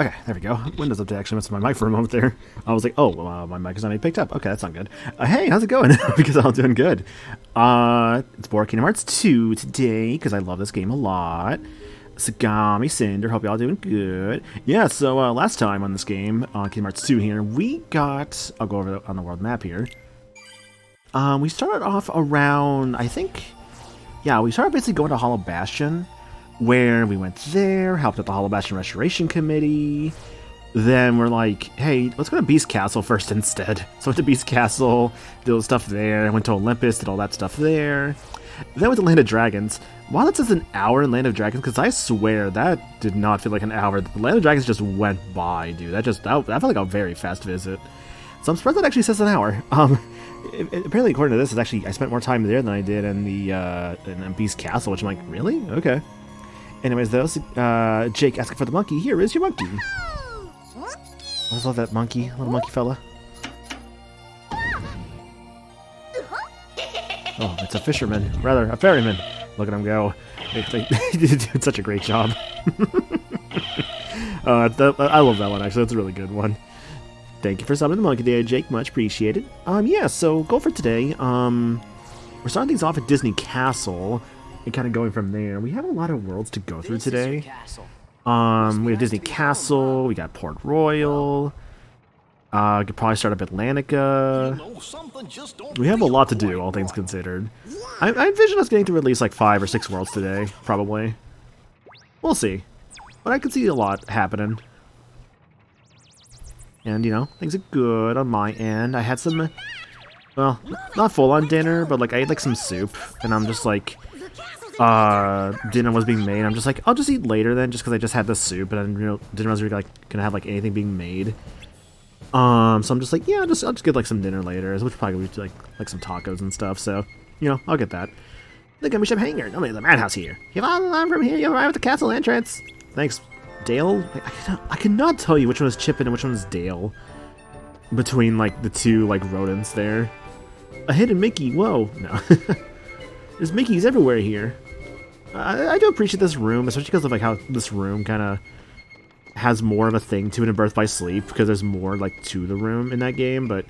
Okay, there we go. Windows update actually messed with my mic for a moment there. I was like, oh, my mic is not being picked up. Okay, that's not good. Hey, how's it going? Because I'm doing good. It's Board Kingdom Hearts 2 today, because I love this game a lot. Sagami, Cinder, hope y'all doing good. Yeah, so last time on this game, Kingdom Hearts 2 here, we got, I'll go over on the world map here. We started off around, I think, yeah, we started basically going to Hollow Bastion, where we went there, helped out the Hollow Bastion Restoration Committee. Then we're like, hey, let's go to Beast Castle first instead. So I went to Beast Castle, did all the stuff there. I went to Olympus, did all that stuff there. Then went to Land of Dragons. While it says an hour in Land of Dragons, because I swear that did not feel like an hour. The Land of Dragons just went by, dude. That felt like a very fast visit. So I'm surprised that actually says an hour. Apparently, according to this, I spent more time there than I did in the in Beast Castle, which I'm like, really? Okay. Anyways, though, Jake asking for the monkey. Here is your monkey. I just love that monkey, little monkey fella. Oh, it's a fisherman. Rather, a ferryman. Look at him go. They did such a great job. I love that one, actually. That's a really good one. Thank you for summoning the monkey there, Jake. Much appreciated. Yeah, so goal for today. We're starting things off at Disney Castle and kind of going from there. We have a lot of worlds to go through today. We have Disney Castle. We got Port Royal. Could probably start up Atlantica. We have a lot to do, all things considered. I envision us getting through at least like 5 or 6 worlds today, probably. We'll see. But I could see a lot happening. And, you know, things are good on my end. I had some, well, not full-on dinner, but like I ate like some soup. And I'm just like, dinner was being made. I'm just like, I'll just eat later then, just because I just had the soup. And I didn't realize we were like gonna have like anything being made. So I'm just like, yeah, I'll just get like some dinner later, which probably would be like some tacos and stuff. So, you know, I'll get that. The gummy ship hangar. Nobody's at the madhouse here. You have alarm from here. You arrive at the castle entrance. Thanks, Dale. I cannot tell you which one is Chip and which one is Dale. Between like the two like rodents there. A hidden Mickey. Whoa, no. There's Mickeys everywhere here. I do appreciate this room, especially because of like how this room kind of has more of a thing to it in Birth by Sleep, because there's more like to the room in that game. But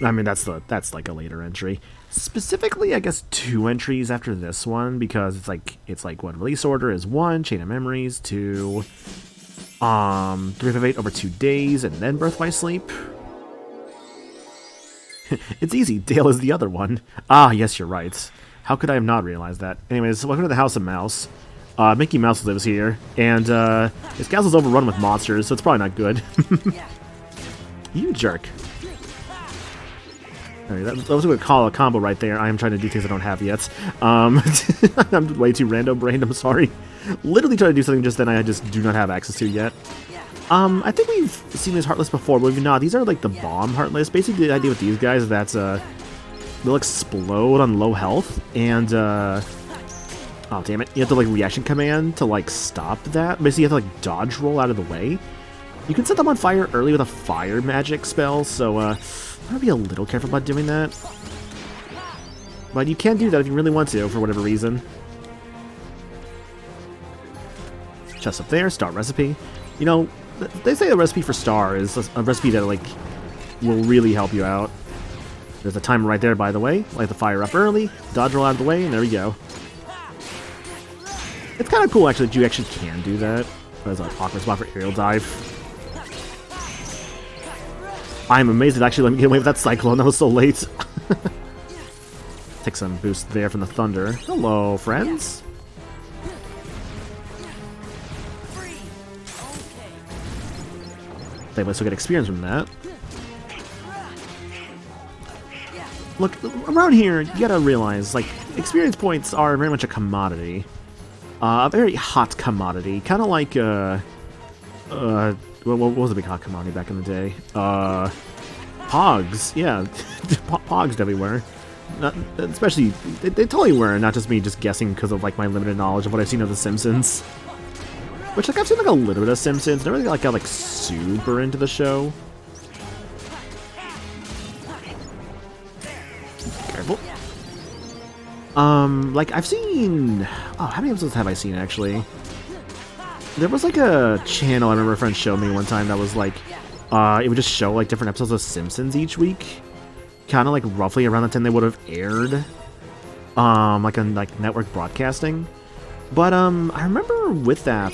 I mean, that's like a later entry. Specifically, I guess 2 entries after this one, because it's like what release order is 1, Chain of Memories 2, 358 over 2 days, and then Birth by Sleep. It's easy. Dale is the other one. Ah, yes, you're right. How could I have not realized that? Anyways, welcome to the House of Mouse. Mickey Mouse lives here, and his castle's overrun with monsters, so it's probably not good. You jerk. Alright, that was a good call, a combo right there. I am trying to do things I don't have yet. I'm way too random-brained, I'm sorry. Literally trying to do something just then I just do not have access to yet. I think we've seen this Heartless before, but we've not. These are like the bomb Heartless. Basically, the idea with these guys is that they'll explode on low health, and oh, damn it. You have to, like, reaction command to, like, stop that. Basically, you have to, like, dodge roll out of the way. You can set them on fire early with a fire magic spell, so, I'm gonna be a little careful about doing that. But you can do that if you really want to, for whatever reason. Chest up there, star recipe. You know, they say the recipe for star is a recipe that, like, will really help you out. There's a timer right there, by the way. Light the fire up early, dodge roll out of the way, and there we go. It's kind of cool, actually, that you actually can do that. There's an awkward spot for aerial dive. I'm amazed it actually let me get away with that Cyclone. That was so late. Take some boost there from the Thunder. Hello, friends. They must still get experience from that. Look, around here, you gotta realize, like, experience points are very much a commodity. A very hot commodity, kind of like, what was a big hot commodity back in the day? Pogs, yeah, Pogs everywhere. Especially, they totally were, not just me just guessing because of, like, my limited knowledge of what I've seen of The Simpsons. Which, like, I've seen, like, a little bit of Simpsons, never really, got, like, super into the show. Careful. Like, I've seen... Oh, how many episodes have I seen, actually? There was like a channel I remember a friend showed me one time that was like, it would just show like different episodes of Simpsons each week, kind of like roughly around the time they would have aired, like on like network broadcasting. But I remember with that,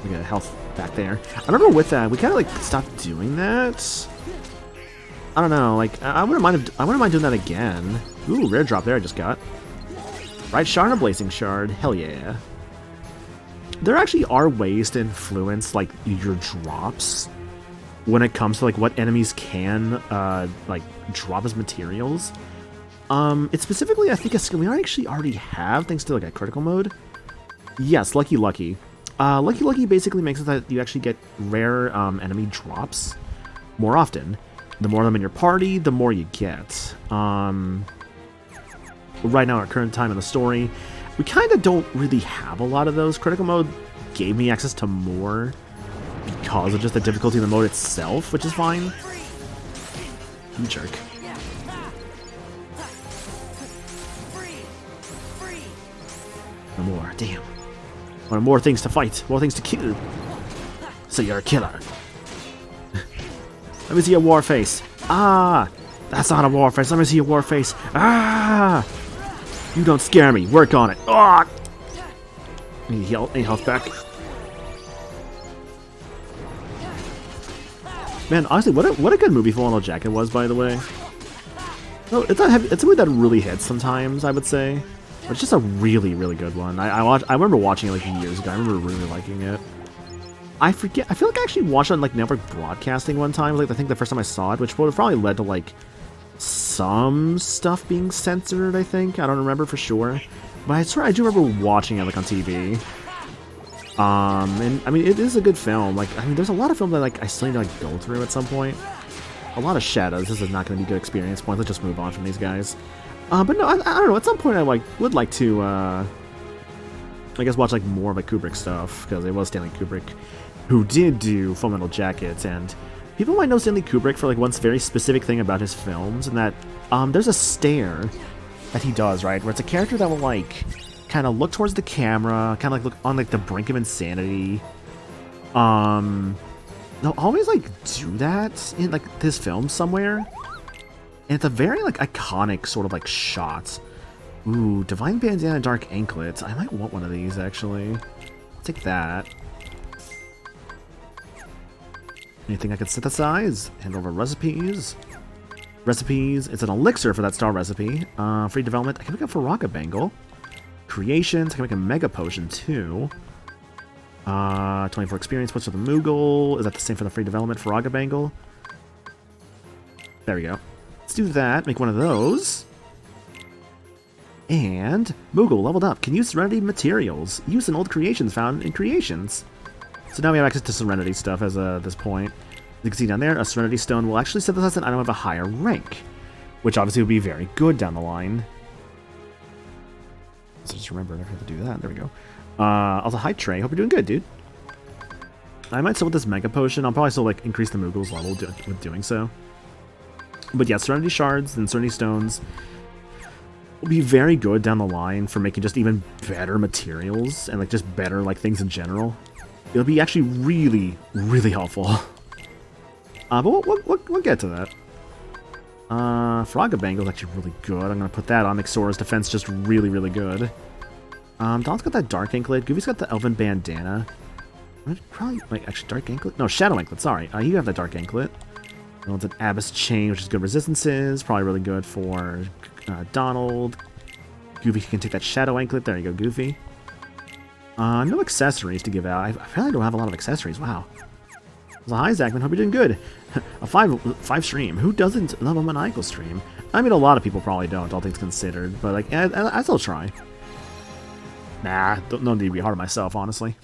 we got health back there. I remember with that we kind of like stopped doing that. I don't know, like I wouldn't mind doing that again. Ooh, rare drop there I just got. Right shard and a blazing shard, hell yeah. There actually are ways to influence like your drops when it comes to like what enemies can like drop as materials. It's specifically I think a skill we already have thanks to like a critical mode. Yes, Lucky Lucky. Lucky Lucky basically makes it that you actually get rare enemy drops more often. The more of them in your party, the more you get. Right now, our current time in the story, we kind of don't really have a lot of those. Critical mode gave me access to more because of just the difficulty of the mode itself, which is fine. You jerk. No more, damn. One more things to fight, more things to kill. So you're a killer. Let me see your war face. Ah! That's not a war face. Let me see your war face. Ah! You don't scare me. Work on it. Ah! Need health back. Man, honestly, what a good movie Full Metal Jacket was, by the way. No, it's not heavy. It's a movie that really hits sometimes, I would say. But it's just a really, really good one. I remember watching it like years ago. I remember really liking it. I forget. I feel like I actually watched it on like network broadcasting one time. Like I think the first time I saw it, which would have probably led to like some stuff being censored. I think I don't remember for sure, but I swear I do remember watching it like on TV. And I mean it is a good film. Like I mean, there's a lot of films that like I still need to like go through at some point. A lot of shadows. This is not going to be good experience points. Let's just move on from these guys. But no, I don't know. At some point, I would like to, I guess, watch like more of like Kubrick stuff because it was Stanley Kubrick who did do Full Metal Jacket, and people might know Stanley Kubrick for like one very specific thing about his films, and that there's a stare that he does, right, where it's a character that will like kind of look towards the camera, kind of like look on like the brink of insanity. They'll always like do that in like his films somewhere. And it's a very, like, iconic sort of, like, shot. Ooh, Divine Bandana, Dark Anklet. I might want one of these, actually. I'll take that. Anything I could synthesize? Hand over recipes. Recipes. It's an elixir for that star recipe. Free development. I can make a Faraka Bangle. Creations. I can make a Mega Potion, too. 24 experience points for the Moogle. Is that the same for the free development? Faraka Bangle? There we go. Let's do that, make one of those. And Moogle leveled up. Can use Serenity materials. Use an old creations found in creations. So now we have access to Serenity stuff as this point. You can see down there, a Serenity Stone will actually synthesize an item of a higher rank, which obviously would be very good down the line. So just remember, I have to do that. There we go. Also, hi Trey. Hope you're doing good, dude. I might still with this Mega Potion. I'll probably still like increase the Moogle's level with doing so. But yeah, Serenity Shards and Serenity Stones will be very good down the line for making just even better materials and like just better like things in general. It'll be actually really, really helpful. But we'll get to that. Faraka Bangle is actually really good. I'm gonna put that on. Make Sora's defense just really, really good. Don's got that Dark Anklet. Goofy's got the Elven Bandana. Probably like actually Dark Anklet. No, Shadow Anklet. Sorry, you have that Dark Anklet. It's an Abyss Chain, which is good resistances. Probably really good for Donald. Goofy can take that Shadow Anklet. There you go, Goofy. No accessories to give out. I feel like I don't have a lot of accessories. Wow. So hi, Zachman. Hope you're doing good. A five stream. Who doesn't love a maniacal stream? I mean, a lot of people probably don't, all things considered. But like, I still try. Nah, no need to be hard on myself, honestly.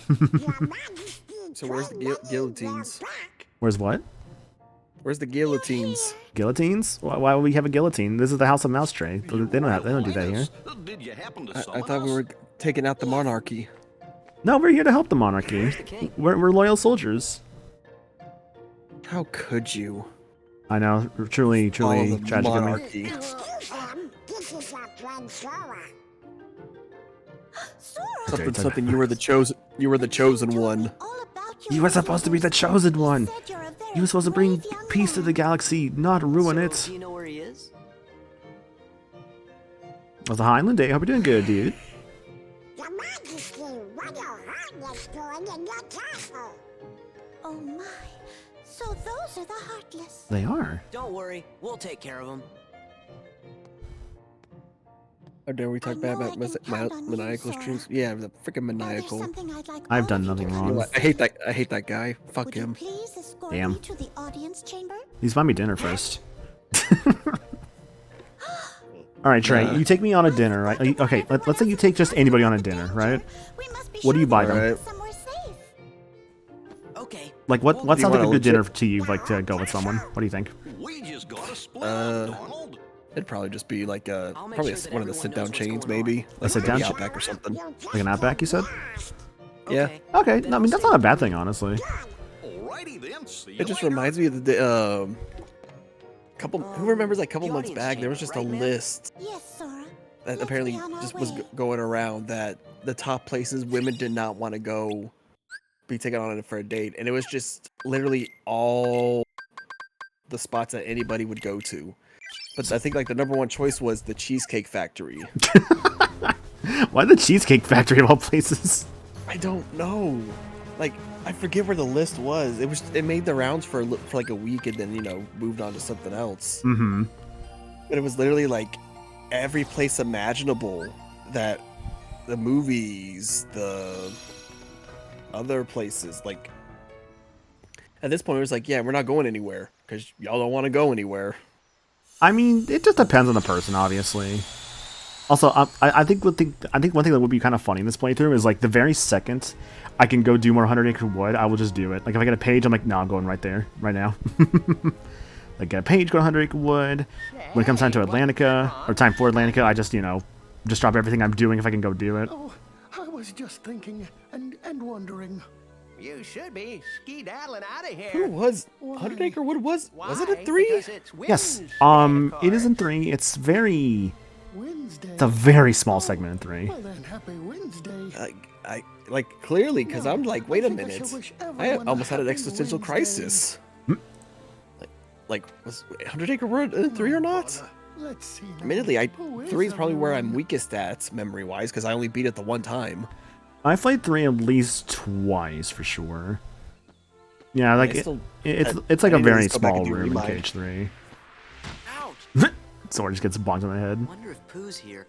So where's the guillotines? Where's what? Where's the guillotines? Guillotines? Why would we have a guillotine? This is the House of Mouse Tray. They don't do that here. I thought we were taking out the monarchy. No, we're here to help the monarchy. We're loyal soldiers. How could you? I know, truly tragic of me. Something, something. You were the chosen. You were the chosen one. You were supposed to be the chosen one. You were supposed to bring peace to the galaxy, not ruin it. Do you know where he is? Well, the Highland Day. Hope you're doing good, dude. Your Majesty, what are Heartless doing in your castle? Oh my, so those are the Heartless. They are. Don't worry, we'll take care of him. How dare we talk bad about maniacal streams? Yeah, the freaking maniacal. I've done nothing You know wrong. what? I hate that. I hate that guy. Fuck him. Damn. To the audience chamber? Please buy me dinner first. All right, Trey, you take me on a dinner, right? Okay, let's say you take just anybody on a dinner, right? What do you buy them? Alright. Okay. Like, what Do sounds you like a want a good dinner legit- to you, like, to go with someone? What do you think? We just got a split up, Uh, Donald. It'd probably just be like a I'll make probably sure that one of the everyone sit-down knows what's chains, going on. maybe. A sit-down maybe chain? Outback or something. Like an Outback, you said? Yeah. Okay. Okay, no, I mean, that's not a bad thing, honestly. Alrighty then. See you It just later. reminds me of the couple. Who remembers like a couple the months audience back? There was chamber, just a right, man? list Yes, Sora. that Let's apparently be on our just was way. going around that the top places women did not want to go be taken on for a date, and it was just literally all the spots that anybody would go to. But I think like the number one choice was the Cheesecake Factory. Why the Cheesecake Factory of all places? I don't know. Like I forget where the list was. It made the rounds for like a week and then moved on to something else. Mm-hmm. But it was literally like every place imaginable that the movies, the other places, like at this point it was like, yeah, we're not going anywhere because y'all don't want to go anywhere. I mean, it just depends on the person, obviously. Also, I think one thing that would be kind of funny in this playthrough is like the very second I can go do more 100 Acre Wood, I will just do it. Like if I get a page, I'm like, no, I'm going right there, right now. Like get a page, go to 100 Acre Wood. When it comes time to Atlantica or time for Atlantica, I just just drop everything I'm doing if I can go do it. Oh, I was just thinking and wondering. You should be skedaddling out of here. Who was 100 Acre Wood? Was it a 3? Because it's Yes, Wednesday, it is in 3. It's Wednesday. a very small segment in 3. Well then, happy Wednesday. I like clearly because I'm like, wait a I think I minute, shall wish I everyone almost had an happy existential Wednesday. crisis. Like was 100 Acre Wood in 3 or not? Let's see. now. Admittedly, Who 3 is probably where I'm everyone? weakest at memory wise because I only beat it the one time. I played 3 at least twice for sure. Yeah, like I still- it's like I a need to very just go back small and do room in Remind. Cage 3. Ouch! Sword just gets bonked on the head. Wonder if Pooh's here.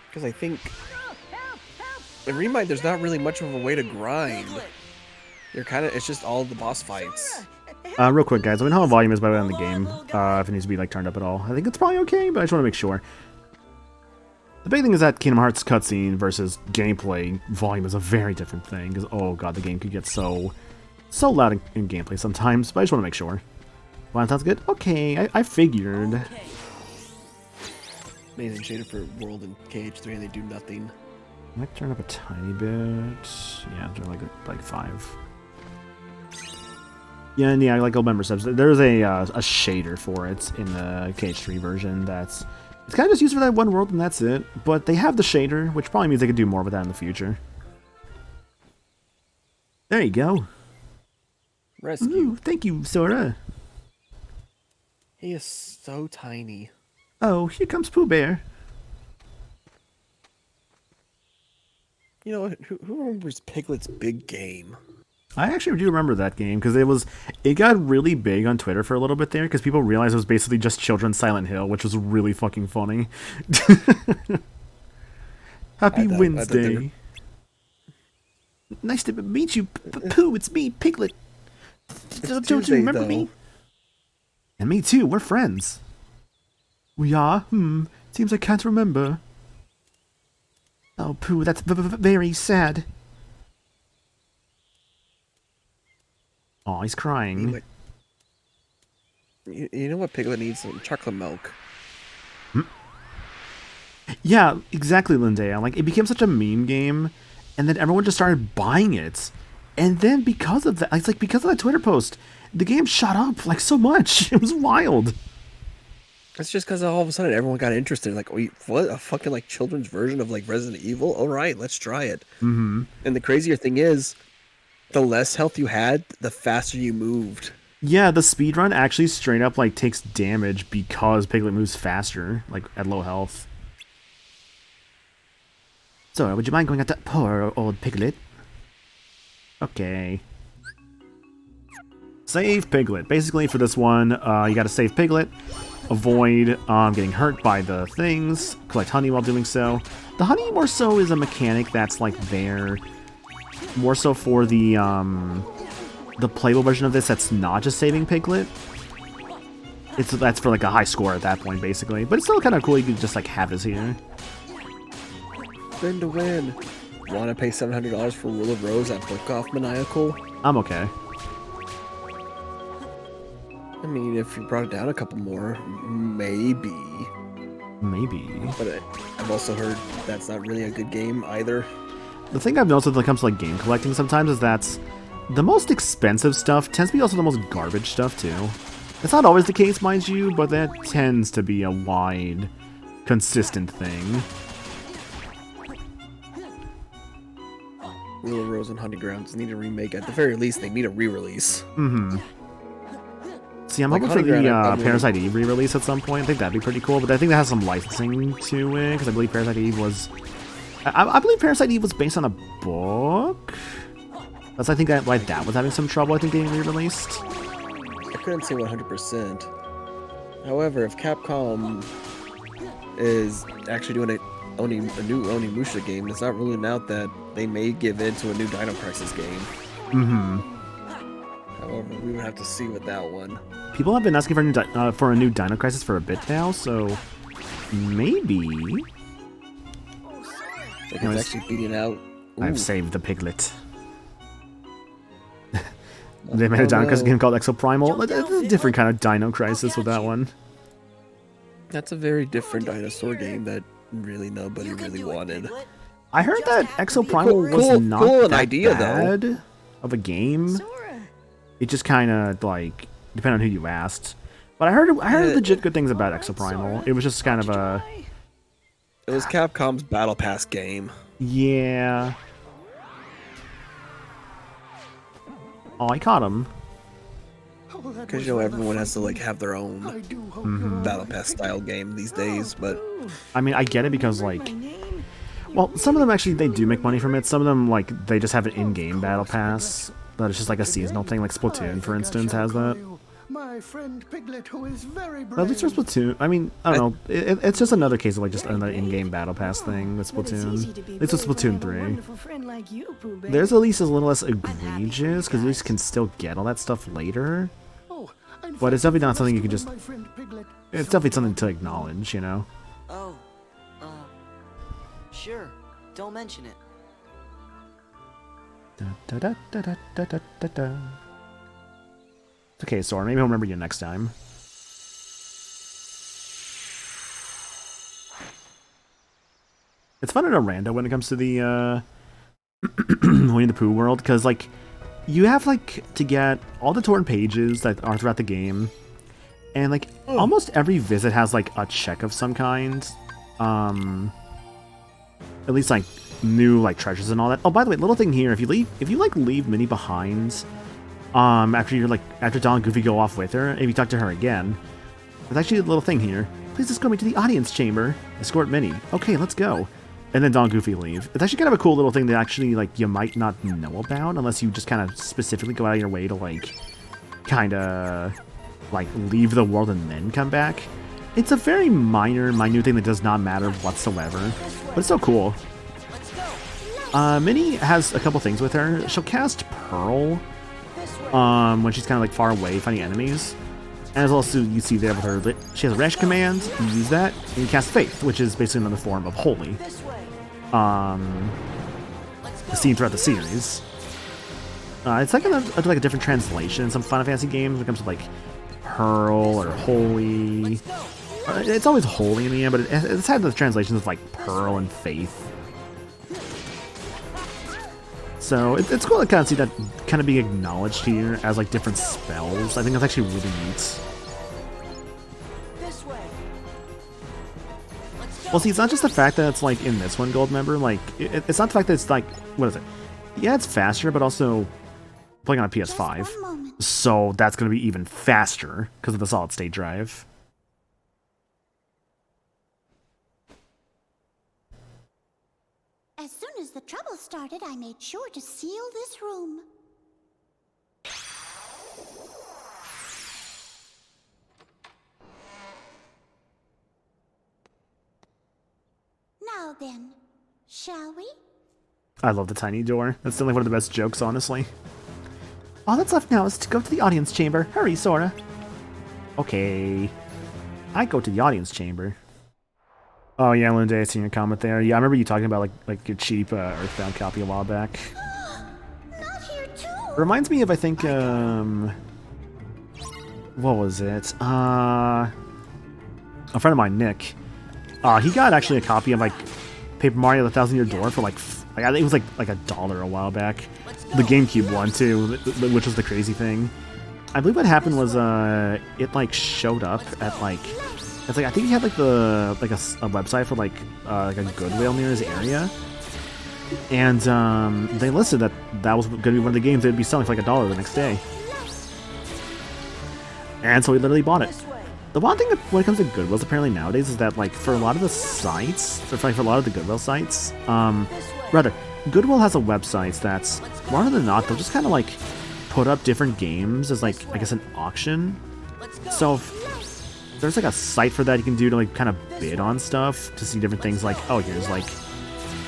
Because I think in Remind there's not really much of a way to grind. You're it's just all the boss fights. Real quick, guys, let me know how volume is by the way on the game. If it needs to be like turned up at all. I think it's probably okay, but I just want to make sure. The big thing is that Kingdom Hearts cutscene versus gameplay volume is a very different thing. Because oh god, the game could get so loud in gameplay sometimes. But I just want to make sure. Volume sounds good. Okay, I figured. Okay. Amazing shader for World and KH3 and they do nothing. I might turn up a tiny bit. Yeah, turn like 5. Yeah, and yeah, like Gold Member says, there's a shader for it in the KH3 version it's kind of just used for that one world and that's it. But they have the shader, which probably means they could do more with that in the future. There you go. Rescue. Ooh, thank you, Sora. He is so tiny. Oh, here comes Pooh Bear. You know what? Who remembers Piglet's Big Game? I actually do remember that game because it got really big on Twitter for a little bit there because people realized it was basically just children's Silent Hill, which was really fucking funny. Happy I thought they Wednesday. were- Nice to meet you, Pooh. It's me, Piglet. Don't you Tuesday, remember though. me? And me too. We're friends. We are. Seems I can't remember. Oh, Pooh, that's very sad. Oh, he's crying. You know what Piglet needs? Some chocolate milk. Yeah, exactly, Lindea. Like, it became such a meme game, and then everyone just started buying it. And then because of that, it's like because of that Twitter post, the game shot up like so much. It was wild. It's just because all of a sudden everyone got interested. Like, wait, what? A fucking like children's version of like Resident Evil? All right, let's try it. Mm-hmm. And the crazier thing is, the less health you had, the faster you moved. Yeah, the speedrun actually straight up like takes damage because Piglet moves faster, like at low health. So, would you mind going at that poor old Piglet? Okay. Save Piglet. Basically, for this one, you gotta save Piglet, avoid getting hurt by the things, collect honey while doing so. The honey more so is a mechanic that's like there, more so for the playable version of this that's not just saving Piglet. That's for like a high score at that point, basically. But it's still kind of cool you can just like have this here. Spin to win. Want to pay $700 for Rule of Rose at Book Off Maniacal? I'm okay. I mean, if you brought it down a couple more, maybe. Maybe. But I've also heard that's not really a good game either. The thing I've noticed when it comes to like game collecting sometimes is that the most expensive stuff tends to be also the most garbage stuff too. It's not always the case, mind you, but that tends to be a wide, consistent thing. Rule of Rose and Honey Grounds need a remake. At the very least, they need a re-release. Mm-hmm. See, I'm Like hoping for the Honey Ground, Parasite Eve re-release at some point. I think that'd be pretty cool, but I think that has some licensing to it, because I believe Parasite Eve was... I believe Parasite Eve was based on a book? That's, I think, why that was having some trouble, I think, getting re-released. I couldn't say 100%. However, if Capcom is actually doing a new Onimusha game, it's not ruling out that they may give in to a new Dino Crisis game. Mm-hmm. However, we would have to see with that one. People have been asking for a new Dino Crisis for a bit now, so maybe... Like it's actually beating out... I've saved the Piglet. They made a Dino Crisis game called Exoprimal. It's a different kind of Dino Crisis with that one. That's a very different dinosaur game that really nobody really wanted. I heard that Exoprimal was not cool that idea, bad of a game. It just kind of like depended on who you asked. But I heard legit good things about Exoprimal. It was just kind of a... It was Capcom's Battle Pass game. Yeah. Oh, I caught him. Because you know everyone has to like have their own Battle Pass style game these days, but I mean, I get it because like, well, some of them actually they do make money from it. Some of them like they just have an in-game Battle Pass that is just like a seasonal thing. Like Splatoon, for instance, has that. My friend Piglet, who is very brave. At least for Splatoon, I mean, I don't know. It's just another case of like just another in-game Battle Pass thing with Splatoon. At least with Splatoon 3. There's at least a little less egregious because you just can still get all that stuff later. But it's definitely not something you can just... It's definitely something to acknowledge, you know? Oh, sure. Don't mention it. Da, da, da, da, da, da, da, da. It's okay, Sora. Maybe I'll remember you next time. It's fun at a rando when it comes to the Winnie the Pooh world, because like you have like to get all the torrent pages that are throughout the game, and like almost every visit has like a check of some kind. At least like new like treasures and all that. Oh, by the way, little thing here: if you leave Minnie behind, after Don and Goofy go off with her, if you talk to her again, there's actually a little thing here. Please escort me to the audience chamber. Escort Minnie. Okay, let's go. And then Don and Goofy leave. It's actually kind of a cool little thing that actually like you might not know about unless you just kind of specifically go out of your way to like kind of like leave the world and then come back. It's a very minute thing that does not matter whatsoever, but it's so cool. Minnie has a couple things with her. She'll cast Pearl when she's kind of like far away fighting enemies. And as also you see there with her, she has a rash command, you use that, and you cast Faith, which is basically another form of Holy. Seen throughout the series. It's like a different translation in some Final Fantasy games when it comes to like Pearl or Holy. It's always Holy in the end, but it's had the translations of like Pearl and Faith. So it's cool to kind of see that kind of being acknowledged here as like different spells. I think that's actually really neat. This way. Well, see, it's not just the fact that it's like in this one gold member. Like, it's not the fact that it's like, what is it? Yeah, it's faster, but also playing on a PS5, so that's going to be even faster because of the solid state drive. As soon as the trouble started, I made sure to seal this room. Now then, shall we? I love the tiny door. That's still like one of the best jokes, honestly. All that's left now is to go to the audience chamber. Hurry, Sora. Okay. I go to the audience chamber. Oh yeah, Linda, I seen your comment there. Yeah, I remember you talking about like your cheap Earthbound copy a while back. Not here too. Reminds me of, I think, what was it? A friend of mine, Nick. He got actually a copy of like Paper Mario: The Thousand Year Door for like I think it was like $1 a while back. The GameCube one too, which was the crazy thing. I believe what happened was it like showed up at like, it's like I think he had like a website for like a Goodwill near his area, and they listed that was going to be one of the games they'd be selling for like $1 the next day, and so he literally bought it. The one thing when it comes to Goodwills apparently nowadays is that like for a lot of the sites, or like for a lot of the Goodwill sites, rather Goodwill has a website that's more often than not they'll just kind of like put up different games as like I guess an auction. So if there's like a site for that you can do to like kind of bid on stuff to see different things like, oh, here's like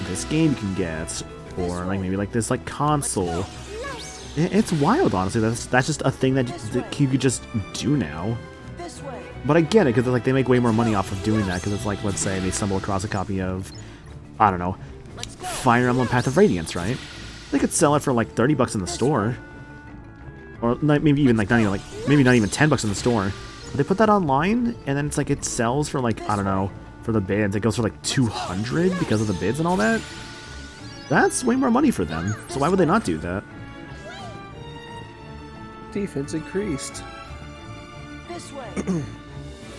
this game you can get, or like maybe like this like console. It's wild, honestly. That's just a thing that you could just do now. But I get it, because like they make way more money off of doing that, because it's like, let's say they stumble across a copy of, I don't know, Fire Emblem Path of Radiance, right? They could sell it for like $30 in the store, or maybe even like maybe not even $10 in the store. But they put that online, and then it's like it sells for like, I don't know, for the bids, it goes for like $200 because of the bids and all that. That's way more money for them. So why would they not do that? Defense increased. This way.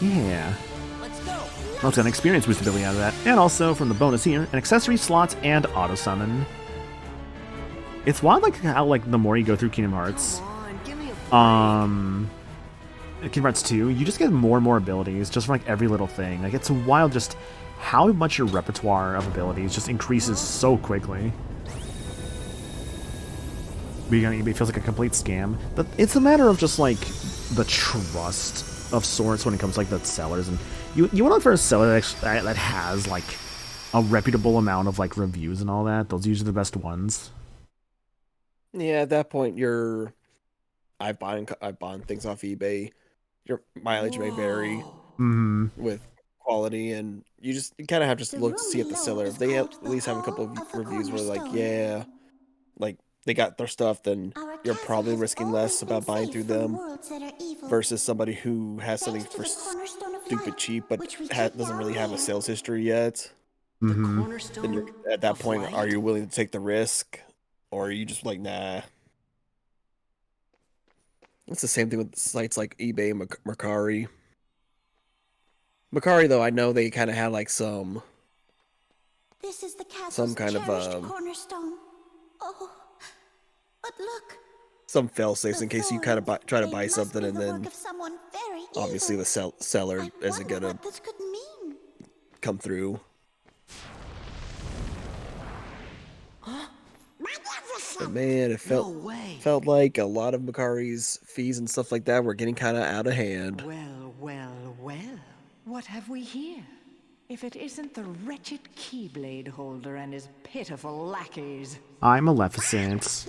Yeah. Let's go. Well, it's got an experience boostability out of that. And also, from the bonus here, an accessory slots and auto summon. It's wild like how like the more you go through Kingdom Hearts, Kingdom Hearts 2, you just get more and more abilities just from like every little thing. Like it's wild just how much your repertoire of abilities just increases so quickly. It feels like a complete scam. But it's a matter of just like the trust of sorts when it comes to like the sellers, and you want to look for a seller that has like a reputable amount of like reviews and all that. Those are usually the best ones. Yeah, at that point, I've bought things off eBay. Your mileage may vary with quality, and you kind of have to look to see if the seller, if they at least have a couple of reviews where like, yeah, like they got their stuff, then you're probably risking less about buying through them versus somebody who has something for stupid cheap but doesn't really have a sales history yet. Then at that point, are you willing to take the risk, or are you just like, nah? It's the same thing with sites like eBay and Mercari. Mercari, though, I know they kind of had like some kind of cornerstone. Oh, but look, some fail-safes in case you kind of try to buy something and then obviously the seller isn't gonna come through. But man, it felt like a lot of Mercari's fees and stuff like that were getting kind of out of hand. Well, well, well. What have we here? If it isn't the wretched Keyblade holder and his pitiful lackeys. I'm Maleficent.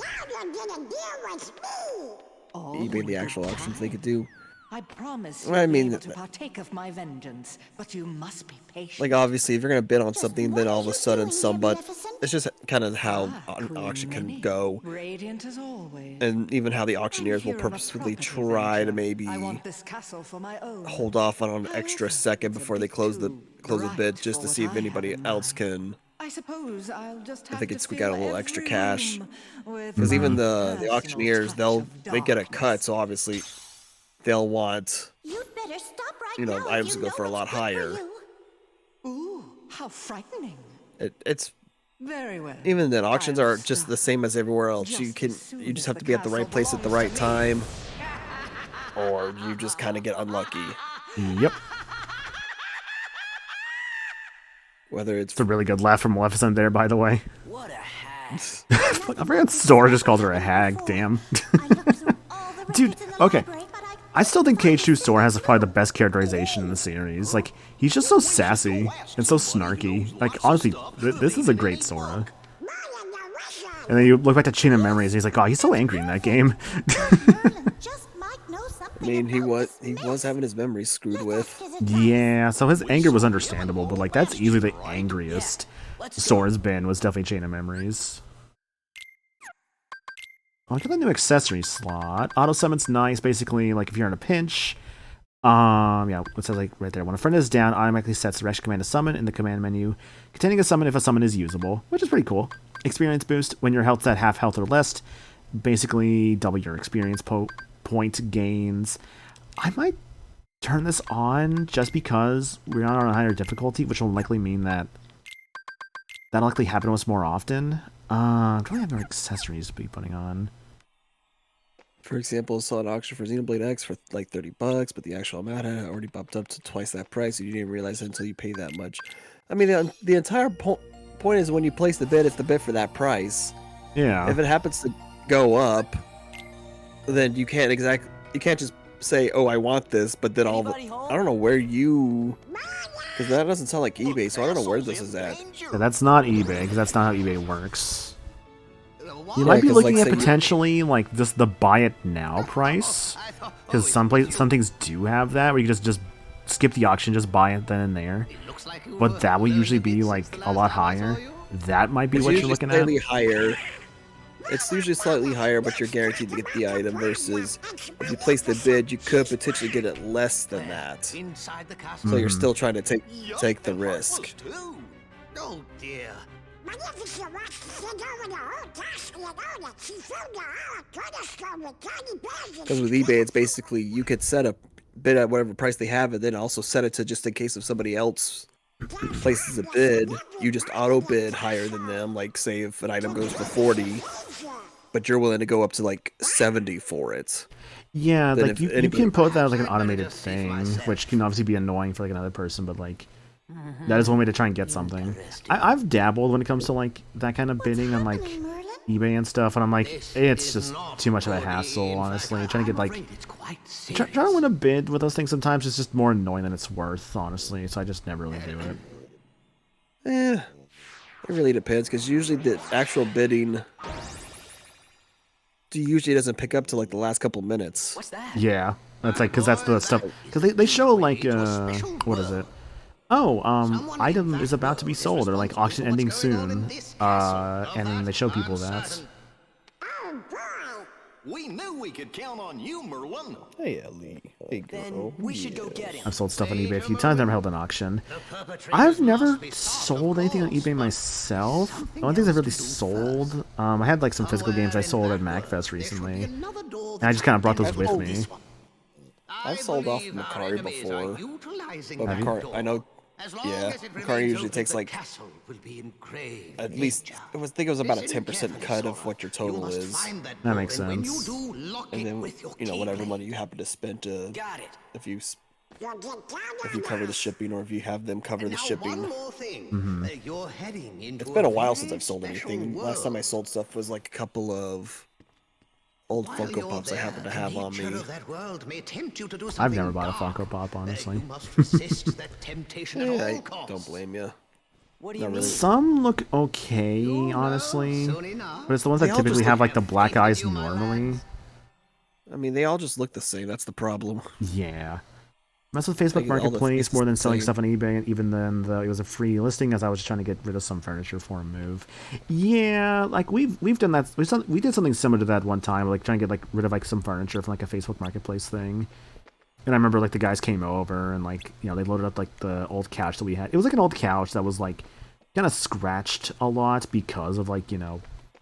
eBay, the actual auctions they could do. I promise I mean, to partake of my vengeance, but you must be patient. Like, obviously, if you're going to bid on something, then all of a sudden it's just kind of how an auction can go. Radiant as always. And even how the auctioneers will purposefully try to maybe hold off on an extra second before they close the bid just to see if anybody else can. I suppose I'll just have if they could to squeak fill out a little extra every cash. room with Because even my the personal auctioneers, touch of they get a cut, darkness. so obviously they'll want, You'd better stop right you know, now if items you to go for a know lot what's good for higher. you. Ooh, How frightening. It's Very well. even then auctions I'll are just stop. the same as everywhere else. You just have to be at the right place at the right time, or you just kind of get unlucky. Yep. Whether it's It's a really good laugh from Maleficent there, by the way. What a hag. I forgot Sora just called her a hag. Damn. Dude, okay. I still think K2 Sora has probably the best characterization in the series. Like, he's just so sassy and so snarky. Like, honestly, this is a great Sora. And then you look back to Chain of Memories, and he's like, oh, he's so angry in that game. I mean, he was having his memories screwed with. Yeah, so his anger was understandable, but like that's easily the angriest Sora's been, was definitely Chain of Memories. I'll get the new accessory slot. Auto summon's nice, basically like if you're in a pinch. Yeah, it says like right there. When a friend is down, automatically sets the rest command to summon in the command menu, containing a summon if a summon is usable, which is pretty cool. Experience boost when your health's at half health or less, basically double your experience point gains. I might turn this on just because we're on a higher difficulty, which will likely mean that that'll likely happen to us more often. I'm trying to have more accessories to be putting on. For example, saw an auction for Xenoblade X for like $30, but the actual amount had already bumped up to twice that price, and you didn't realize it until you pay that much. I mean, the entire point is when you place the bid, it's the bid for that price. Yeah. If it happens to go up, then you can't just say, "Oh, I want this," but then I don't know where you, because that doesn't sound like eBay, so I don't know where this is at. Yeah, that's not eBay, because that's not how eBay works. You Yeah, might be 'cause, looking like, at say you- potentially like just the buy it now price, because some things do have that where you can just skip the auction, just buy it then and there. But that will usually be like a lot higher. That might be It's what you're usually looking at. slightly higher. It's usually slightly higher, but you're guaranteed to get the item. Versus if you place the bid, you could potentially get it less than that. Inside the castle. So you're still trying to take the risk. Oh dear. Because with eBay, it's basically you could set a bid at whatever price they have, and then also set it to just in case if somebody else places a bid, you just auto bid higher than them. Like say if an item goes for 40, but you're willing to go up to like 70 for it. Yeah, Then like if you anybody- can put that as like an automated thing, which can obviously be annoying for like another person, but like that is one way to try and get something. I've dabbled when it comes to like that kind of bidding on like eBay and stuff, and I'm like, it's just too much of a hassle, honestly. Trying to get like trying to win a bid with those things sometimes is just more annoying than it's worth, honestly. So I just never really do it. It really depends, because usually the actual bidding usually doesn't pick up till like the last couple minutes. What's that? Yeah, that's like because that's the stuff because they show like what is it? Oh, item is about to be sold, or like auction ending soon, and then they show people that. We knew we could count on you, Merlin. Hey, Ellie. Hey, girl. Then we should go get him. I've sold stuff on eBay a few times, never held an auction. I've never sold anything on eBay myself. The only things I've really sold, I had like some physical games I sold at MagFest recently, and I just kind of brought those with me. I've sold off Macari before. But Macari, I know. Yeah, Macari usually takes like at least I think it was about a 10% cut of what your total is, That makes sense. and then whatever money you happen to spend to Got it. if you cover the shipping or if you have them cover the shipping. It's been a while since I've sold anything. Last time I sold stuff was like a couple of old Funko Pops I happen to have on me. I've never bought a Funko Pop, honestly. Yeah, I don't blame you. What do you Not mean? really. Some look okay, honestly, but it's the ones They that all typically just have look like the black eyes normally. I mean, they all just look the same. That's the problem. Yeah. Mess with Facebook Like, all the Marketplace faces more than the selling same. stuff on eBay, and even then, it was a free listing as I was trying to get rid of some furniture for a move. Yeah, like we've done that. We did something similar to that one time, like trying to get like rid of like some furniture from like a Facebook Marketplace thing. And I remember like the guys came over and like they loaded up like the old couch that we had. It was like an old couch that was like kind of scratched a lot because of like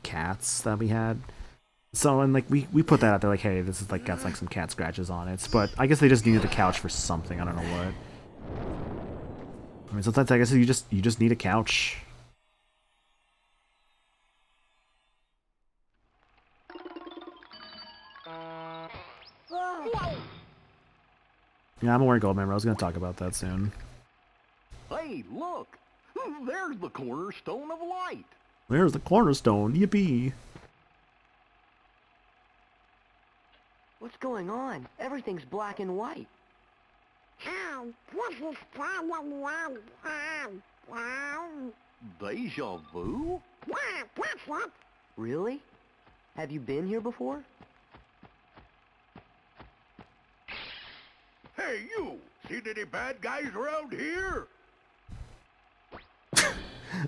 cats that we had. So, and like we put that out there like, hey, this is like got like some cat scratches on it. But I guess they just needed a couch for something. I don't know what. I mean, sometimes I guess you just need a couch. Yeah, I'm aware, Goldmember. I was going to talk about that soon. Hey, look! There's the cornerstone of light! There's the cornerstone. Yippee! What's going on? Everything's black and white. Deja vu? Really? Have you been here before? Hey, you! Seen any bad guys around here?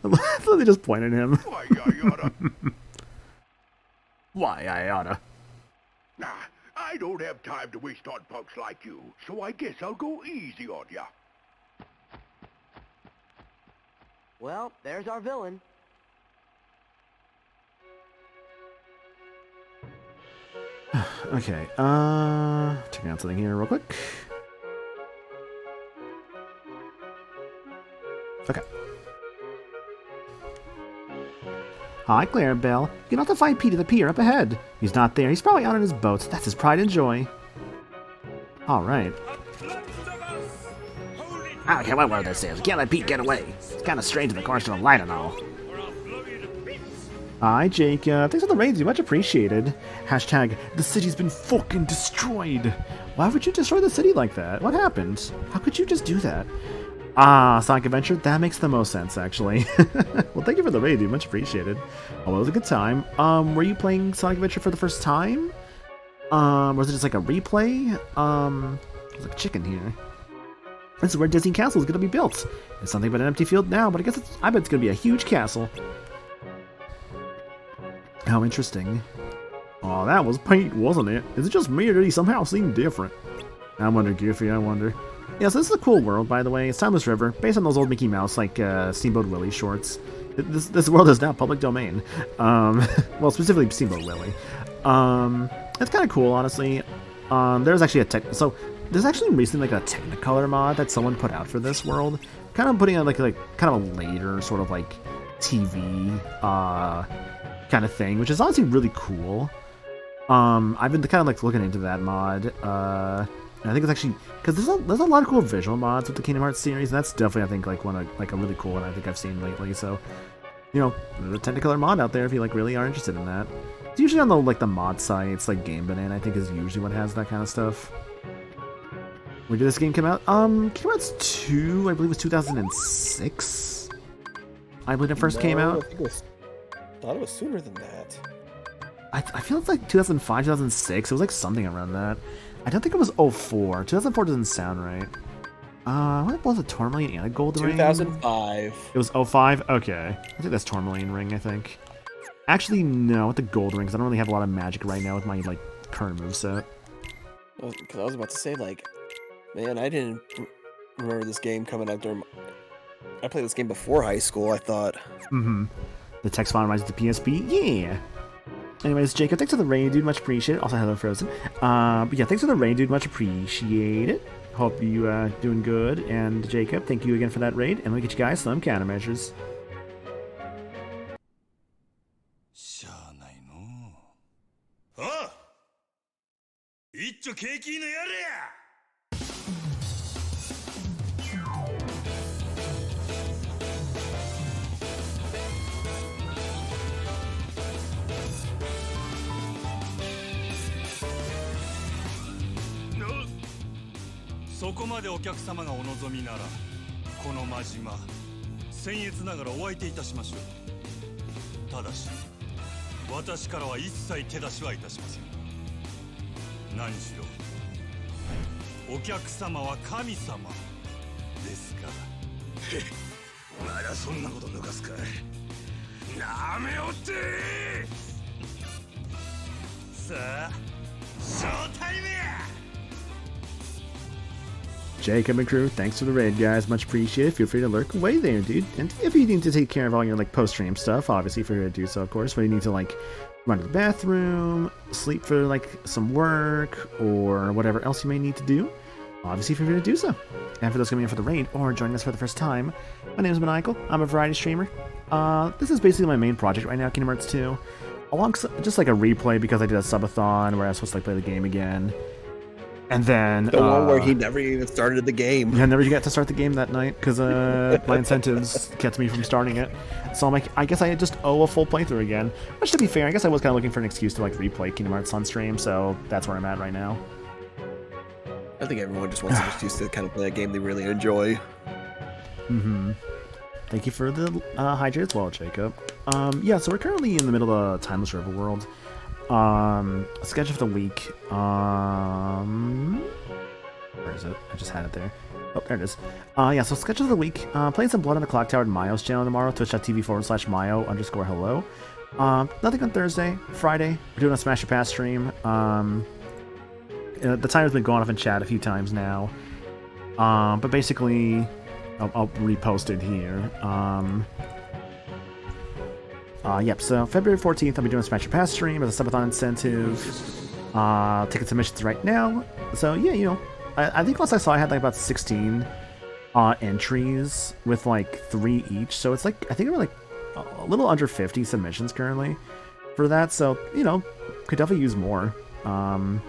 I thought they just pointed at him. Why, I oughta... Why, I oughta. Nah, I don't have time to waste on punks like you, so I guess I'll go easy on ya. Well, there's our villain. Okay, checking out something here real quick. Okay. Hi, Clarabelle. You have to find Pete at the pier up ahead. He's not there. He's probably out on his boat. That's his pride and joy. Alright. I don't care what word this is. We can't let Pete get away. It's kind of strange in the course of the light and all. Hi, Jacob. Thanks for the raids. Much appreciated. Hashtag, the city's been fucking destroyed. Why would you destroy the city like that? What happened? How could you just do that? Ah, Sonic Adventure? That makes the most sense, actually. Well, thank you for the raid, dude. Much appreciated. Oh, well, it was a good time. Were you playing Sonic Adventure for the first time? Was it just like a replay? There's like a chicken here. This is where Disney Castle is going to be built. It's something but an empty field now, but I bet it's going to be a huge castle. How interesting. Oh, that was paint, wasn't it? Is it just me, or did he somehow seem different? I wonder, Goofy, I wonder. Yeah, so this is a cool world, by the way. It's Timeless River, based on those old Mickey Mouse, like, Steamboat Willie shorts. This world is now public domain. Well, specifically Steamboat Willie. It's kind of cool, honestly. There's actually there's actually recently, like, a Technicolor mod that someone put out for this world. Kind of putting out, like kind of a later sort of, like, TV, kind of thing, which is honestly really cool. I've been kind of, like, looking into that mod, and I think it's actually because there's a lot of cool visual mods with the Kingdom Hearts series, and that's definitely, I think, like a really cool one I think I've seen lately. So, you know, there's a Technicolor mod out there if you like really are interested in that. It's usually on the mod sites, like Game Banana, I think is usually what has that kind of stuff. When did this game come out? Kingdom Hearts 2, I believe, was 2006. I believe it first came out. I thought it was sooner than that. I feel it's like 2005, 2006. It was like something around that. I don't think it was 04. 2004 doesn't sound right. What was it? Tourmaline and a Gold Ring? 2005. It was 05? Okay. I think that's Tourmaline Ring, I think. Actually, no, with the Gold Rings. I don't really have a lot of magic right now with my, like, current moveset. Because I was about to say, like, man, I didn't remember this game coming out during... I played this game before high school, I thought. Mm-hmm. The text font reminds me of the PSP? Yeah! Anyways, Jacob, thanks for the raid, dude. Much appreciated. Also, hello, Frozen. But yeah, thanks for the raid, dude. Much appreciated. Hope you doing good. And Jacob, thank you again for that raid. And we'll get you guys some countermeasures. Oh! 一丁ケーキのやれや! No! そこまでお客様がお望みなら、この真島、僭越ながらお相手いたしましょう。ただし、私からは一切手出しはいたしません。何しろお客様は神様ですから。まだそんなこと抜かすか。なめおってさあ、ショータイムや。 Jacob and crew, thanks for the raid, guys. Much appreciated. Feel free to lurk away there, dude. And if you need to take care of all your, like, post-stream stuff, obviously feel free to do so, of course. But you need to, like, run to the bathroom, sleep for, like, some work, or whatever else you may need to do. obviously feel free to do so. And for those coming in for the raid or joining us for the first time, my name is Maniacal. I'm a variety streamer. This is basically my main project right now, Kingdom Hearts 2. Alongside, just like a replay because I did a subathon where I was supposed to like play the game again. And then The one where he never even started the game. yeah, never got to start the game that night because my incentives kept me from starting it. So I'm like, I guess I just owe a full playthrough again. Which, to be fair, I guess I was kind of looking for an excuse to like replay Kingdom Hearts on stream, so that's where I'm at right now. I think everyone just wants an excuse to kind of play a game they really enjoy. Thank you for the hydrate as well, Jacob. Yeah, so we're currently in the middle of Timeless River World. Schedule for the week. Where is it? I just had it there. Oh, there it is. Yeah, so schedule of the week. Playing some Blood on the Clock Tower at Mayo's channel tomorrow, twitch.tv/Mayo_hello. Nothing on Thursday. Friday, we're doing a Smash Your Pass stream. The timer's been going off in chat a few times now. But basically, I'll repost it here. Yep, so February 14th, I'll be doing a Smash Your Pass stream as a subathon incentive. Ticket submissions right now. So, yeah, you know, I think last I saw I had like about 16 entries with like 3 each. So it's like, I think we're like a little under 50 submissions currently for that. So, you know, could definitely use more. I'm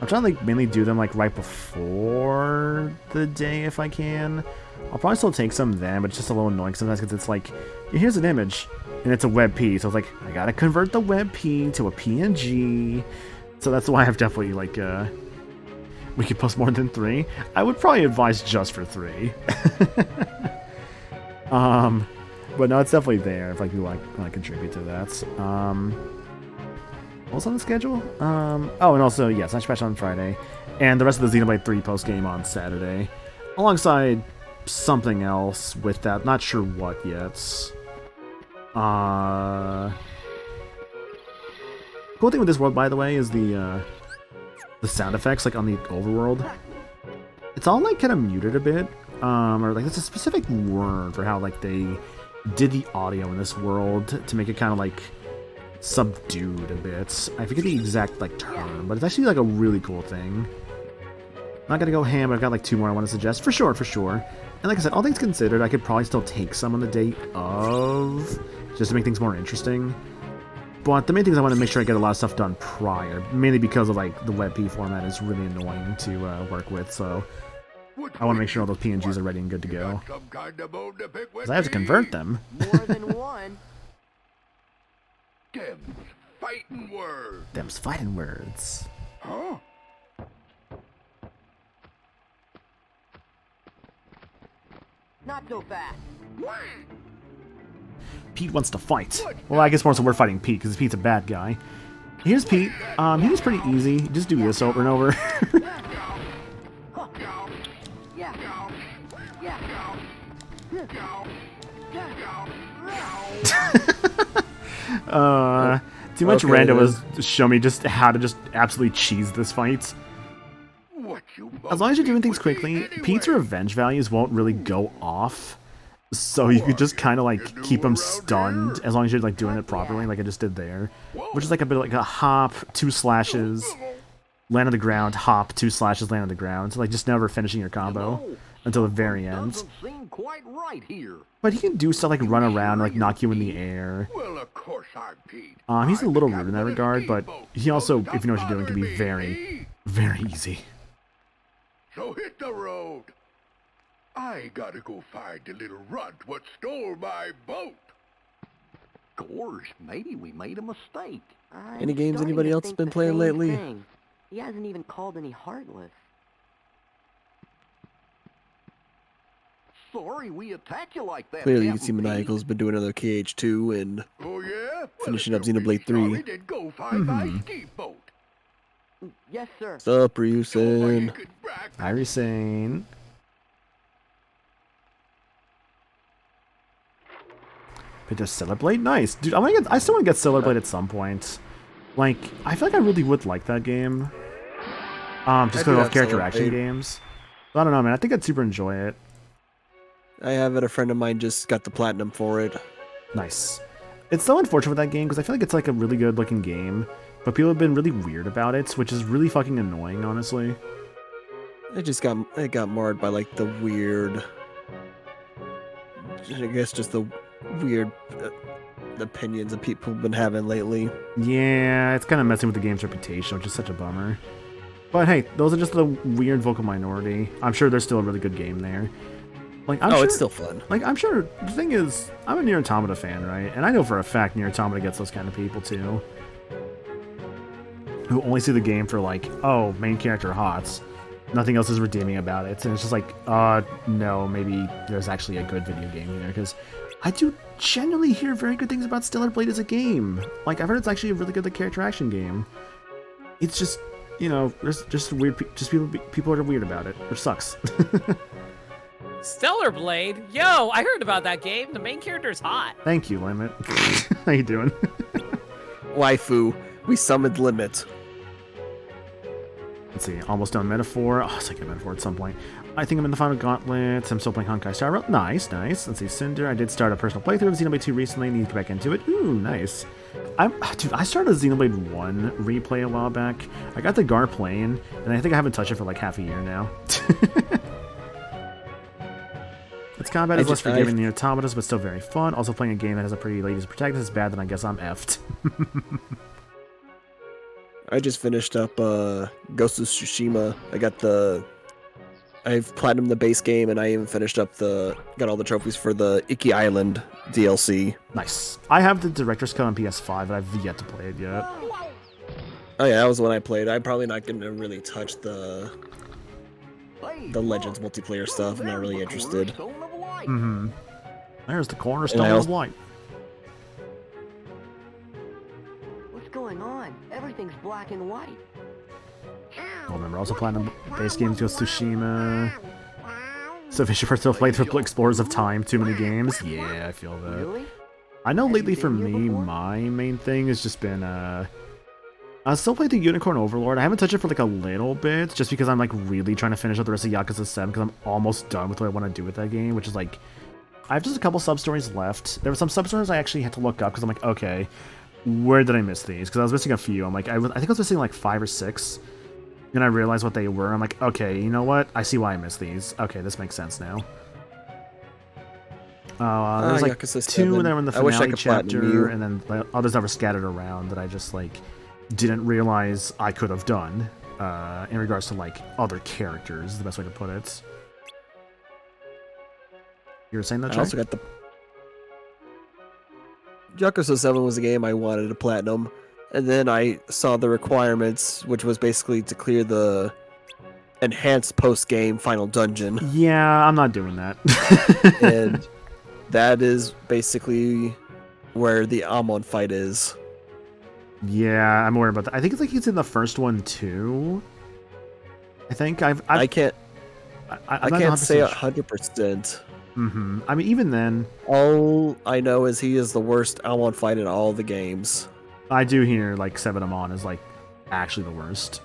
trying to like mainly do them like right before the day if I can. I'll probably still take some then, but it's just a little annoying sometimes because it's like, here's an image and it's a WebP, so it's like I gotta convert the WebP to a PNG. So that's why I've definitely like we could post more than 3. I would probably advise just for 3. But no, it's definitely there if like you want to contribute to that. What's on the schedule? Oh, and also, yes, Smash Patch on Friday, and the rest of the Xenoblade 3 post game on Saturday, alongside something else with that. Not sure what yet. Cool thing with this world, by the way, is the sound effects, like on the overworld. It's all like kind of muted a bit, or like there's a specific word for how like they did the audio in this world to make it kind of like subdued a bit. I forget the exact like term, but it's actually like a really cool thing. Not gonna go ham, but I've got like 2 more I want to suggest for sure. And like I said, all things considered, I could probably still take some on the date of, just to make things more interesting. But the main thing is I want to make sure I get a lot of stuff done prior, mainly because of like the WebP format is really annoying to work with. So I want to make sure all those PNGs are ready and good to go. Because I have to convert them. More than one. Them's fighting words. Huh? Not so fast. Pete wants to fight. Well, I guess more so we're fighting Pete, because Pete's a bad guy. Here's Pete. He was pretty easy. Just do this over and over. Too much rando was show me just how to just absolutely cheese this fight. As long as you're doing things quickly, Pete's revenge values won't really go off. So you could just kind of like keep him stunned as long as you're like doing it properly, like I just did there. Which is like a bit like a hop, 2 slashes, land on the ground, hop, 2 slashes, land on the ground. So like just never finishing your combo until the very end. But he can do stuff like run around and like knock you in the air. He's a little rude in that regard, but he also, if you know what you're doing, can be very, very easy. So hit the road. I gotta go find the little runt what stole my boat. Gosh, maybe we made a mistake. Any games anybody else been playing lately? He hasn't even called any Heartless. Sorry we attacked you like that. Clearly, you can see Maniacal's been doing another KH2 and finishing up Xenoblade 3. Go find my ski boat. Yes, sir. What's up, Ryusen? Hi, Ryusen. But just Stellar Blade? Nice. Dude, I still want to get Stellar Blade at some point. Like, I feel like I really would like that game. Just because I love character action games. But I don't know, man. I think I'd super enjoy it. I have it. A friend of mine just got the platinum for it. Nice. It's so unfortunate with that game, because I feel like it's like a really good looking game. But people have been really weird about it, which is really fucking annoying, honestly. it got marred by like the weird, I guess just the weird opinions that people have been having lately. Yeah, it's kind of messing with the game's reputation, which is such a bummer. But hey, those are just the weird vocal minority. I'm sure there's still a really good game there. Like, I'm sure, it's still fun. Like, I'm sure the thing is, I'm a Nier Automata fan, right? And I know for a fact Nier Automata gets those kind of people too, who only see the game for like, oh, main character hots. Nothing else is redeeming about it. And it's just like, no, maybe there's actually a good video game here. Because I do genuinely hear very good things about Stellar Blade as a game. Like, I've heard it's actually a really good character action game. It's just, you know, there's just weird, people are weird about it, which sucks. Stellar Blade? Yo, I heard about that game. The main character's hot. Thank you, Limit. How you doing? Waifu, we summoned Limit. Let's see, almost done Metaphor. Oh, it's like a Metaphor at some point. I think I'm in the final gauntlet. I'm still playing Honkai Star Rail. Nice, nice. Let's see, Cinder. I did start a personal playthrough of Xenoblade 2 recently. Need to get back into it. Ooh, nice. Dude, I started a Xenoblade 1 replay a while back. I got the Gar plane, and I think I haven't touched it for like half a year now. Its combat is less forgiving than the Automatas, but still very fun. Also playing a game that has a pretty ladies protagonist is bad, then I guess I'm effed. I just finished up Ghost of Tsushima. I've platinumed the base game, and I even finished up got all the trophies for the Iki Island DLC. Nice. I have the Director's Cut on PS5, but I've yet to play it yet. Oh yeah, that was the one I played. I'm probably not going to really touch the Legends multiplayer stuff. I'm not really interested. Mm-hmm. There's the cornerstone of light. What's going on? Everything's black and white. Oh, remember, also playing the base game Ghost of Tsushima. Sufficient for still playthrough Explorers of Time. Too many games. Yeah, I feel that. Really? I know lately for me, my main thing has just been I still play the Unicorn Overlord. I haven't touched it for like a little bit, just because I'm like really trying to finish up the rest of Yakuza 7 because I'm almost done with what I want to do with that game, which is like, I have just a couple sub-stories left. There were some sub-stories I actually had to look up because I'm like, okay, where did I miss these? Because I was missing a few. I'm like, I think I was missing like 5 or 6, and I realized what they were. I'm like, okay, you know what? I see why I missed these. Okay, this makes sense now. There's like 2 that were in the finale chapter, and then others that were scattered around that I just like didn't realize I could have done in regards to like other characters is the best way to put it. You were saying that, Trey? I also got the Yakuza 7 was a game I wanted to platinum, and then I saw the requirements, which was basically to clear the enhanced post-game final dungeon. Yeah, I'm not doing that. And that is basically where the Amon fight is. Yeah, I'm worried about that. I think it's like it's in the first one too. I think I can't say 100%. Mm-hmm. I mean, even then, all I know is he is the worst Amon fight in all the games. I do hear like Seven Amon is like actually the worst,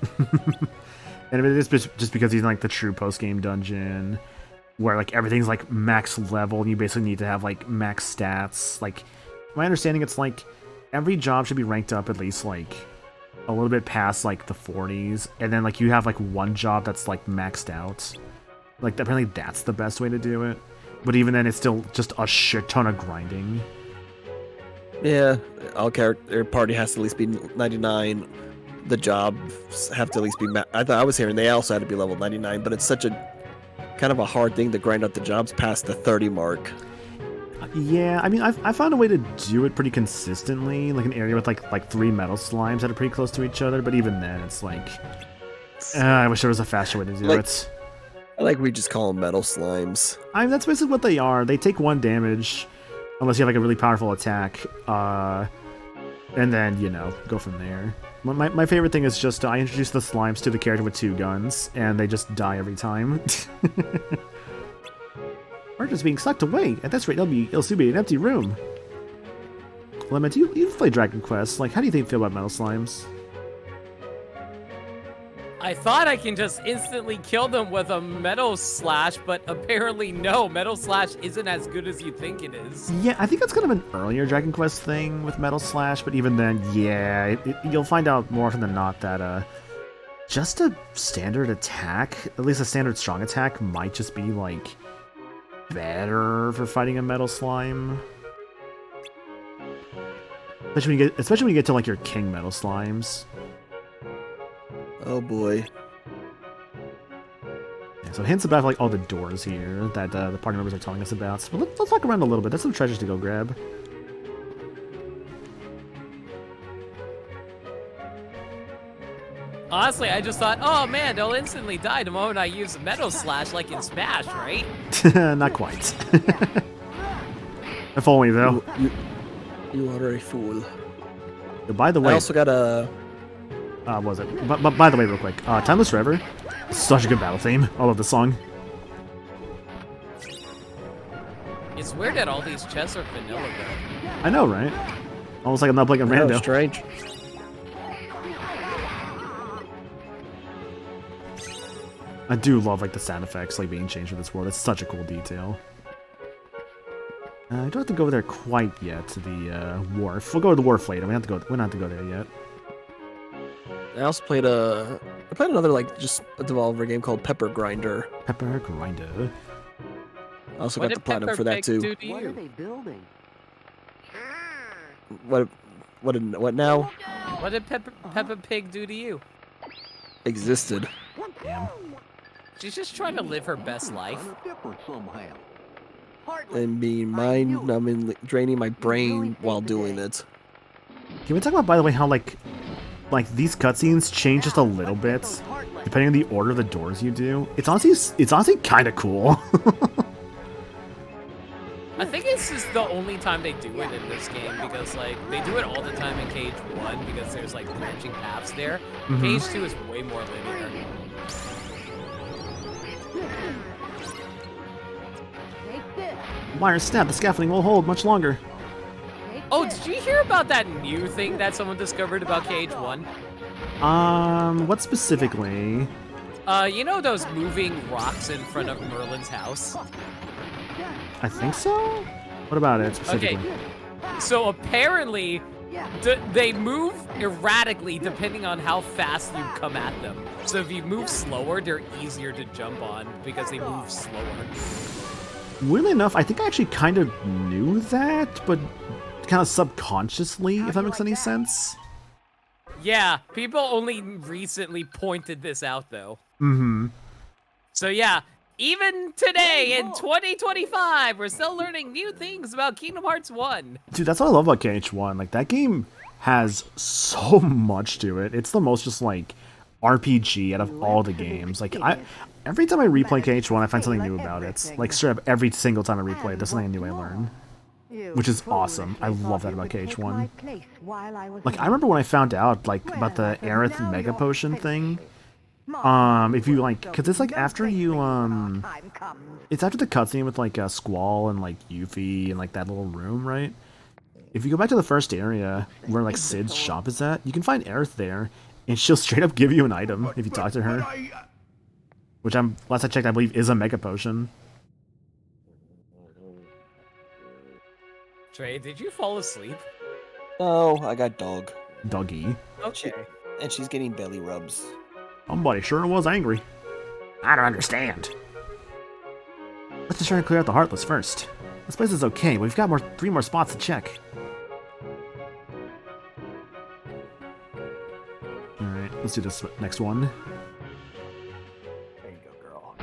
and it is just because he's in, like the true post game dungeon, where like everything's like max level, and you basically need to have like max stats. Like my understanding, it's like every job should be ranked up at least like a little bit past like the 40s, and then like you have like one job that's like maxed out. Like apparently that's the best way to do it. But even then, it's still just a shit ton of grinding. Yeah, all character party has to at least be 99. The jobs have to at least be. I was hearing they also had to be level 99, but it's such a kind of a hard thing to grind up the jobs past the 30 mark. Yeah, I mean, I found a way to do it pretty consistently, like an area with like 3 metal slimes that are pretty close to each other. But even then, it's like, I wish there was a faster way to do it. I like we just call them metal slimes. I mean, that's basically what they are. They take 1 damage, unless you have like a really powerful attack, and then, you know, go from there. My favorite thing is just I introduce the slimes to the character with 2 guns, and they just die every time. We're just being sucked away. At this rate, it'll soon be an empty room. Lemon, you've played Dragon Quest. Like, how do you feel about metal slimes? I thought I can just instantly kill them with a Metal Slash, but apparently no, Metal Slash isn't as good as you think it is. Yeah, I think that's kind of an earlier Dragon Quest thing with Metal Slash, but even then, yeah, you'll find out more often than not that just a standard attack, at least a standard strong attack, might just be like better for fighting a metal slime. Especially when you get to like your king metal slimes. Oh boy. Yeah, so hints about like all the doors here that the party members are telling us about. So let's walk around a little bit. There's some treasures to go grab. Honestly, I just thought, oh man, they'll instantly die the moment I use Metal Slash like in Smash, right? Not quite. If only though. You are a fool. By the way, I also got a. what was it? But by the way, real quick, Timeless Forever, such a good battle theme. I love this song. It's weird that all these chests are vanilla though. I know, right? Almost like I'm not playing a rando. Strange. I do love like the sound effects like being changed for this world. It's such a cool detail. I don't have to go there quite yet to the wharf. We'll go to the wharf later. We don't have to go there yet. I also played another like just a Devolver game called Pepper Grinder. Pepper Grinder. I also got the platinum for that too. What are they building? What now? What did Peppa Pig do to you? Existed. Damn. She's just trying to live her best life. Different somehow. And being mind-numbing, draining my brain while doing it. Can we talk about, by the way, how like these cutscenes change just a little bit depending on the order of the doors you do? It's honestly kind of cool. I think this is the only time they do it in this game because like they do it all the time in Cage 1 because there's like branching paths there. Cage 2 is way more linear. Myers snap, the scaffolding will hold much longer. Oh, did you hear about that new thing that someone discovered about Cage 1? What specifically? You know those moving rocks in front of Merlin's house? I think so? What about it specifically? Okay, so apparently they move erratically depending on how fast you come at them. So if you move slower, they're easier to jump on because they move slower. Weirdly enough, I think I actually kind of knew that, but kind of subconsciously, if that makes any sense. Yeah, people only recently pointed this out, though. Mm-hmm. So yeah, even today in 2025, we're still learning new things about Kingdom Hearts 1. Dude, that's what I love about KH1. Like, that game has so much to it. It's the most just, like, RPG out of all the games. Like, every time I replay KH1, I find something new about it. Like, straight up, every single time I replay it, there's something new I learn. Which is awesome. I love that about KH1. Like, I remember when I found out, like, about the Aerith Mega Potion thing. If you, like, because it's, like, after you, it's after the cutscene with, like, Squall and, like, Yuffie and, like, that little room, right? If you go back to the first area where, like, Cid's shop is at, you can find Aerith there, and she'll straight up give you an item if you talk to her. Which, last I checked, I believe is a Mega Potion. Trey, did you fall asleep? Oh, I got dog. Doggy. Okay. And she's getting belly rubs. Somebody sure was angry. I don't understand. Let's just try to clear out the Heartless first. This place is okay, but we've got 3 more spots to check. Alright, let's do this next one. There you go, girl.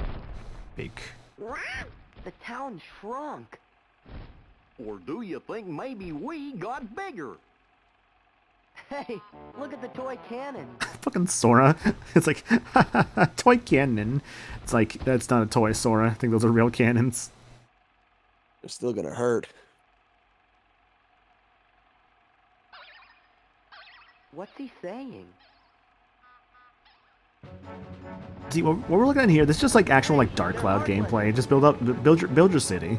Bake. The town shrunk. Or do you think maybe we got bigger? Hey, look at the toy cannon. Fucking Sora. It's like, toy cannon. It's like, that's not a toy, Sora. I think those are real cannons. They're still gonna hurt. What's he saying? See, what we're looking at here, this is just like actual like Dark Cloud gameplay. Just build your city.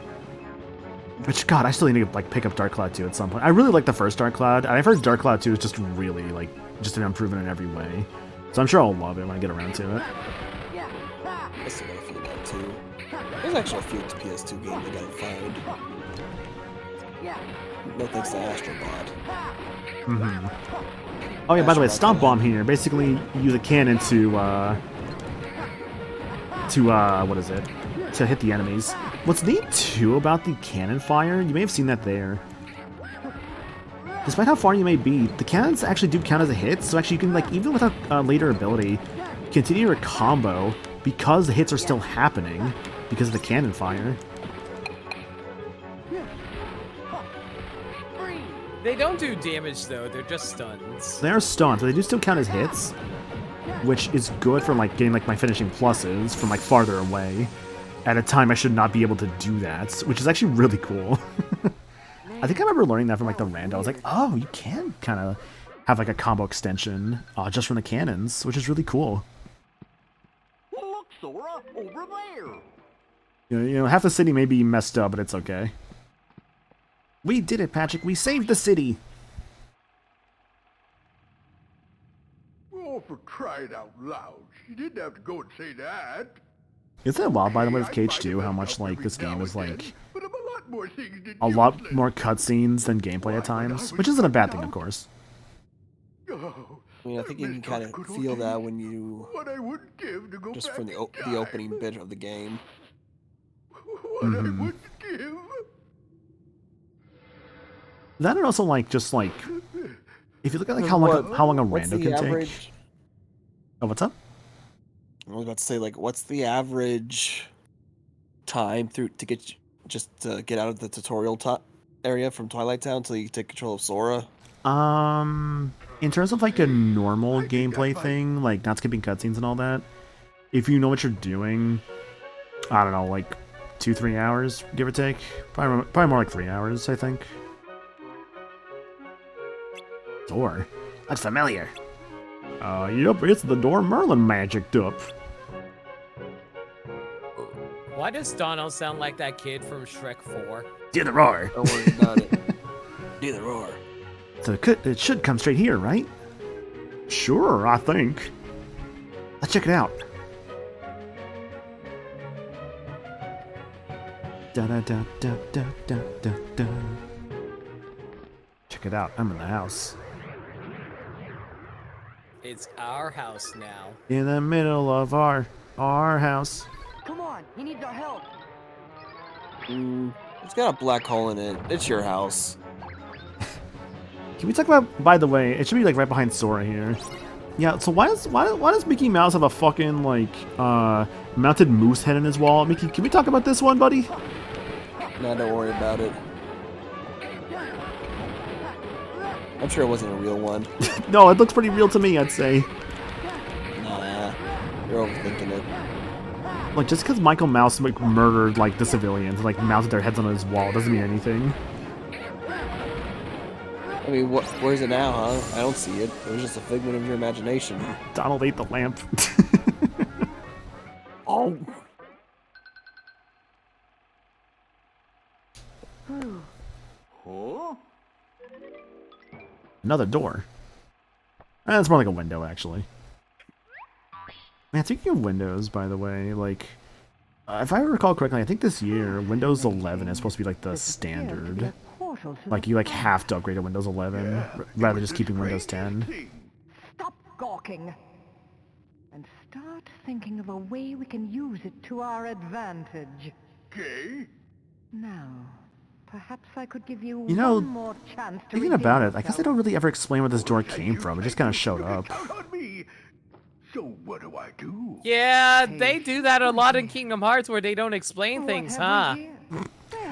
Which, God, I still need to like pick up Dark Cloud 2 at some point. I really like the first Dark Cloud, and I've heard Dark Cloud 2 is just really like just an improvement in every way. So I'm sure I'll love it when I get around to it. I still got a few that too. There's actually a few PS2 games I gotta find. No thanks to Astrobot. Mm-hmm. Oh yeah, by the way, Astronaut Stomp Cannon. Bomb here. Basically, you use a cannon to what is it? To hit the enemies. What's neat too about the cannon fire, you may have seen that there. Despite how far you may be, the cannons actually do count as a hit, so actually you can, like, even without later ability, continue your combo because the hits are still happening because of the cannon fire. They don't do damage though, they're just stuns. They are stuns, but they do still count as hits, which is good for, like, getting, like, my finishing pluses from, like, farther away. At a time I should not be able to do that, which is actually really cool. I think I remember learning that from, like, the rando. I was like, oh, you can kind of have, like, a combo extension just from the cannons, which is really cool. Look, Sora, over there. You know, half the city may be messed up, but it's okay. We did it, Patrick. We saved the city. Oh, for crying out loud. You didn't have to go and say that. Isn't it wild, by the way, with Hey, I Cage find 2, how myself much, like, every this game now is, and like, then, but I'm a lot more things than a lot useless. more cutscenes than gameplay at times, which isn't a bad thing, of course. Oh, I mean, I think you can missed kind out of good feel old that days. when you What I wouldn't give to go just back from the in time. the opening bit of the game. What I wouldn't give. That and also, like, just, like, if you look at, like, how What- long a what's rando the can average? take. Oh, what's up? I was about to say, like, what's the average time through to get just to get out of the tutorial area from Twilight Town until you take control of Sora? In terms of, like, a normal gameplay thing, like, not skipping cutscenes and all that, if you know what you're doing, I don't know, like, 2-3 hours, give or take. Probably more like 3 hours, I think. Door? That's familiar. Yep, it's the door Merlin magicked up. Why does Donald sound like that kid from Shrek 4? Do the roar. Don't worry about it. Do the roar. So it should come straight here, right? Sure, I think. Let's check it out. Da da da da da da da da. Check it out. I'm in the house. It's our house now. In the middle of our house. Come on, he needs our help. It's got a black hole in it. It's your house. Can we talk about? By the way, it should be like right behind Sora here. Yeah. So why does Mickey Mouse have a fucking like mounted moose head in his wall? Mickey, can we talk about this one, buddy? No, don't worry about it. I'm sure it wasn't a real one. No, it looks pretty real to me, I'd say. Nah, you're overthinking it. Like, just because Michael Mouse like, murdered, like, the civilians, like, mounted their heads on his wall doesn't mean anything. I mean, where's it now, huh? I don't see it. It was just a figment of your imagination. Donald ate the lamp. Oh! Huh? Another door. It's more like a window, actually. Man, speaking of windows, by the way, like, if I recall correctly, I think this year, Windows 11 is supposed to be, like, the standard. Like, you, like, have to upgrade to Windows 11, rather than just keeping Windows 10. Stop gawking. And start thinking of a way we can use it to our advantage. Okay. Now, perhaps I could give you, You know, one more chance to thinking redeem about it, I guess yourself. they don't really ever explain where this door came from. It just kind of showed up. Count on me. So what do I do? Yeah, they do that a lot in Kingdom Hearts where they don't explain things, huh?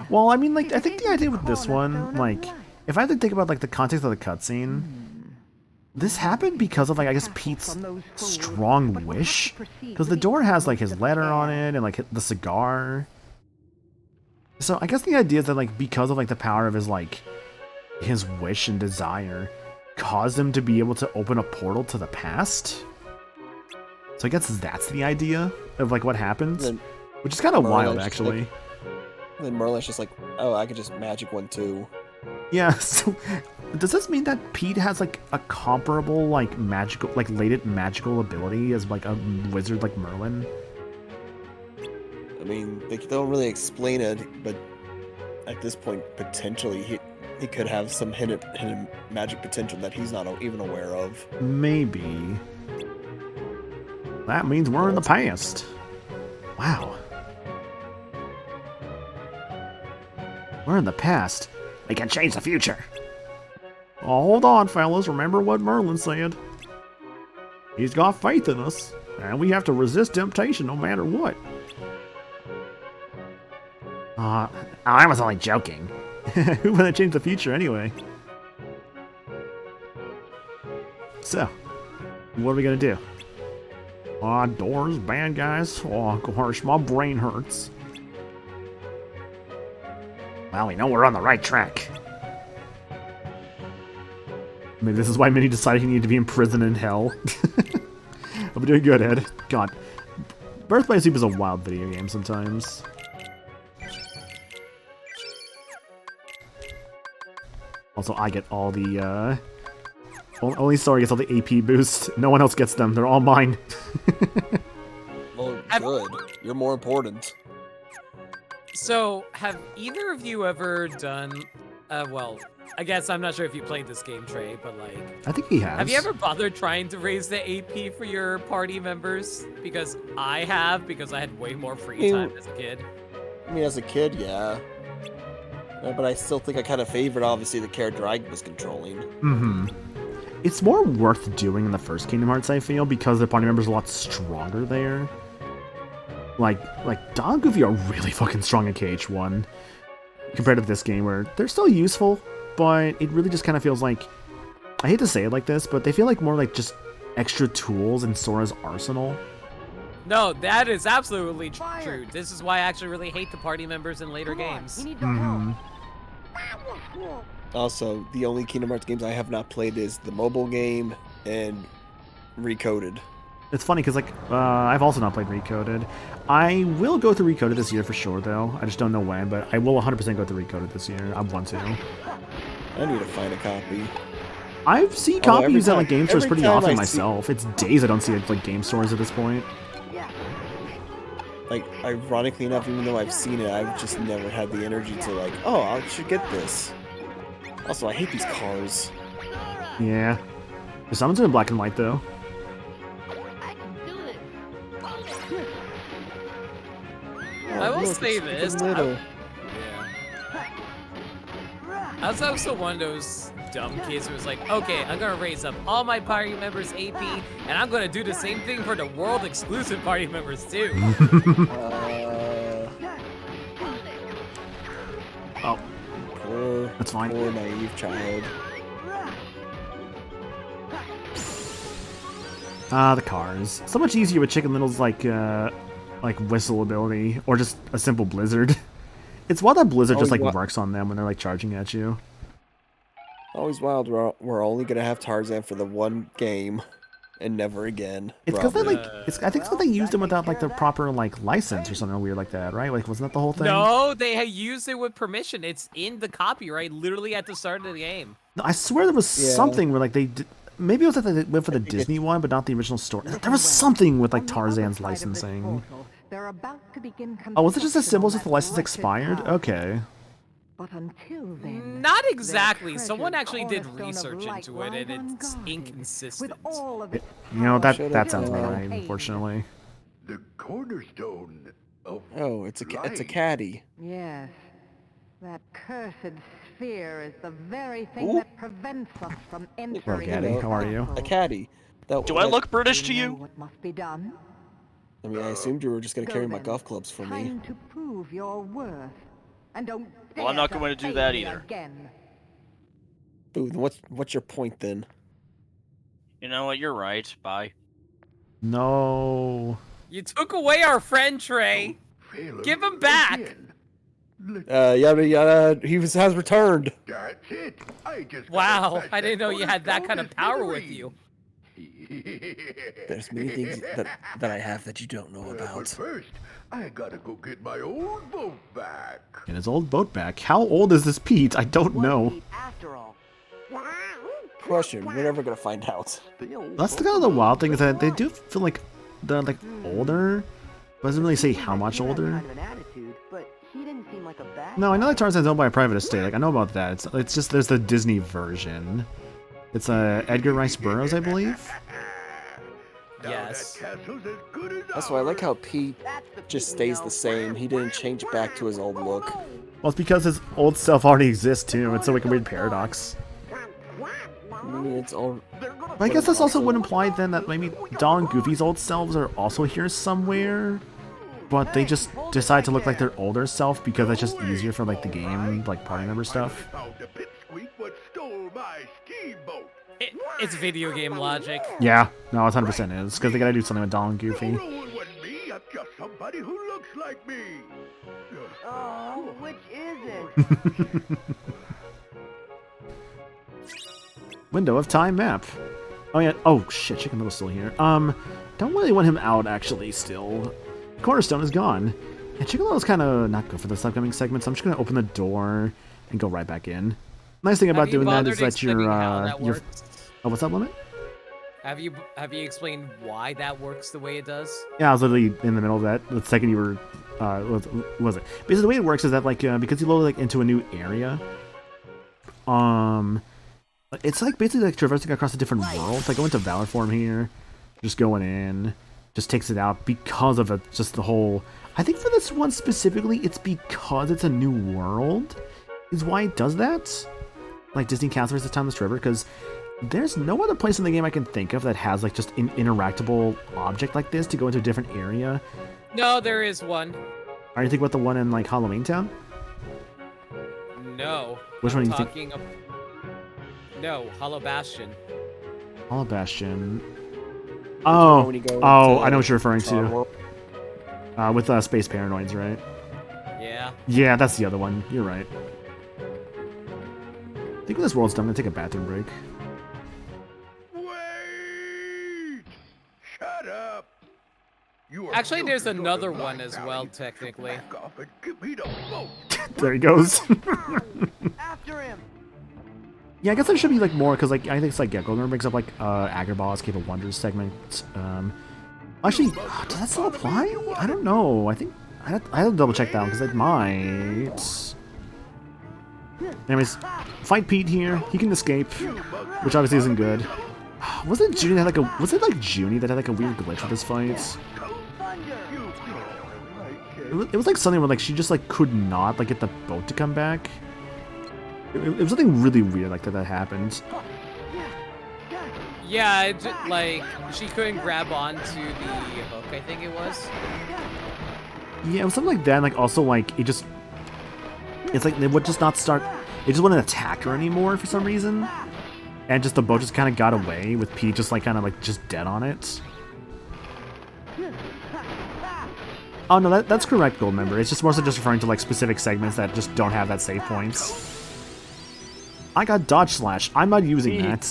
Well, I mean, like, I think the idea with this one, like, if I had to think about, like, the context of the cutscene, this happened because of, like, I guess Pete's strong wish? Because the door has, like, his letter on it and, like, the cigar. So I guess the idea is that, like, because of, like, the power of his, like, his wish and desire caused him to be able to open a portal to the past? So I guess that's the idea of, like, what happens? Then Which is kind of wild, Merlin's just actually. like- And then Merlin's just like, oh, I could just magic one too. Yeah, so does this mean that Pete has like a comparable like magical like latent magical ability as like a wizard like Merlin? I mean, they don't really explain it, but at this point, potentially he could have some hidden magic potential that he's not even aware of. Maybe. That means we're in the past. Wow. We're in the past. We can change the future. Oh, hold on, fellas. Remember what Merlin said. He's got faith in us, and we have to resist temptation no matter what. I was only joking. Who would have changed the future anyway? So, what are we gonna do? Doors, bad guys. Oh gosh, my brain hurts. Well, we know we're on the right track. Maybe this is why Minnie decided he needed to be in prison in hell. I'm doing good, Ed. God. Birth by Sleep is a wild video game sometimes. Also, I get all the, only Sora gets all the AP boosts. No one else gets them. They're all mine. Well, good. You're more important. So, have either of you ever done, well, I guess I'm not sure if you played this game, Trey, but like... I think he has. Have you ever bothered trying to raise the AP for your party members? Because I have, because I had way more free time as a kid. I mean, as a kid, yeah. But I still think I kind of favored, obviously, the character I was controlling. Mm-hmm. It's more worth doing in the first Kingdom Hearts, I feel, because the party members are a lot stronger there. Like Don and Goofy are really fucking strong in KH1 compared to this game, where they're still useful, but it really just kind of feels like, I hate to say it like this, but they feel like more like just extra tools in Sora's arsenal. No, that is absolutely true. This is why I actually really hate the party members in later games. Also, the only Kingdom Hearts games I have not played is the mobile game and Recoded. It's funny because, like, I've also not played Recoded. I will go through Recoded this year for sure, though. I just don't know when, but I will 100% go through Recoded this year. I want to. I need to find a copy. I've seen copies at, like, game stores pretty often myself. See... It's days I don't see it, like, game stores at this point. Like, ironically enough, even though I've seen it, I've just never had the energy to, like, oh, I should get this. Also, I hate these cars. Yeah. Someone's in black and white, though. I will say this. I was also one of those dumb kids who was like, okay, I'm gonna raise up all my party members AP, and I'm gonna do the same thing for the world exclusive party members too. Oh. That's fine. Poor naive child. The cars. So much easier with Chicken Little's like whistle ability, or just a simple blizzard. It's wild that Blizzard just like works on them when they're like charging at you. Always wild. We're only gonna have Tarzan for the one game, and never again. It's because they like. I think it's because they used him without like the proper like license or something weird like that, right? Like, wasn't that the whole thing? No, they used it with permission. It's in the copyright, literally at the start of the game. No, I swear there was something where like they did. Maybe it was that they went for the Disney one, but not the original story. There was something with like Tarzan's licensing. Oh, was it just as simple as if the license expired? Okay. But until then, not exactly. Someone actually did research into it, and it's inconsistent. You know, that sounds about right, unfortunately. The cornerstone of it's a caddy. Yes. That cursed sphere is the very thing that prevents us from entering. Hello, Caddy. How are you? A caddy. Do I look British to you? What must be done? I mean, I assumed you were just gonna carry my golf clubs for me. Time to prove your worth, and don't. Well, I'm not going to do that either. Ooh, what's your point then? You know what? You're right. Bye. No. You took away our friend Trey. Give him back. Yada yada. He has returned. That's it. Wow, I didn't know you had that kind of power with you. There's many things that I have that you don't know about. But first, I gotta go get my old boat back. Get his old boat back. How old is this Pete? I don't know. Question. We're never gonna find out. That's the kind of the wild thing is that they do feel like they're like older, but it doesn't really say how much older. He didn't seem like a bad No, I know that Tarzan's owned by a private estate. Like, I know about that. It's just there's the Disney version. It's Edgar Rice Burroughs, I believe. Yes. That's why I like how Pete just stays the same. He didn't change back to his old look. Well, it's because his old self already exists too. It's a weird paradox. I mean, it's all. But I guess this also would imply then that maybe Donald and Goofy's old selves are also here somewhere, but they just decide to look like their older self because it's just easier for like the game, like party member stuff. It's video game logic. Yeah, no, it's 100% is because they gotta do something with Donald and Goofy. Somebody who looks like me. Oh, which is it? Window of Time map. Oh yeah. Oh shit, Chicken Little's still here. Don't really want him out actually. Still, Cornerstone is gone, and Chicken Little's kind of not good for this upcoming segment. So I'm just gonna open the door and go right back in. Nice thing about doing that is that you're oh, what's up, Limit? Have you explained why that works the way it does? Yeah, I was literally in the middle of that. The second you were, what was it? Basically, the way it works is that like because you load like into a new area, it's like basically like traversing across a different world. Like I went to Valor Form here, just going in, just takes it out because of just the whole. I think for this one specifically, it's because it's a new world, is why it does that. Like Disney Castle vs. Timeless River, because there's no other place in the game I can think of that has like just an interactable object like this to go into a different area. No, there is one. Are you thinking about the one in like Halloween Town? No. Which one are you thinking? No, Hollow Bastion. Hollow Bastion. Oh, I know what you're referring to. With Space Paranoids, right? Yeah. Yeah, that's the other one. You're right. I think when this world's done, I'm gonna take a bathroom break. Wait! Shut up! Actually, there's another one as well, technically. There he goes. After him. Yeah, I guess there should be like more because like I think it's like Golden brings up like Agrabah's Cave of Wonders segment. Actually, does that still apply? I don't know. I think I have to double check that one because it might. Anyways, fight Pete here. He can escape, which obviously isn't good. Was it Junie that had like a? Was it like Junie that had like a weird glitch with this fight? It was like something where like she just like could not like get the boat to come back. It was something really weird like that happened. Yeah, like she couldn't grab onto the hook. I think it was. Yeah, it was something like that. And, like also like it just. It's like they would just not start. It just wouldn't attack her anymore for some reason, and just the boat just kind of got away with Pete just like kind of like just dead on it. Oh no, that's correct, Gold Member. It's just more so just referring to like specific segments that just don't have that save points. I got dodge slash. I'm not using that.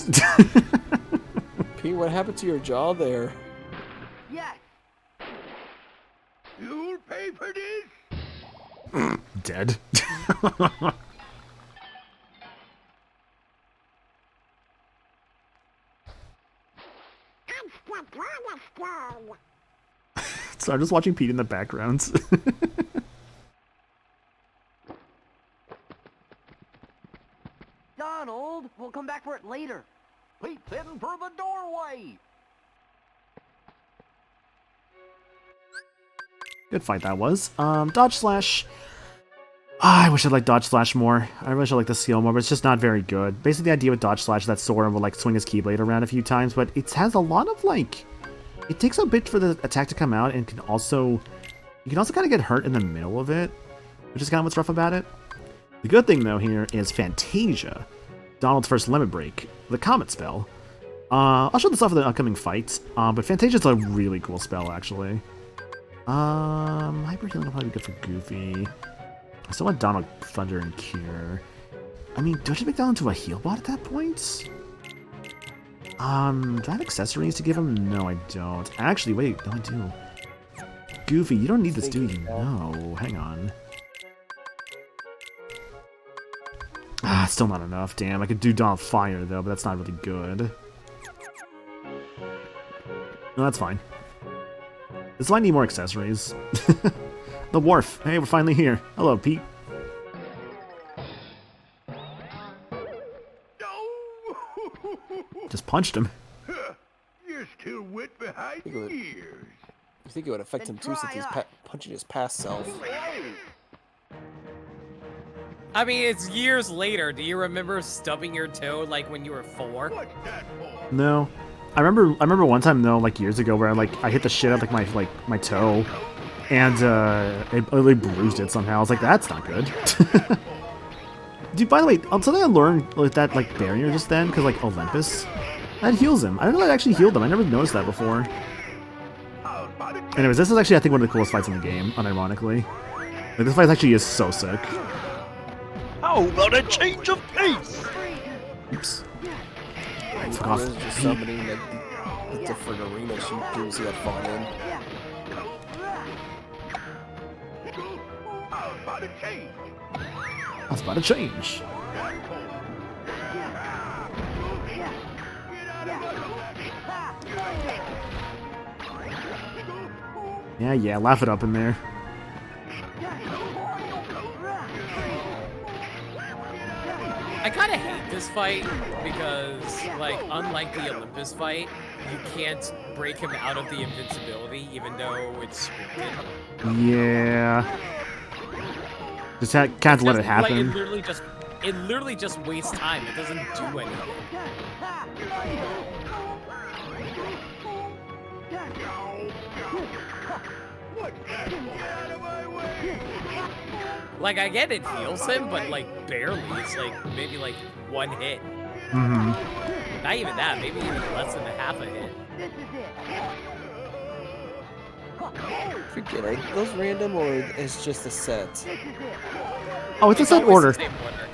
Pete, what happened to your jaw there? Yes. You'll pay for this. Dead. So I'm just watching Pete in the background. Donald, we'll come back for it later. Pete's heading for the doorway. Good fight that was. Dodge slash. I wish I'd like dodge slash more. I wish I liked the skill more, but it's just not very good. Basically, the idea with dodge slash is that Sora will like swing his Keyblade around a few times, but it has a lot of like. It takes a bit for the attack to come out, and you can also kind of get hurt in the middle of it, which is kind of what's rough about it. The good thing though here is Fantasia, Donald's first limit break, the Comet spell. I'll show this off in the upcoming fight, but Fantasia's a really cool spell actually. Hyper Healing will probably be good for Goofy. I still want Donald, Thunder, and Cure. I mean, do I just make Donald into a heal bot at that point? Do I have accessories to give him? No, I don't. Actually, wait, no, I do. Goofy, you don't need this, do you? No, hang on. Still not enough, damn. I could do Donald Fire, though, but that's not really good. No, that's fine. This might need more accessories. the wharf. Hey, we're finally here. Hello, Pete. Just punched him. You're still wet behind the ears. I think it would affect him too since he's punching his past self. I mean, it's years later. Do you remember stubbing your toe like when you were 4? No. I remember one time though, like years ago, where I hit the shit out of my toe, and it really bruised it somehow. I was like, that's not good. Dude, by the way, something I learned with that barrier just then, because Olympus, that heals him. I didn't know that actually healed him. I never noticed that before. Anyways, this is actually I think one of the coolest fights in the game, unironically. This fight actually is so sick. How about a change of pace? Oops. Fuck off. Just summoning the different arenas you previously had fought in. That's about to change. Yeah, laugh it up in there. I kind of hate this fight because, unlike the Olympus fight, you can't break him out of the invincibility, even though it's scripted. Yeah. Just can't let it happen. It literally just wastes time. It doesn't do anything. I get it heals him, but barely. It's maybe one hit. Mm-hmm. Not even that. Maybe even less than a half a hit. Forget it. Are those random or it's just a set? Oh, it's a set order. The same order.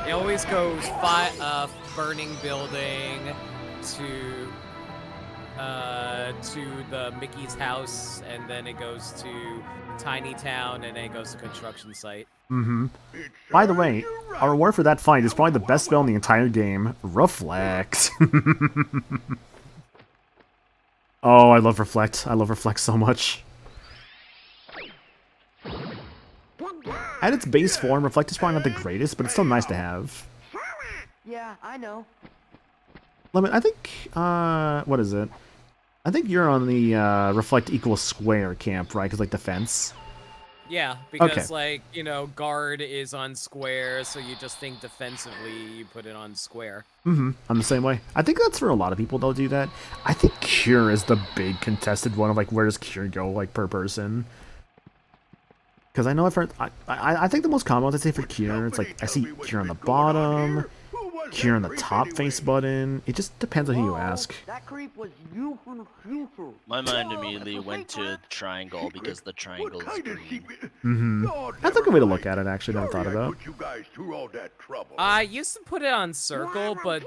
It always goes burning building to the Mickey's house, and then it goes to Tiny Town, and then it goes to construction site. Mm-hmm. By the way, our reward for that fight is probably the best spell in the entire game, Reflect. Oh, I love Reflect. I love Reflect so much. At its base form, Reflect is probably not the greatest, but it's still nice to have. Yeah, I know. Lemon, I think, what is it? I think you're on the Reflect equals square camp, right? Because, defense. Yeah, because, Okay. guard is on square, so you just think defensively you put it on square. Mm-hmm. I'm the same way. I think that's for a lot of people, they'll do that. I think Cure is the big contested one of, where does Cure go, per person? Because I know I've heard... I think the most common ones I'd say for Cure, it's I see Cure on the bottom, Cure on the top face button. It just depends on who you ask. That creep was you from the future. My mind immediately went to triangle because the triangle is green. Mm-hmm. That's a good way to look at it, actually, never thought about. I used to put it on circle, but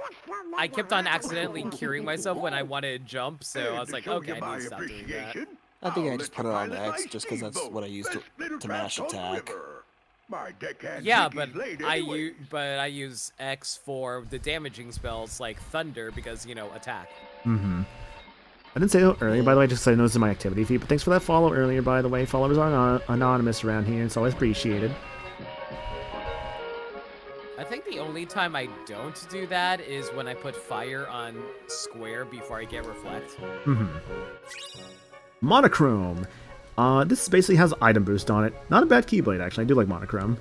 I kept on accidentally curing myself when I wanted to jump, so I was like, okay, I need to stop doing that. I think I just put it on X just because that's what I use to mash attack. Yeah, but I use X for the damaging spells like Thunder because, attack. Mm-hmm. I didn't say it earlier, by the way, just so I noticed in my activity feed, but thanks for that follow earlier, by the way. Followers are anonymous around here, it's always appreciated. I think the only time I don't do that is when I put fire on square before I get reflect. Mm-hmm. Monochrome. This basically has item boost on it. Not a bad Keyblade, actually. I do like Monochrome.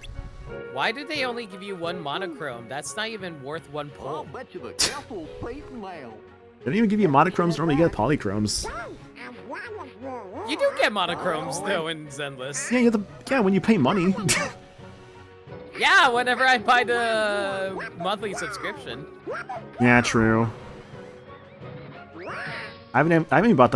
Why did they only give you one monochrome? That's not even worth one pull. They don't even give you monochromes, normally you get polychromes. You do get monochromes, though, in Zenless. Yeah, yeah, when you pay money. Yeah, whenever I buy the monthly subscription. Yeah, true. I haven't even bought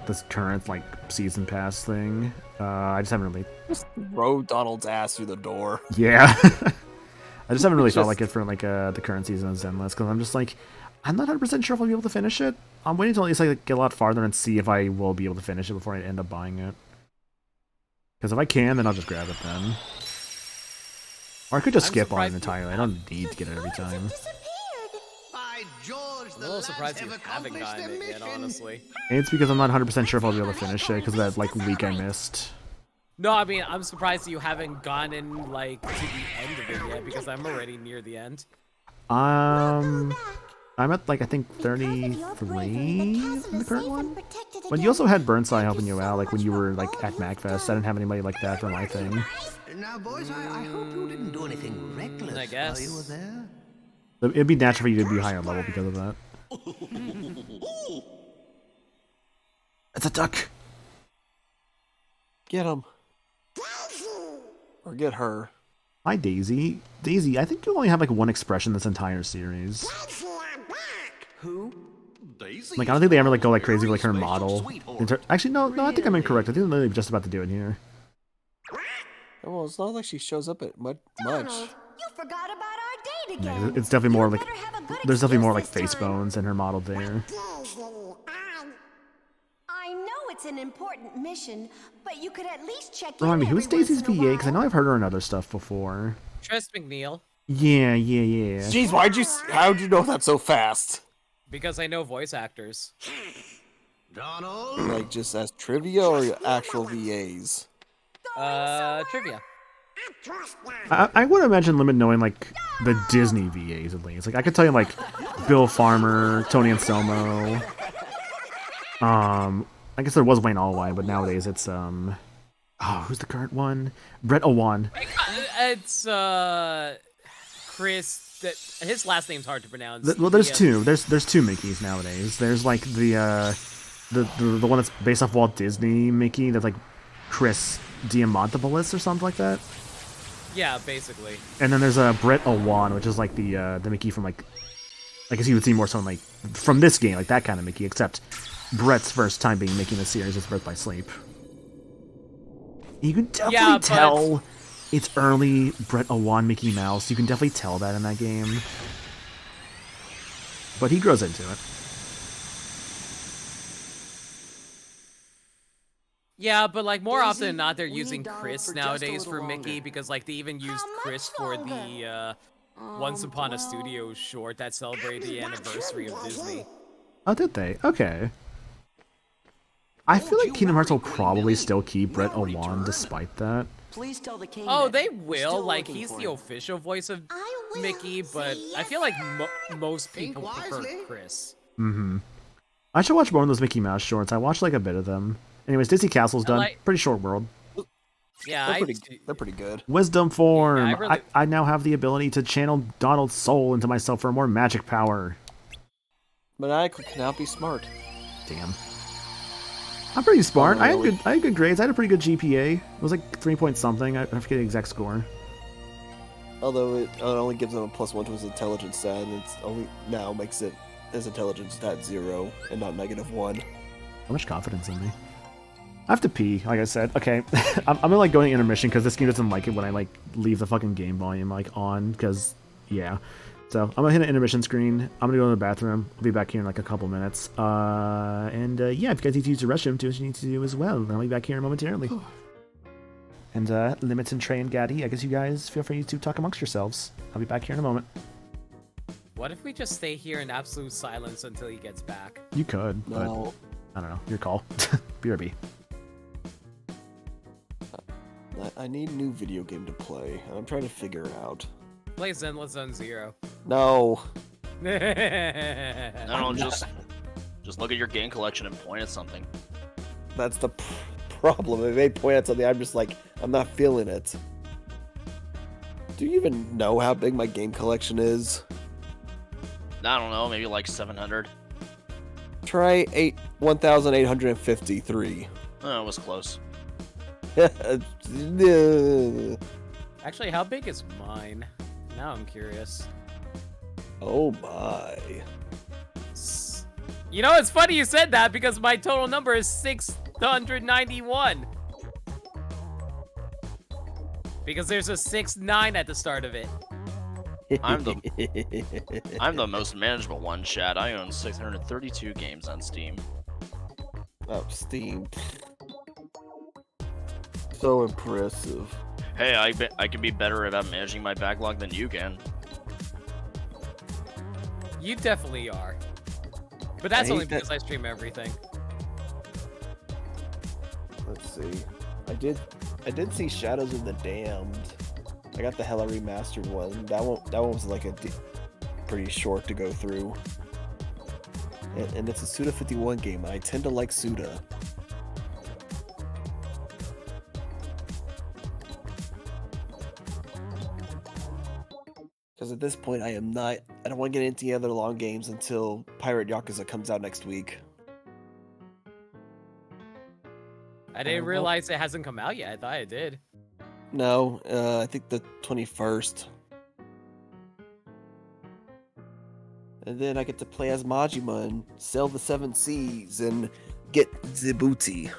this current season pass thing. I just haven't really. Just throw Donald's ass through the door. Yeah. I just haven't really felt like it for the current season of Zenless because I'm just I'm not 100% sure if I'll be able to finish it. I'm waiting until at least get a lot farther and see if I will be able to finish it before I end up buying it. Because if I can, then I'll just grab it then. Or I could just skip on it entirely. I don't need to get it every time. I George I'm a the little lads surprised you have haven't accomplished gotten their it yet, mission. honestly. It's because I'm not 100% sure if I'll be able to finish it because of that like week I missed. No, I mean, I'm surprised you haven't gotten, like, to the end of it yet, because I'm already near the end. I'm at like I think 33 in the current one. But you also had Burnside helping you out, like when you were like at MagFest. I didn't have anybody like that for my thing. Now, boys, I hope you didn't do anything reckless I guess. while you were there. It'd be natural for you to be higher level because of that. It's a duck. Get him. Or get her. Hi, Daisy. Daisy, I think you only have like one expression this entire series. Who? Daisy. Like I don't think they ever like go like crazy with like her model. Actually, no, I think I'm incorrect. I think they're just about to do it here. Well, it's not like she shows up at much. Donald, you forgot about our date Yeah, again. it's definitely more like better have a good there's definitely more like excuse face this time. bones in her model there. I know it's an important mission, but you could at least check Remind me, in who's every once Daisy's in a VA? Because I know while. I've heard her in other stuff before. Tress McNeil, Yeah. Jeez, how'd you know that so fast? because I know voice actors. Donald? Like just as trivia or actual VAs? Trivia. I would imagine Limit knowing like the Disney VAs at least. Like I could tell you like Bill Farmer, Tony Anselmo. I guess there was Wayne Allwine, but nowadays it's who's the current one? Brett Owan. It's, Chris, his last name's hard to pronounce. Well, there's two. There's two Mickeys nowadays. There's like the one that's based off Walt Disney Mickey. That's like Chris Diamantopoulos or something like that. Yeah, basically. And then there's Brett Owan, which is like the Mickey from like I guess you would see more so like from this game, like that kind of Mickey, except Brett's first time being Mickey in the series is Birth by Sleep. You can definitely tell it's early Brett Owan Mickey Mouse. You can definitely tell that in that game. But he grows into it. Yeah, but like more often than not, they're we need using Donald Chris for just a nowadays little for Mickey longer. because like they even used Chris for the Once Upon a Studio short that celebrated the anniversary of Disney. Oh, did they? Okay. I feel like Kingdom Hearts will probably still keep Brett Owan despite that. Please tell the king. Oh, that they we're will. still Like looking he's for the him. official voice of I will. Mickey, but Say I yes, feel like sir. most people prefer wisely. Chris. Mm-hmm. I should watch more of those Mickey Mouse shorts. I watched like a bit of them. Anyways, Disney Castle's done. like- Pretty short world. Yeah, They're pretty good. Wisdom form. Yeah, I really- I now have the ability to channel Donald's soul into myself for more magic power. Maniacal cannot be smart. Damn. I'm pretty smart. Oh, I really? had good grades. I had a pretty good GPA. It was like 3 point something. I forget the exact score. Although it only gives him a +1 to his intelligence stat, and it's only now makes it his intelligence stat 0 and not -1. How much confidence in me? I have to pee, like I said. Okay, I'm gonna like go to intermission because this game doesn't like it when I like leave the fucking game volume like on. Because yeah, so I'm gonna hit an intermission screen. I'm gonna go to the bathroom. I'll be back here in like a couple minutes. Yeah, if you guys need to use the restroom, do what you need to do as well. I'll be back here momentarily. And Limits and Trey and Gaddy, I guess you guys feel free to talk amongst yourselves. I'll be back here in a moment. What if we just stay here in absolute silence until he gets back? You could, but No. I don't know. Your call. BRB. I need a new video game to play, and I'm trying to figure it out. Play Zenless Zone Zero. No. No, just look at your game collection and point at something. That's the problem. If they point at something, I'm just like, I'm not feeling it. Do you even know how big my game collection is? I don't know, maybe like 700. Try 1,853. Oh, it was close. Actually, how big is mine? Now I'm curious. Oh my. You know, it's funny you said that because my total number is 691. Because there's a 6-9 at the start of it. I'm the most manageable one, Chad. I own 632 games on Steam. Oh, Steam. So impressive. Hey, I can be better about managing my backlog than you can. You definitely are. But that's I only hate that- because I stream everything. Let's see. I did see Shadows of the Damned. I got the hella remastered one. That one was like pretty short to go through. And it's a Suda 51 game. I tend to like Suda. Because at this point, I don't want to get into any other long games until Pirate Yakuza comes out next week. I didn't realize it hasn't come out yet. I thought it did. No, I think the 21st. And then I get to play as Majima and sail the 7 seas and get the booty.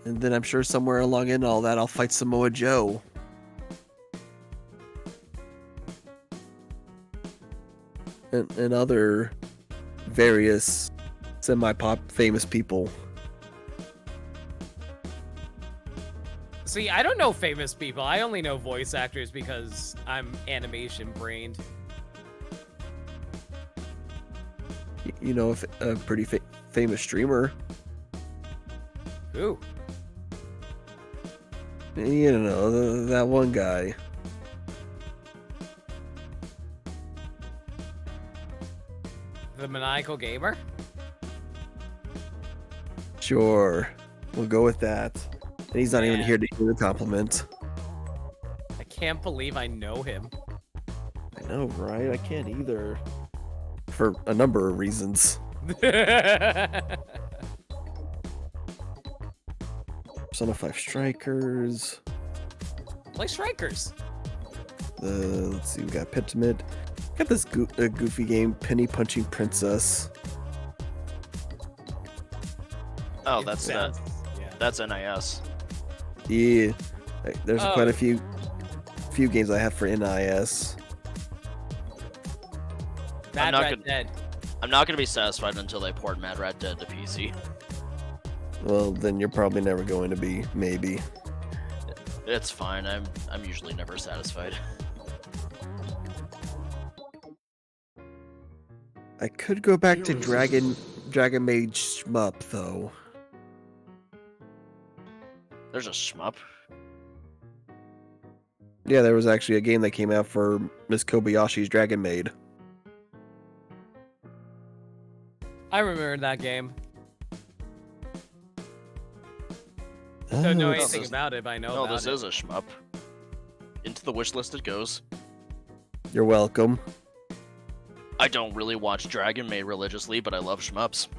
And then I'm sure somewhere along in all that, I'll fight Samoa Joe. And other various semi-pop famous people. See, I don't know famous people. I only know voice actors because I'm animation brained. You know, a pretty famous streamer. Who? You know, that one guy. The Maniacal Gamer? Sure. We'll go with that. And he's not even here to hear the compliment. I can't believe I know him. I know, right? I can't either. For a number of reasons. Persona 5 Strikers. Play Strikers. Let's see, we got Pentiment. Got this goofy game, Penny Punching Princess. Oh, that's that's NIS. Yeah, there's quite a few games I have for NIS. Mad Rat Dead. I'm not gonna be satisfied until they port Mad Rat Dead to PC. Well, then you're probably never going to be. Maybe. It's fine. I'm usually never satisfied. I could go back to Dragon Maid Shmup though. There's a shmup. Yeah, there was actually a game that came out for Miss Kobayashi's Dragon Maid. I remember that game. Don't know anything about it, but I know about it. No, this is a shmup. Into the wish list it goes. You're welcome. I don't really watch Dragon Maid religiously, but I love shmups.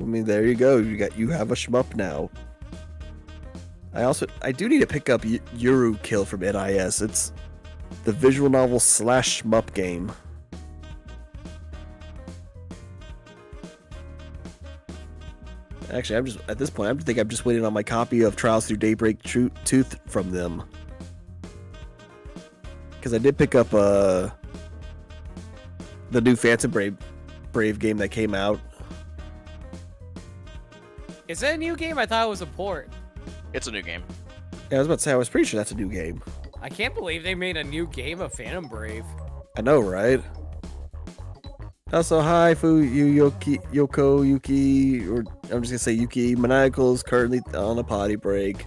I mean, there you go. You have a shmup now. I do need to pick up Yuru Kill from NIS. It's the visual novel / shmup game. Actually, at this point, I'm just waiting on my copy of Trials Through Daybreak Tooth from them. Because I did pick up the new Phantom Brave game that came out. Is it a new game? I thought it was a port. It's a new game. Yeah, I was about to say, I was pretty sure that's a new game. I can't believe they made a new game of Phantom Brave. I know, right? Also, hi, Yoko, Yuki, or I'm just gonna say Yuki. Maniacal's currently on a potty break.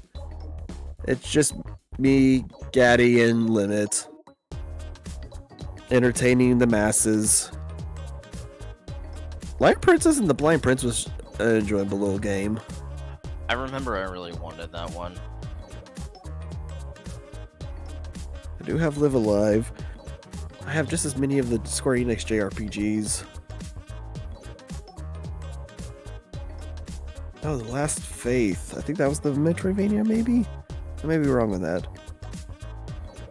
It's just me, Gaddy, and Limit. Entertaining the masses. Blind Princess and the Blind Prince was an enjoyable little game. I remember I really wanted that one. I do have Live Alive. I have just as many of the Square Enix JRPGs. Oh, The Last Faith. I think that was the Metroidvania, maybe? I may be wrong on that.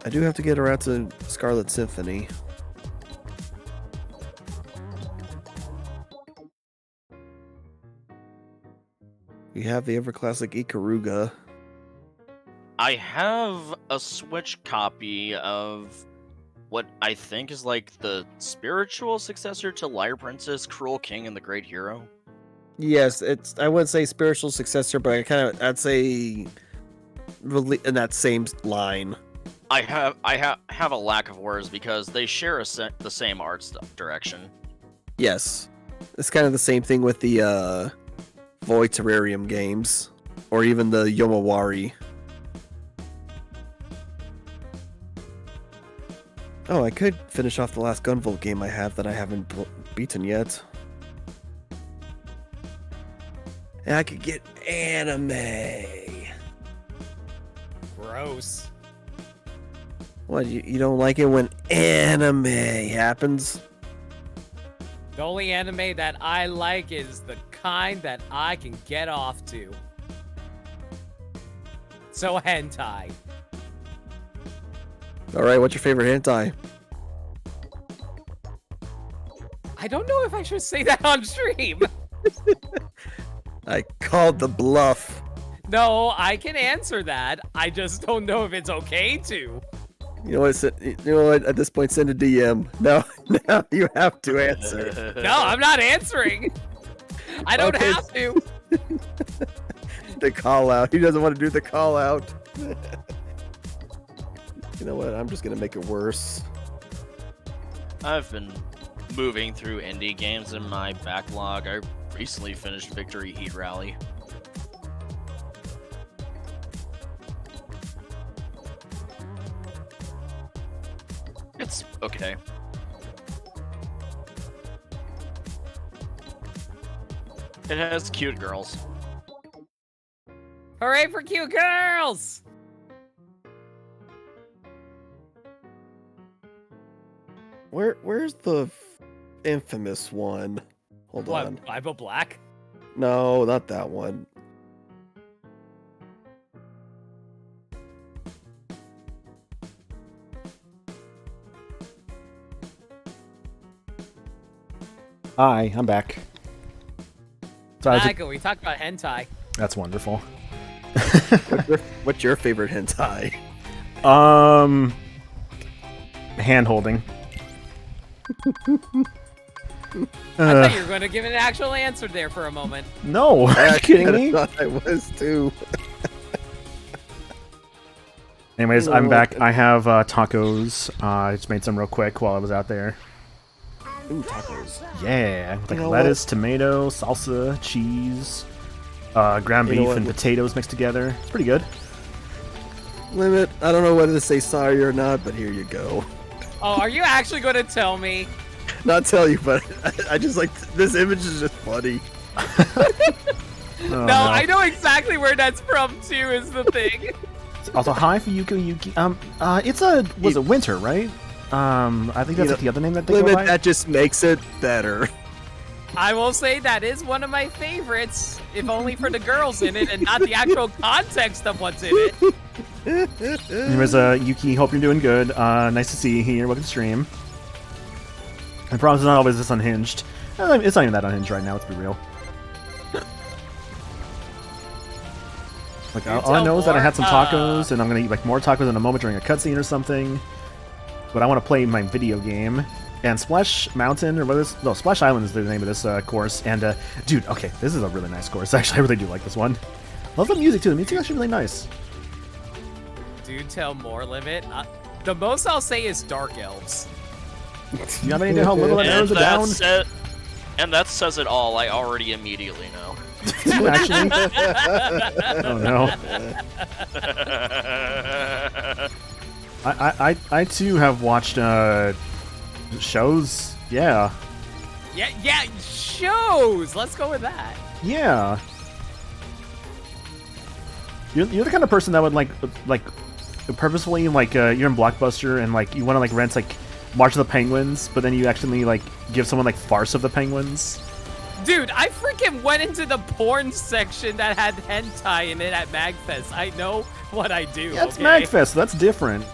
I do have to get around to Scarlet Symphony. We have the ever classic Ikaruga. I have a Switch copy of what I think is like the spiritual successor to Lyre Princess, Cruel King, and the Great Hero. Yes, I wouldn't say spiritual successor, but I'd say in that same line. have a lack of words because they share the same art direction. Yes. It's kind of the same thing with the Void Terrarium games, or even the Yomawari. Oh, I could finish off the last Gunvolt game I have that I haven't beaten yet. And I could get anime. Gross. What, you don't like it when anime happens? The only anime that I like is the kind that I can get off to. So hentai. Alright, what's your favorite hentai? I don't know if I should say that on stream. I called the bluff. No, I can answer that. I just don't know if it's okay to. You know what? At this point, send a DM. No, you have to answer. No, I'm not answering. I don't have to. The call out. He doesn't want to do the call out. You know what? I'm just gonna make it worse. I've been moving through indie games in my backlog. I recently finished Victory Heat Rally. It's okay. It has cute girls. Hooray for cute girls! Where's the infamous one? Hold on. What, Bible Black? No, not that one. Hi, I'm back. Sorry, Michael, we talked about hentai. That's wonderful. What's your favorite hentai? Hand holding. I thought you were going to give an actual answer there for a moment. No, are you kidding me? I thought I was too. Anyways, I'm back. I have tacos. I just made some real quick while I was out there. Ooh, tacos. Yeah, with like You know lettuce, tomato, salsa, cheese, ground beef and potatoes mixed together. It's pretty good. Limit. I don't know whether to say sorry or not, but here you go. Oh, are you actually going to tell me? Not tell you, but I just like this image is just funny. No, I know exactly where that's from too. Is the thing. Also, hi for Yuki. It's a winter, right? I think that's like the other name that they go Limit. by. That just makes it better. I will say that is one of my favorites, if only for the girls in it and not the actual context of what's in it. Anyways, Yuki, hope you're doing good. Nice to see you here. Welcome to stream. I promise it's not always this unhinged. It's not even that unhinged right now, let's be real. Like, all I know is that I had some tacos, and I'm gonna eat like more tacos in a moment during a cutscene or something. But I want to play my video game. And Splash Mountain, or what is... No, Splash Island is the name of this course. And, dude, okay, this is a really nice course. Actually, I really do like this one. Love the music, too. The music's actually really nice. Do tell more, Limit. The most I'll say is Dark Elves. Do you have any idea how little that narrows it down? And that says it all. I already immediately know. Do you actually? Oh, no. I too have watched shows. Yeah, shows. Let's go with that. Yeah. You're the kind of person that would like purposefully like you're in Blockbuster and like you want to like rent like March of the Penguins, but then you actually like give someone like Farce of the Penguins. Dude, I freaking went into the porn section that had hentai in it at MagFest. I know what I do. Yeah, it's okay? MagFest, so that's different.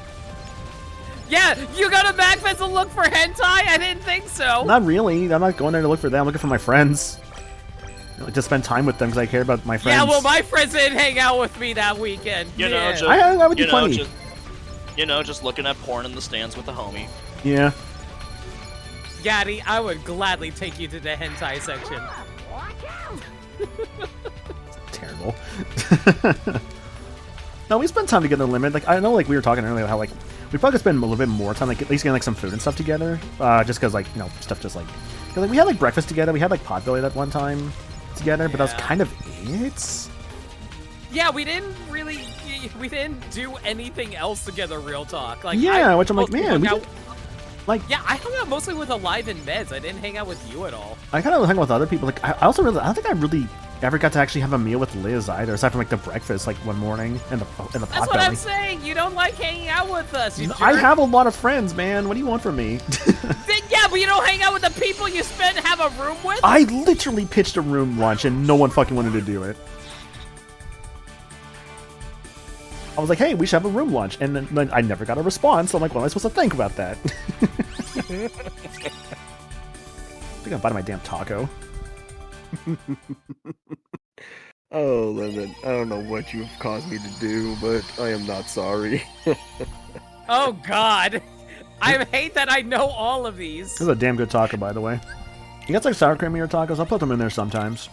Yeah, you go to MagFest and look for hentai? I didn't think so. Not really. I'm not going there to look for them. I'm looking for my friends. Like, to spend time with them because I care about my friends. Yeah, well, my friends didn't hang out with me that weekend. You know, just, I would be funny. Just looking at porn in the stands with the homie. Yeah. Gaddy, I would gladly take you to the hentai section. Terrible. No, we spent time together, Limit. Like, I know, like, we were talking earlier how, like, we probably spend a little bit more time, like, at least getting, like, some food and stuff together. Just because, like, you know, stuff just, like... Cause, like, we had, like, breakfast together. We had, like, Potbelly that one time together, but that was kind of it. Yeah, we didn't do anything else together, real talk. Like, yeah, which I'm like, man, we did, like... Yeah, I hung out mostly with Alive and Meds. I didn't hang out with you at all. I kind of hung out with other people. Like, I also really... I don't think I really ever got to actually have a meal with Liz either, aside from, like, the breakfast, like, one morning and the Potbelly. That's what I'm saying. You don't like hanging out with us, you I jerk. have a lot of friends, man. What do you want from me? Yeah, but you don't hang out with the people you have a room with? I literally pitched a room lunch and no one fucking wanted to do it. I was like, hey, we should have a room lunch. And then I never got a response. I'm like, what am I supposed to think about that? I think I'm biting my damn taco. Oh, Lemon, I don't know what you've caused me to do, but I am not sorry. Oh, God. I hate that I know all of these. This is a damn good taco, by the way. You got like sour cream in your tacos? I'll put them in there sometimes.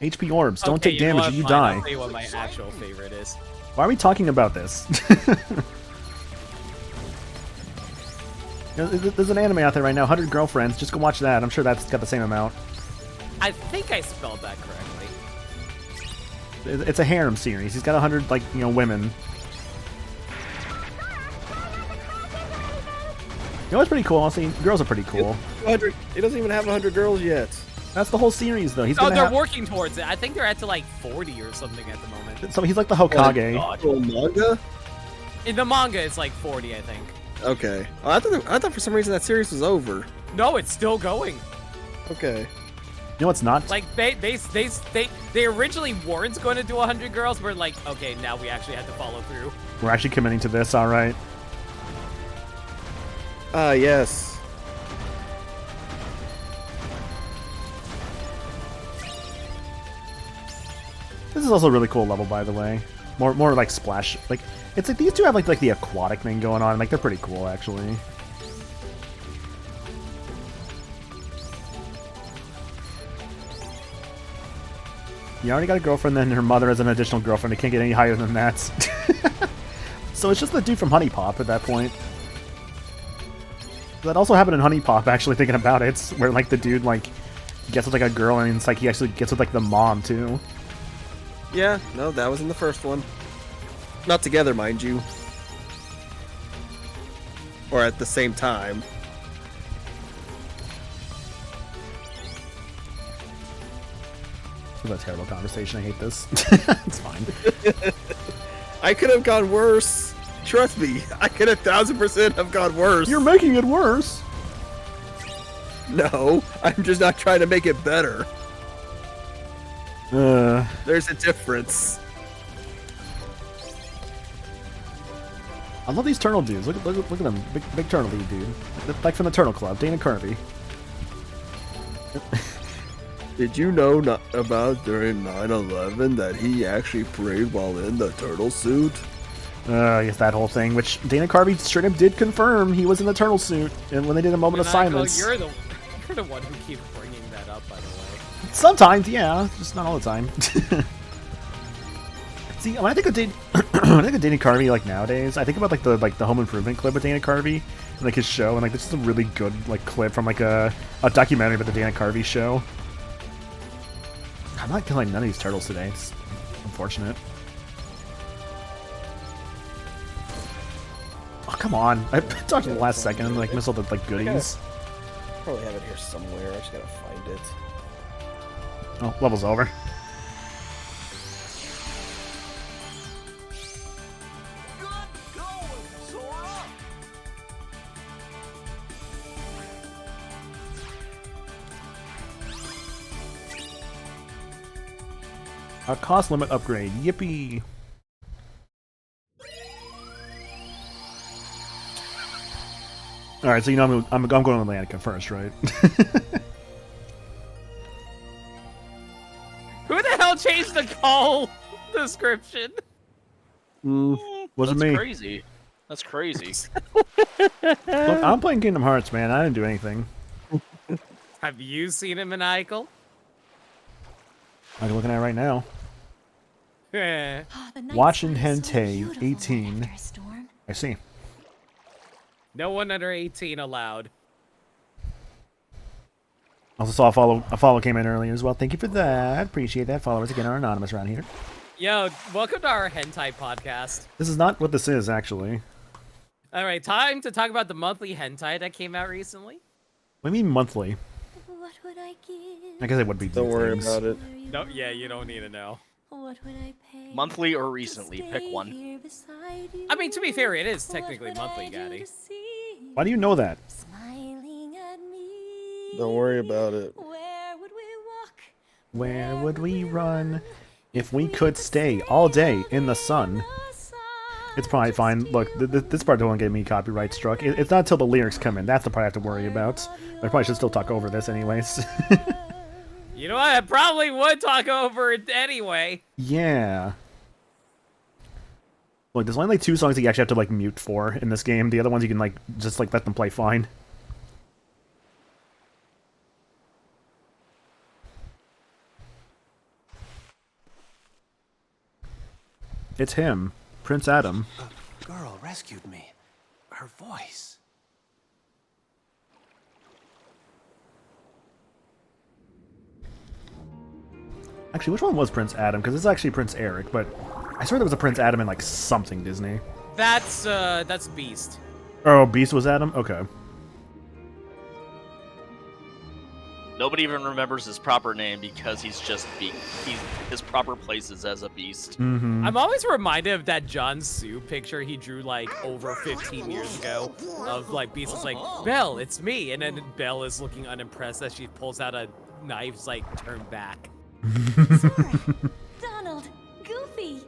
HP orbs, don't Okay, take damage or you fine, die. I'll tell you what my actual favorite is. Why are we talking about this? There's an anime out there right now, 100 Girlfriends. Just go watch that. I'm sure that's got the same amount. I think I spelled that correctly. It's a harem series. He's got 100, like, you know, women. You know what's pretty cool? Honestly, girls are pretty cool. He doesn't even have 100 girls yet. That's the whole series, though. They're working towards it. I think they're at to like 40 or something at the moment. So he's like the Hokage. Actual manga? In the manga, it's like 40, I think. Okay. Oh, I thought for some reason that series was over. No, it's still going. Okay. You know what's not? Like they originally weren't going to do 100 girls. We're like, okay, now we actually have to follow through. We're actually committing to this, all right. Yes. This is also a really cool level, by the way. More like splash. Like it's like these two have like the aquatic thing going on. Like they're pretty cool, actually. You already got a girlfriend, then her mother has an additional girlfriend. It can't get any higher than that. So it's just the dude from Honey Pop at that point. That also happened in Honey Pop, actually, thinking about it, where like the dude like gets with like a girl and it's like he actually gets with like the mom too. Yeah, no, that was in the first one. Not together, mind you. Or at the same time. This is a terrible conversation. I hate this. It's fine. I could have gone worse. Trust me, I could 1000% have gone worse. You're making it worse. No, I'm just not trying to make it better. There's a difference. I love these turtle dudes. Look at them. Big turtle dude. Like from the Turtle Club, Dana Carvey. Did you know about during 9/11 that he actually prayed while in the turtle suit? I guess that whole thing, which Dana Carvey straight up did confirm he was in the turtle suit, and when they did a moment of silence. You're the one who keeps bringing that up, by the way. Sometimes, yeah, just not all the time. See, when I think of Dana Carvey, like nowadays, I think about like the Home Improvement clip with Dana Carvey, and, like his show, and like this is a really good like clip from like a documentary about the Dana Carvey show. I'm not killing none of these turtles today. It's unfortunate. Oh, come on. I talked in the last second and like missed all the like goodies. Probably have it here somewhere. I just gotta find it. Oh, level's over. A cost limit upgrade. Yippee! All right, so you know I'm going to Atlantica first, right? Who the hell changed the call description? Wasn't That's me. Crazy. That's crazy. Look, I'm playing Kingdom Hearts, man. I didn't do anything. Have you seen him maniacal? I'm looking at it right now. Eh. Watching Hentai 18. I see. No one under 18 allowed. Also saw a follow came in earlier as well. Thank you for that. Appreciate that. Followers again are anonymous around here. Yo, welcome to our hentai podcast. This is not what this is, actually. All right, time to talk about the monthly hentai that came out recently. What do you mean monthly? What would I give? I guess it would be. Don't worry things. about it. No, yeah, you don't need to know. What would I pay? Monthly or recently? Pick one. Here beside you? I mean, to be fair, it is technically monthly, Gaddy. Why do you know that? Smiling at me. Don't worry about it. Where would we walk? Where would we run if we could stay all day in the sun? It's probably fine. Look, this part don't get me copyright struck. It's not until the lyrics come in. That's the part I have to worry about. I probably should still talk over this anyways. You know what? I probably would talk over it anyway. Yeah. Look, there's only like 2 songs that you actually have to like mute for in this game. The other ones you can like just like let them play fine. It's him, Prince Adam. A girl rescued me. Her voice. Actually, which one was Prince Adam? Because it's actually Prince Eric, but I swear there was a Prince Adam in like something Disney. That's Beast. Oh, Beast was Adam? Okay. Nobody even remembers his proper name because he's just his proper place is as a beast. Mm-hmm. I'm always reminded of that John Sue picture he drew like over 15 years ago of like Beast is like, Belle, it's me, and then Belle is looking unimpressed as she pulls out a knife, like turned back. Sora, Donald, Goofy.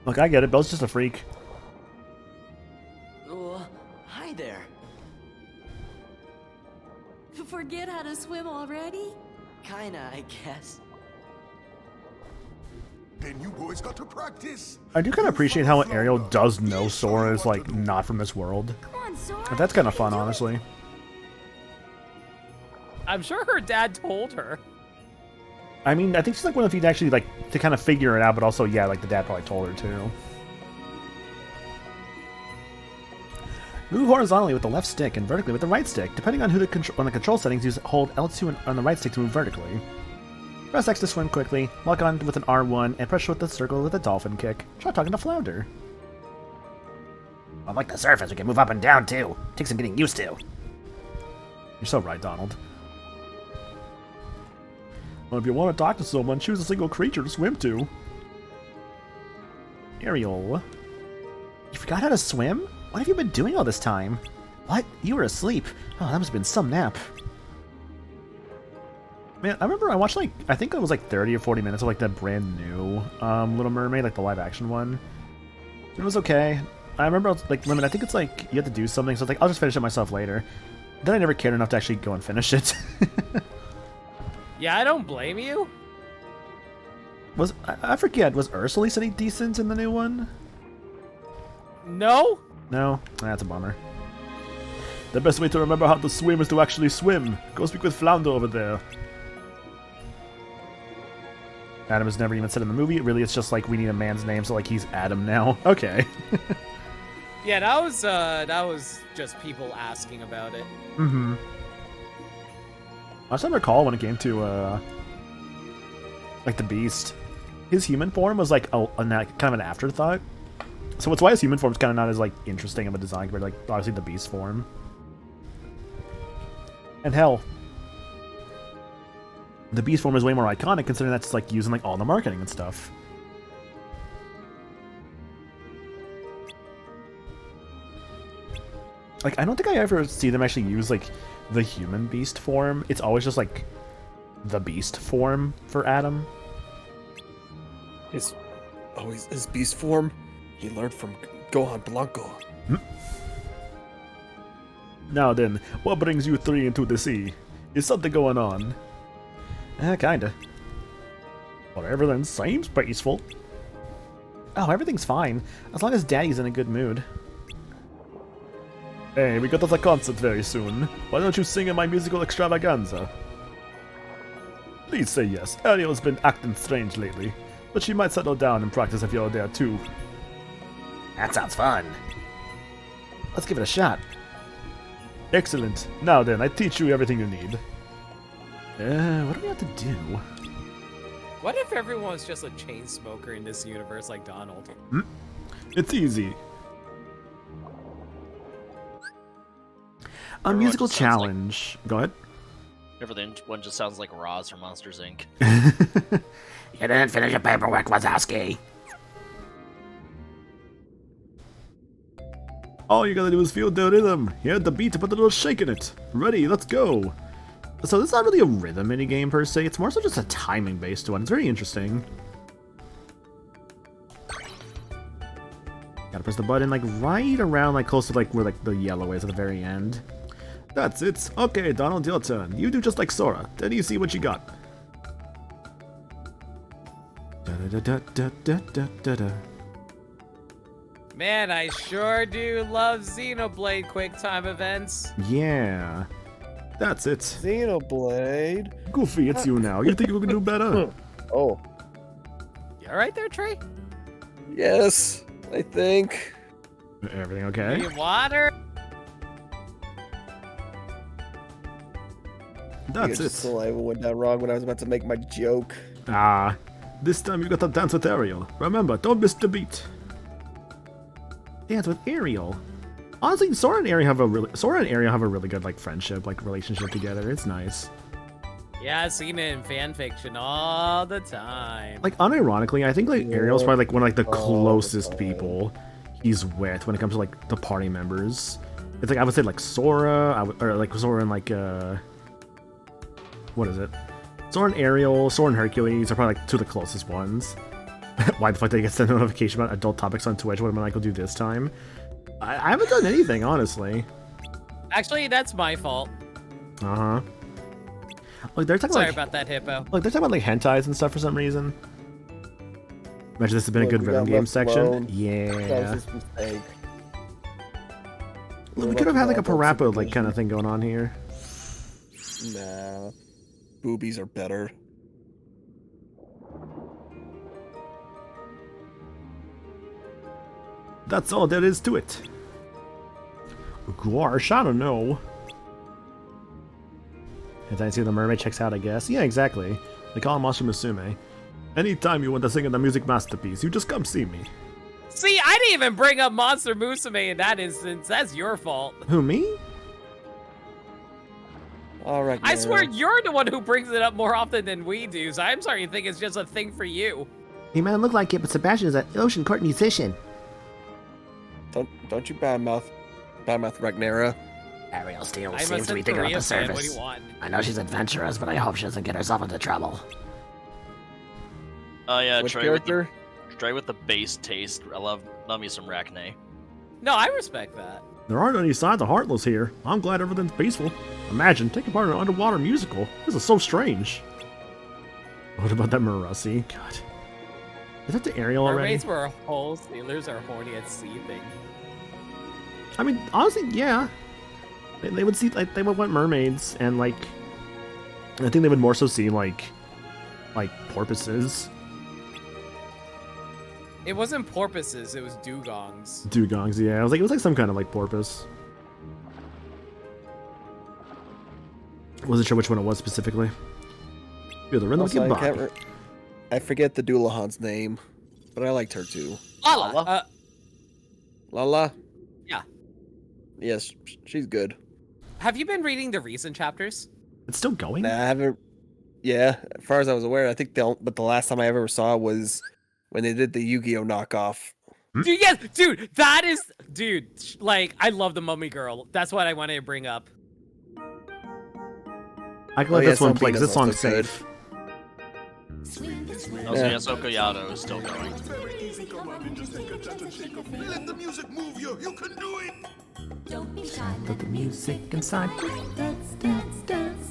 Look, I get it. Belle's just a freak. Hi there. Forget how to swim already? Kinda, I guess. Then you boys got to practice. I do kind of appreciate how Ariel does know Sora is like not from this world. Come on, Sora. But that's kind of fun, honestly. I'm sure her dad told her. I mean, I think she's like one of the few actually like to kind of figure it out, but also yeah, like the dad probably told her too. Move horizontally with the left stick and vertically with the right stick. Depending on the control settings, use hold L2 on the right stick to move vertically. Press X to swim quickly, lock on with an R1, and press with the circle with a dolphin kick. Try talking to Flounder. Unlike the surface, we can move up and down too. Takes some getting used to. You're so right, Donald. Well, if you want to talk to someone, choose a single creature to swim to. Ariel. You forgot how to swim? What have you been doing all this time? What? You were asleep. Oh, that must have been some nap. Man, I remember I watched like, I think it was like 30 or 40 minutes of like that brand new Little Mermaid, like the live action one. It was okay. I remember I was like, Lemon, I think it's like, you have to do something, so I was like, I'll just finish it myself later. Then I never cared enough to actually go and finish it. Yeah, I don't blame you. I forget, was Ursulus any decent in the new one? No? No? That's a bummer. The best way to remember how to swim is to actually swim. Go speak with Flounder over there. Adam is never even said in the movie. Really, it's just like we need a man's name, so like he's Adam now. Okay. Yeah, that was just people asking about it. Mm-hmm. I was trying to recall when it came to like the Beast. His human form was like kind of an afterthought. So it's why his human form is kind of not as like interesting of a design compared to like obviously the Beast form. And hell, the Beast form is way more iconic considering that's like using like all the marketing and stuff. Like I don't think I ever see them actually use like the human Beast form. It's always just like the Beast form for Adam. His Beast form. He learned from Gohan Blanco. Now then, what brings you three into the sea? Is something going on? Kinda. Whatever then, seems peaceful. Oh, everything's fine. As long as Daddy's in a good mood. Hey, we got us a concert very soon. Why don't you sing in my musical extravaganza? Please say yes. Ariel's been acting strange lately, but she might settle down and practice if you're there too. That sounds fun. Let's give it a shot. Excellent. Now then, I teach you everything you need. What do we have to do? What if everyone was just a chain smoker in this universe like Donald? It's easy. A Everyone musical just sounds like- challenge. Go ahead. Everyone just sounds like Roz from Monsters Inc. You didn't finish your paperwork, Wazowski. All you gotta do is feel the rhythm. Hear the beat, put a little shake in it. Ready, let's go. So this is not really a rhythm minigame per se, it's more so just a timing based one. It's very interesting. Gotta press the button like right around like close to like where like the yellow is at the very end. That's it. Okay, Donald, your turn. You do just like Sora. Then you see what you got. Da-da-da-da-da-da-da-da. Man, I sure do love Xenoblade QuickTime events. Yeah. That's it. Xenoblade. Goofy, it's you now. You think you can do better? Oh. You alright there, Trey? Yes, I think. Everything okay? Need water? That's it. Saliva went down wrong when I was about to make my joke. Ah, this time you gotta dance with Ariel. Remember, don't miss the beat. Dance with Ariel. Honestly, Sora and Ariel have a really good like friendship, like relationship together. It's nice. Yeah, I've seen it in fanfiction all the time. Like unironically, I think like Ariel's probably like one of like the closest people he's with when it comes to like the party members. It's like I would say like Sora, or like Sora and like what is it? Sora and Ariel, Sora and Hercules are probably like two of the closest ones. Why the fuck did I get sent a notification about adult topics on Twitch? What am I gonna do this time? I haven't done anything, honestly. Actually, that's my fault. Uh-huh. Look, they're talking Sorry like, about that, Hippo. Look, they're talking about like hentais and stuff for some reason. Imagine this has been a Look, good we rhythm got game left section. alone. That Yeah. was his mistake. Look, we could have had like a Parappa like kind of thing going on here. Nah. Boobies are better. That's all there is to it. Gosh, I don't know. And I see the mermaid checks out, I guess. Yeah, exactly. They call him Monster Musume. Anytime you want to sing in the music masterpiece, you just come see me. See, I didn't even bring up Monster Musume in that instance. That's your fault. Who, me? Alright, I swear you're the one who brings it up more often than we do, so I'm starting to think it's just a thing for you. He might look like it, but Sebastian is an ocean court musician. Don't you badmouth Ragnara. Ariel still I'm a seems to be thinking about the Korea fan. What do service. you want? I know she's adventurous, but I hope she doesn't get herself into trouble. Oh yeah, Which Trey character? with the base taste. I love me some Rachne. No, I respect that. There aren't any signs of Heartless here. I'm glad everything's peaceful. Imagine taking part in an underwater musical. This is so strange. What about that Marussi? God. Is that the Ariel already? Mermaids were whole, sailors are horny at sea thing. I mean, honestly, yeah. They would see, like, they would want mermaids, and, like, I think they would more so see, like porpoises. It wasn't porpoises, it was dugongs. Dugongs, yeah. It was like some kind of, like, porpoise. Wasn't sure which one it was specifically. Feel the rhythm of Also, your I, can't body. I forget the Doulahan's name, but I liked her too. Lala. Lala? Yeah. Yes, she's good. Have you been reading the recent chapters? It's still going? Nah, I haven't. Yeah, as far as I was aware, I think but the last time I ever saw was when they did the Yu-Gi-Oh knockoff. Dude, yes, dude, that is, dude, like, I love the Mummy Girl. That's what I wanted to bring up. I can let this one play, because this song's good. safe. Also, Yasoko Yado is still going. Let the music move you. You can do it. Don't be shy. Let the music inside. Dance, dance, dance.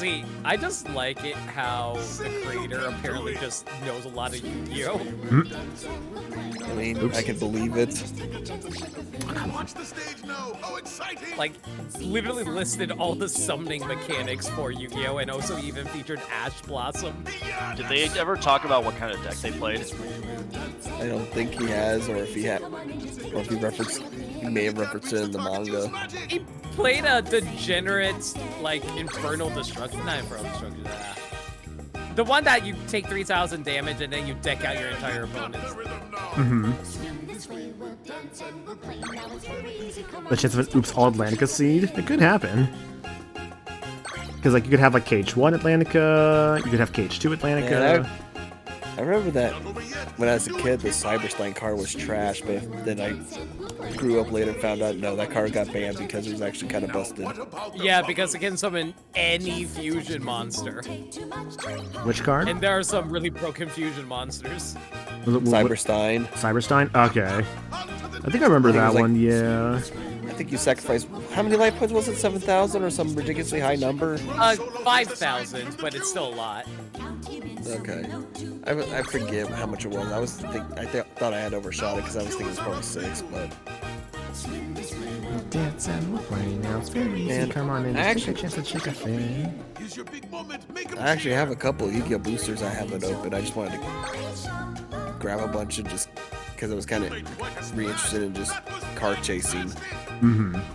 See, I just like it how the creator apparently just knows a lot of Yu-Gi-Oh! I mean, I can believe it. Come on. Like, literally listed all the summoning mechanics for Yu-Gi-Oh! And also even featured Ash Blossom. Did they ever talk about what kind of deck they played? I don't think he has, or if he had, or if he may have referenced it in the manga. He played a degenerate, like, Infernal Destruction. Not Infernal Destruction. The one that you take 3,000 damage and then you deck out your entire opponents. The chance of an Oops All Atlantica seed? It could happen. Because, like, you could have, like, KH1 Atlantica, you could have KH2 Atlantica. Yeah, I remember that when I was a kid, the Cyberstein card was trash, but then I grew up later and found out, no, that card got banned because it was actually kind of busted. Yeah, because it can summon any fusion monster. Which card? And there are some really broken fusion monsters. Cyberstein. Cyberstein? Okay. I think I remember that one, yeah. I think you sacrificed, how many life points was it? 7,000 or some ridiculously high number? 5,000, but it's still a lot. Okay. I forget how much it was. I thought I had overshot it because I was thinking it was probably 6, but... Dance and we'll play now. It's very easy. Man, Come on in. I Take a chance to shake a thing. I actually have a couple Yu-Gi-Oh! Boosters I haven't opened. I just wanted to grab a bunch and just... because I was kind of re-interested in just card chasing.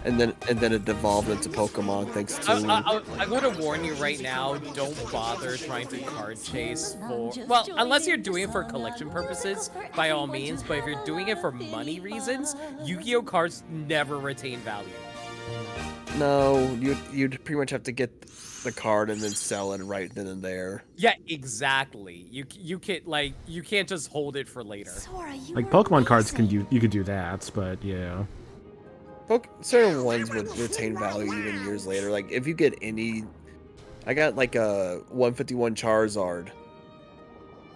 And then it devolved into Pokemon thanks to... I want to warn you right now, don't bother trying to card chase for... Well, unless you're doing it for collection purposes, by all means, but if you're doing it for money reasons, Yu-Gi-Oh! Cards never retain value. No, you'd pretty much have to get the card and then sell it right then and there. Yeah, exactly. You can't just hold it for later. Like Pokemon cards you could do that, but yeah. Certain ones would retain value even years later. Like if you get any, I got like a 151 Charizard,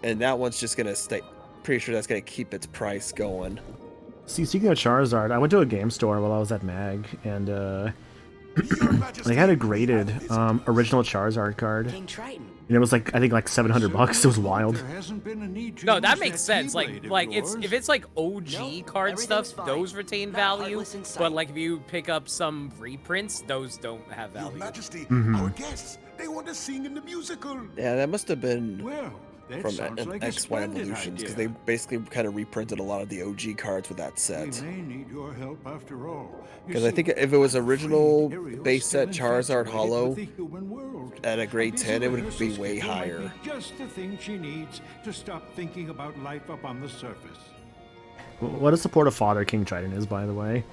and that one's just gonna stay. Pretty sure that's gonna keep its price going. See, speaking of Charizard, I went to a game store while I was at MAG, and they had a graded original Charizard card, and it was like I think like $700. It was wild. No, that makes sense. Like if it's like OG card stuff, those retain value. But like if you pick up some reprints, those don't have value. Majesty, our guests, they want to sing in the musical. Yeah, that must have been from like XY Evolutions, because they basically kind of reprinted a lot of the OG cards with that set. We may need your help after all. Because I think if it was original base set Charizard Hollow at a grade 10, it would be way higher. Just the thing she needs to stop thinking about life up on the surface. What a supportive father King Triton is, by the way.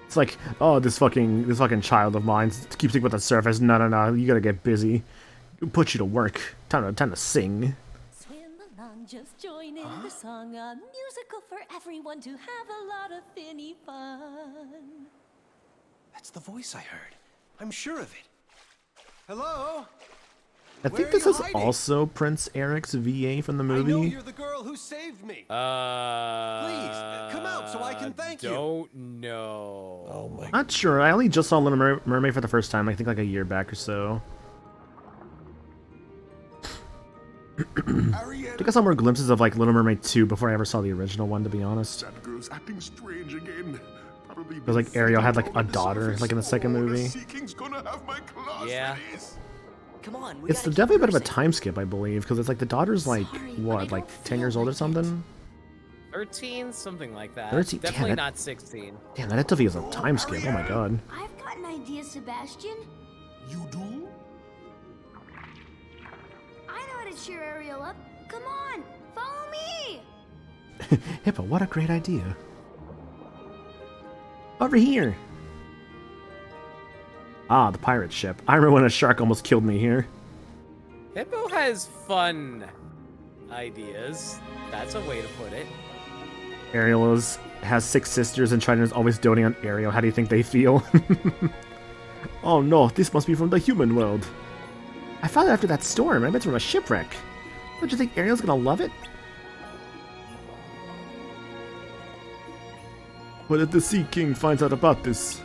It's like, oh, this fucking child of mine keeps thinking about the surface. No, you gotta get busy. Put you to work. Time to sing. Just join in the song, a musical for everyone to have a lot of finny fun. That's the voice I heard. I'm sure of it. Hello? I think this is also Prince Eric's VA from the movie. I know you're the girl who saved me. Please, come out so I can thank you. Don't know. Oh my. Not sure. I only just saw Little Mermaid for the first time. I think like a year back or so. I think I saw more glimpses of like Little Mermaid 2 before I ever saw the original one, to be honest. That girl's acting strange again. Because like Ariel had like a daughter like in the second movie. Yeah. Come on, It's definitely a bit of a time skip, I believe, because it's like the daughter's like what, like 10 years old or something? 13, something like that. 13? Definitely Damn, not 16. Damn, that definitely is a time skip. Oh my god. I've got an idea, Sebastian. You do? I know how to cheer Ariel up. Come on, follow me. Hippo, what a great idea. Over here. Ah, the pirate ship. I remember when a shark almost killed me here. Hippo has fun ideas. That's a way to put it. Ariel has 6 sisters and Triton is always doting on Ariel. How do you think they feel? Oh no, this must be from the human world. I found it after that storm. I bet it's from a shipwreck. Don't you think Ariel's gonna love it? What if the Sea King finds out about this?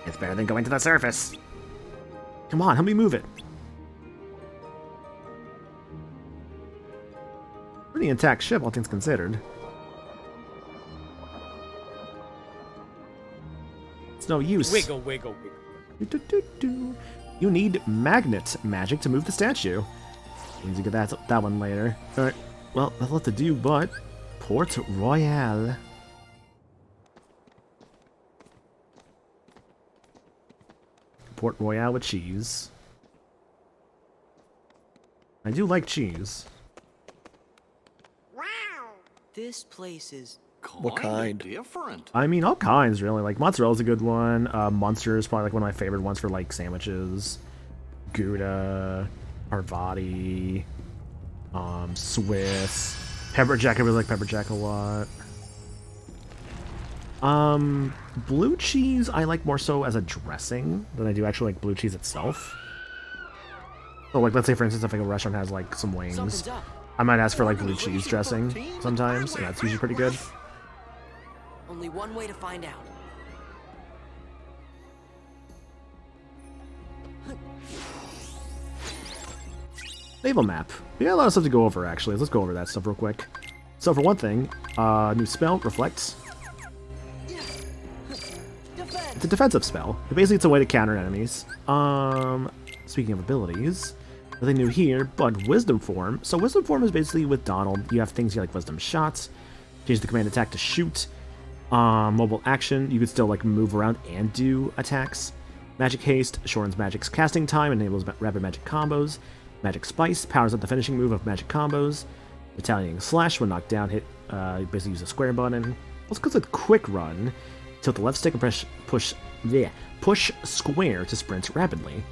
It's better than going to the surface. Come on, help me move it. Pretty intact ship, all things considered. It's no use. Wiggle, wiggle, wiggle. You need magnet magic to move the statue. Means you get that one later. Alright, well, that's a lot to do, but Port Royal. Port Royal with cheese. I do like cheese. Wow. This place is What kind? Different. I mean, all kinds, really. Like, mozzarella's a good one. Munster is probably like one of my favorite ones for like sandwiches. Gouda, Parvati, Swiss. Pepper jack, I really like pepper jack a lot. Blue cheese I like more so as a dressing than I do actually like blue cheese itself. So like, let's say for instance if like a restaurant has like some wings, I might ask for like blue cheese dressing sometimes, and that's usually pretty good. only one way to find out. Naval map. Yeah, a lot of stuff to go over actually. Let's go over that stuff real quick. So for one thing, new spell, Reflect. It's a defensive spell. Basically, it's a way to counter enemies. Speaking of abilities, nothing new here, but Wisdom Form. So Wisdom Form is basically with Donald. You have things here like Wisdom Shots. Change the command attack to shoot. Mobile action. You can still like move around and do attacks. Magic Haste shortens Magic's casting time, enables rapid magic combos. Magic Spice powers up the finishing move of magic combos. Retaliating Slash when knocked down, basically use a square button. Let's go with Quick Run. Tilt the left stick and push square to sprint rapidly.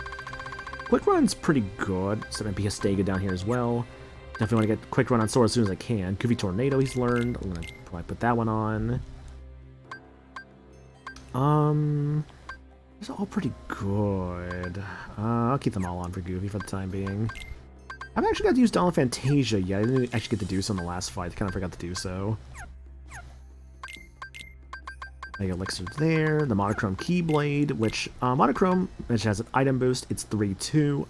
Quick Run's pretty good. So maybe Hastega down here as well. Definitely want to get Quick Run on Sora as soon as I can. Goofy Tornado he's learned. I'm going to probably put that one on. These are all pretty good. I'll keep them all on for Goofy for the time being. I haven't actually got to use Donald Fantasia yet. I didn't actually get to do so in the last fight. I kind of forgot to do so. Mega Elixir there. The Monochrome Keyblade, which, Monochrome, which has an item boost. It's 3-2.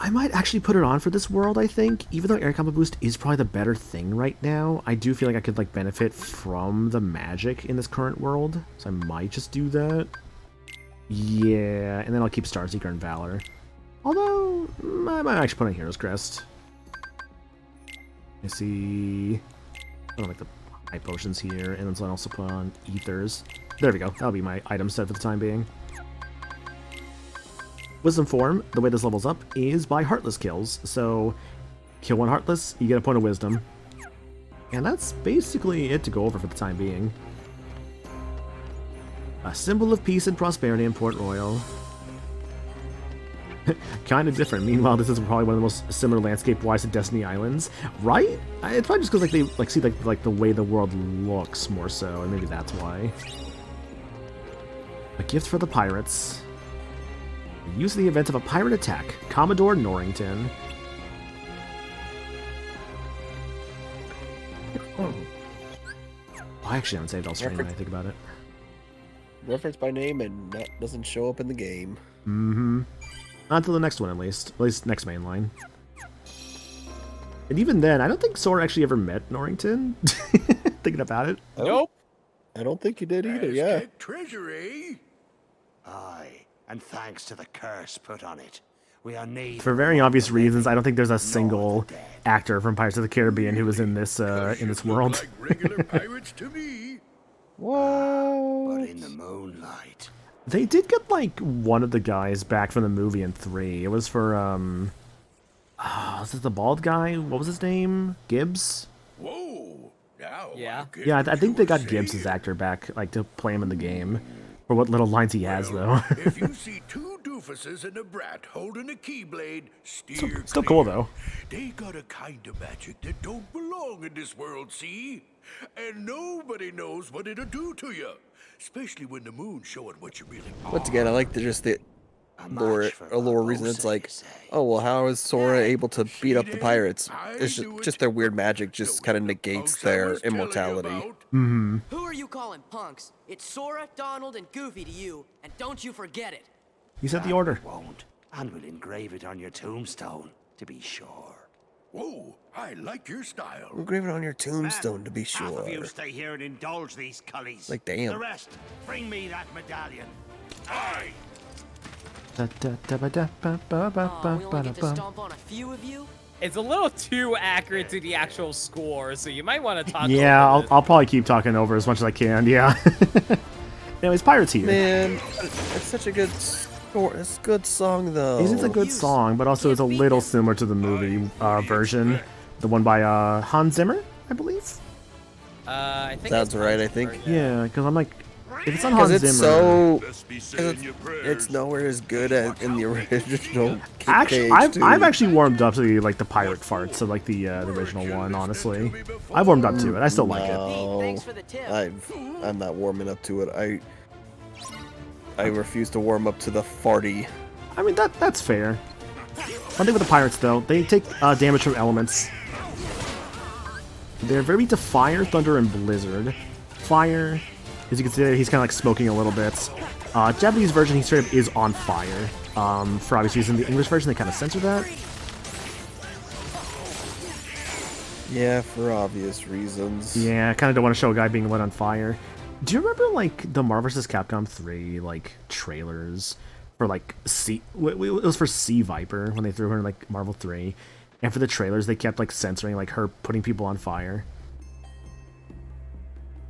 I might actually put it on for this world, I think. Even though Air Combo Boost is probably the better thing right now, I do feel like I could, like, benefit from the magic in this current world. So I might just do that. Yeah, and then I'll keep Starseeker and Valor. Although, I might actually put on Hero's Crest. I see... I don't like the high potions here, and then I'll also put on Ethers. There we go. That'll be my item set for the time being. Wisdom Form, the way this levels up, is by Heartless kills. So, kill one Heartless, you get a point of Wisdom. And that's basically it to go over for the time being. A symbol of peace and prosperity in Port Royal. Kind of different. Meanwhile, this is probably one of the most similar landscape-wise to Destiny Islands, right? It's probably just because like they see like the way the world looks more so, and maybe that's why. A gift for the pirates. Use the event of a pirate attack. Commodore Norrington. Oh. I actually haven't saved all stream when I think about it. Reference by name and that doesn't show up in the game. Mm-hmm. Not until the next one, at least. At least next main line. And even then, I don't think Sora actually ever met Norrington. Thinking about it. Nope. I don't think you did either, yeah. Treasury? Aye, and thanks to the curse put on it, we are neither. For very obvious reasons, I don't think there's a single actor from Pirates of the Caribbean who was in this world. Like regular pirates to me. What? But in the moonlight. They did get like one of the guys back from the movie in 3. It was for was it the bald guy? What was his name? Gibbs? Whoa. Now yeah. Yeah, I think they got Gibbs' actor back, like to play him in the game. For what little lines he has, though. If you see two doofuses and a brat holding a keyblade, steer Still cool, though. They got a kind of magic that don't belong in this world, see? And nobody knows what it'll do to you. Especially when the moon's showing what you really are. Once again, I like the lore reason. It's like, oh, well, how is Sora able to beat up the pirates? It's just their weird magic just kind of negates their immortality. Mm-hmm. Who are you calling punks? It's Sora, Donald, and Goofy to you, and don't you forget it. You set the order. Won't. And we'll engrave it on your tombstone, to be sure. Whoa, I like your style. Engrave it on your tombstone to be Half sure. of you stay here and indulge these cullies. Like, damn. The rest, bring me that medallion. Aye. Oh, we only get to stomp on a few of you? It's a little too accurate to the actual score, so you might want to talk. Yeah, over this. I'll probably keep talking over as much as I can. Yeah. Anyways, Pirates here. Man, it's such a good score. It's a good song though. It is a good song, but also it's a little similar to the movie version, the one by Hans Zimmer, I believe. I think Sounds right. I think. Yeah, because I'm like, if it's on Because Hans it's Zimmer, so. It's nowhere as good as in the original. actually, Cage, too. I've actually warmed up to the pirate farts, so like the original one. Honestly, I've warmed up to it. I still like it. I'm not warming up to it. I refuse to warm up to the farty. I mean that's fair. One thing with the pirates though, they take damage from elements. They're very weak to fire, thunder, and blizzard. Fire, as you can see, he's kind of like smoking a little bit. Japanese version, he straight up is on fire. For obvious reason, the English version they kind of censor that. Yeah, for obvious reasons. Yeah, I kind of don't want to show a guy being lit on fire. Do you remember like the Marvel vs. Capcom 3 like trailers for like it was for Sea Viper when they threw her in like Marvel 3, and for the trailers they kept like censoring like her putting people on fire.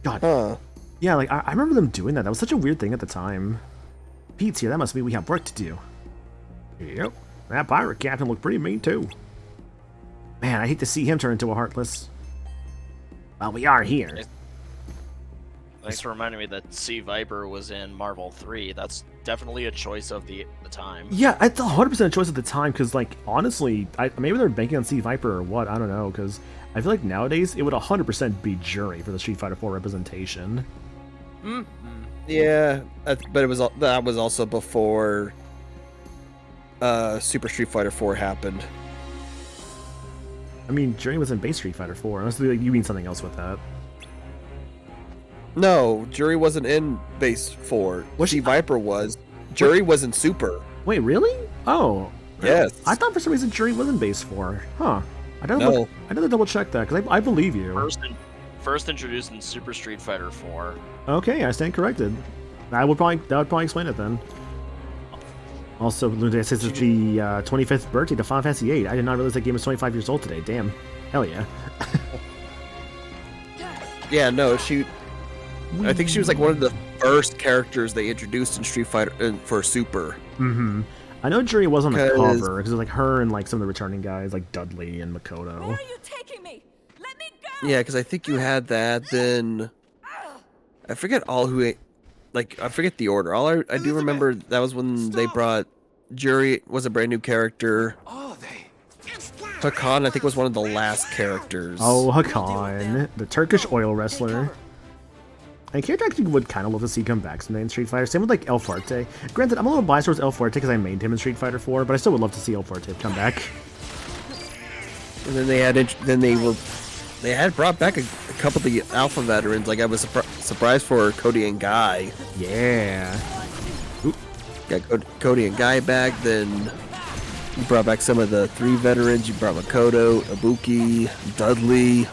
God. Huh. Yeah, like I remember them doing that. That was such a weird thing at the time. Pete's here. That must mean we have work to do. Yep. That pirate captain looked pretty mean too. Man, I hate to see him turn into a Heartless. Well, we are here. Thanks for reminding me that Sea Viper was in Marvel 3. That's definitely a choice of the time. Yeah, it's 100% a choice at the time, because, like, honestly, maybe they're banking on Sea Viper or what, I don't know, because I feel like nowadays it would 100% be Jury for the Street Fighter 4 representation. Yeah, but that was also before Super Street Fighter 4 happened. I mean, Jury was in base Street Fighter 4, unless like, you mean something else with that. No, Jury wasn't in base 4. Sea Viper was. Jury was in Super. Wait, really? Oh. Yes. I thought for some reason Jury was in base 4. Huh. I don't No. know. I need to double check that, because I believe you. First introduced in Super Street Fighter 4. Okay, I stand corrected. That would probably explain it then. Also, Lunde says it's the 25th birthday to Final Fantasy VIII. I did not realize that game was 25 years old today. Damn. Hell yeah. Yeah, no, I think she was like one of the first characters they introduced in Street Fighter for Super. Mm-hmm. I know Jury was on the cover because it was like her and like some of the returning guys like Dudley and Makoto. Where are you taking me? Let me go! Yeah, because I think you had that. Then I forget I forget the order. All I do remember that was when they brought Jury was a brand new character. Hakan, I think, was one of the last characters. Oh, Hakan, the Turkish oil wrestler. And character actually would kind of love to see come back someday in Street Fighter. Same with like El Fuerte. Granted, I'm a little biased towards El Fuerte because I mained him in Street Fighter 4, but I still would love to see El Fuerte come back. And then they had brought back a couple of the Alpha veterans. Like I was surprised for Cody and Guy. Yeah. Oop. Got Cody and Guy back. Then you brought back some of the 3 veterans. You brought Makoto, Ibuki, Dudley.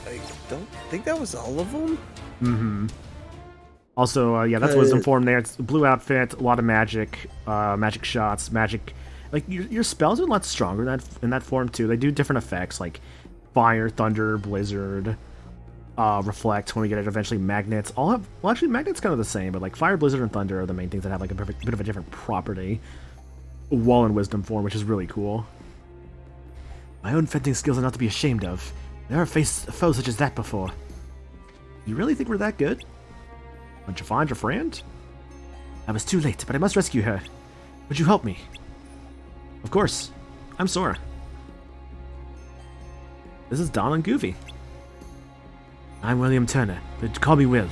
I don't think that was all of them. Mm-hmm. Also, yeah, that's Wisdom form there. It's blue outfit, a lot of magic, magic shots, magic. Like your spells are a lot stronger in that form too. They do different effects like fire, thunder, blizzard, reflect. When we get it, eventually magnets. Actually, magnets kind of the same, but like fire, blizzard, and thunder are the main things that have like a bit of a different property. While in Wisdom form, which is really cool. My own fencing skills are not to be ashamed of. Never faced a foe such as that before. You really think we're that good? Won't you find your friend? I was too late, but I must rescue her. Would you help me? Of course. I'm Sora. This is Don and Goofy. I'm William Turner, but call me Will.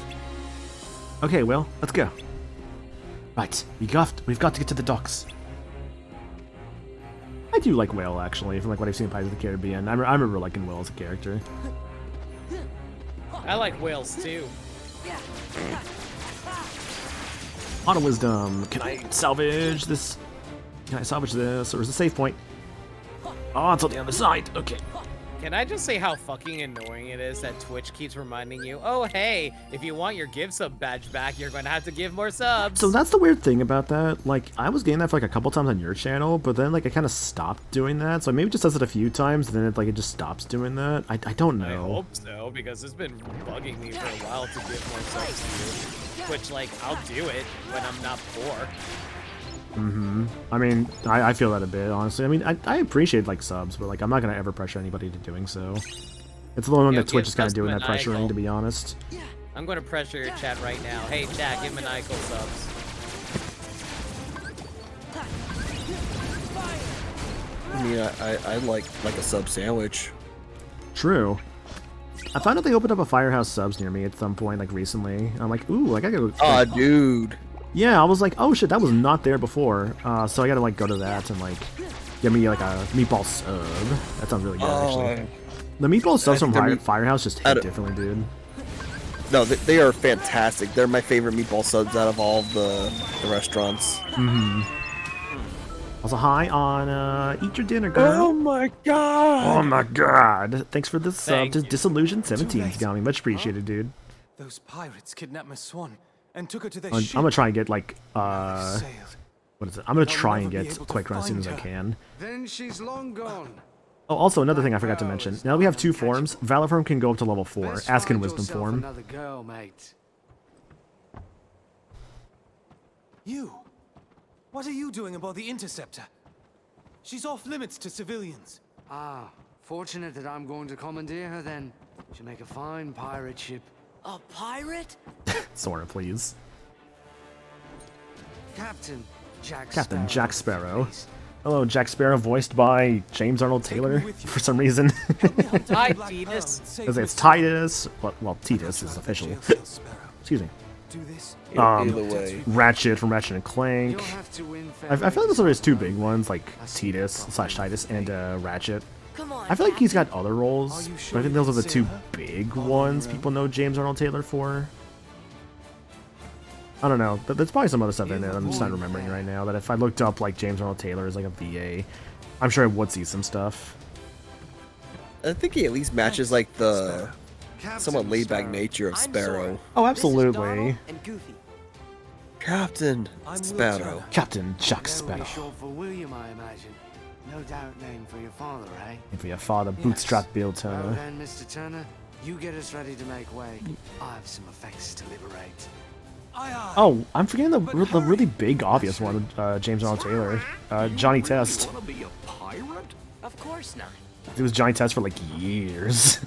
Okay, Will, let's go. Right, we've got to get to the docks. I do like Will, actually, from like what I've seen in Pirates of the Caribbean. I remember liking Will as a character. I like whales too. Auto Wisdom. Can I salvage this? Can I salvage this? Or is it a save point? Oh, it's on the other side. Okay. Can I just say how fucking annoying it is that Twitch keeps reminding you, oh hey, if you want your give sub badge back, you're going to have to give more subs. So that's the weird thing about that. Like, I was getting that for like a couple times on your channel, but then like I kind of stopped doing that. So maybe it just does it a few times, and then it stops stops doing that. I don't know. I hope so, because it's been bugging me for a while to give more subs to you. Which, like, I'll do it when I'm not poor. I mean, I feel that a bit, honestly. I mean, I appreciate, like, subs, but, like, I'm not going to ever pressure anybody into doing so. It's the one that Twitch is kind of doing that pressuring, to be honest. I'm going to pressure your chat right now. Hey, chat, give Maniacal subs. I mean, I like a sub sandwich. True. I found out they opened up a Firehouse subs near me at some point, like, recently. I'm like, ooh, like, I gotta go... Aw, dude. Yeah, I was like, oh shit, that was not there before. So I gotta like go to that and like get me like a meatball sub. That sounds really good, actually. The meatball subs from Firehouse just hit differently, dude. No, they are fantastic. They're my favorite meatball subs out of all of the restaurants. Also, hi on Eat Your Dinner, girl. Oh my god! Oh my god! Thanks for the sub to Disillusion17, Gami. Much appreciated, dude. Those pirates kidnapped my swan and took her to their I'm ship. gonna try and get like what is it? I'm gonna try and get Quick Run as soon as I can. Then she's long gone. Oh, also another thing I forgot to mention. Now that we have 2 forms, Valor form can go up to level 4, as can Wisdom form. Another girl, mate. You. What are you doing aboard the Interceptor? She's off limits to civilians. Ah, fortunate that I'm going to commandeer her then. She'll make a fine pirate ship. A pirate? Sora, please. Captain Jack Sparrow. Hello, Jack Sparrow, voiced by James Arnold Taylor for some reason. Hi, Titus. It's Titus. Well, Titus is official. Excuse me. Either way. Ratchet from Ratchet and Clank. I feel like there's 2 big ones, like Titus and Ratchet. I feel like he's got other roles, but I think those are the 2 big ones people know James Arnold Taylor for. I don't know. There's probably some other stuff in there I'm just not remembering right now, that if I looked up like James Arnold Taylor as like a VA, I'm sure I would see some stuff. I think he at least matches like the somewhat laid-back nature of Sparrow. Oh, absolutely. Captain Sparrow. Captain Jack Sparrow. Short for William, I imagine. No doubt name for your father, eh? And for your father, Bootstrap Bill Turner. Well then, Mr. Turner, you get us ready to make way. I have some effects to liberate. Oh, I'm forgetting the really big, obvious one with James Arnold Taylor. Johnny Test. Wanna be a pirate? Of course not. It was Johnny Test for like years.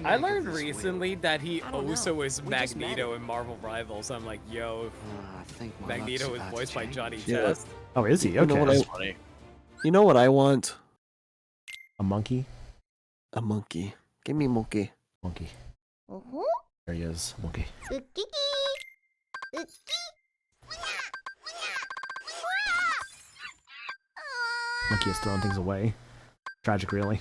I learned recently that he also is Magneto in Marvel Rivals. I'm like, yo, Magneto is voiced by Johnny Test. Oh, is he? Okay. You know what I want? A monkey? A monkey. Give me a monkey. Monkey. There he is. Monkey. Monkey is throwing things away. Tragic, really.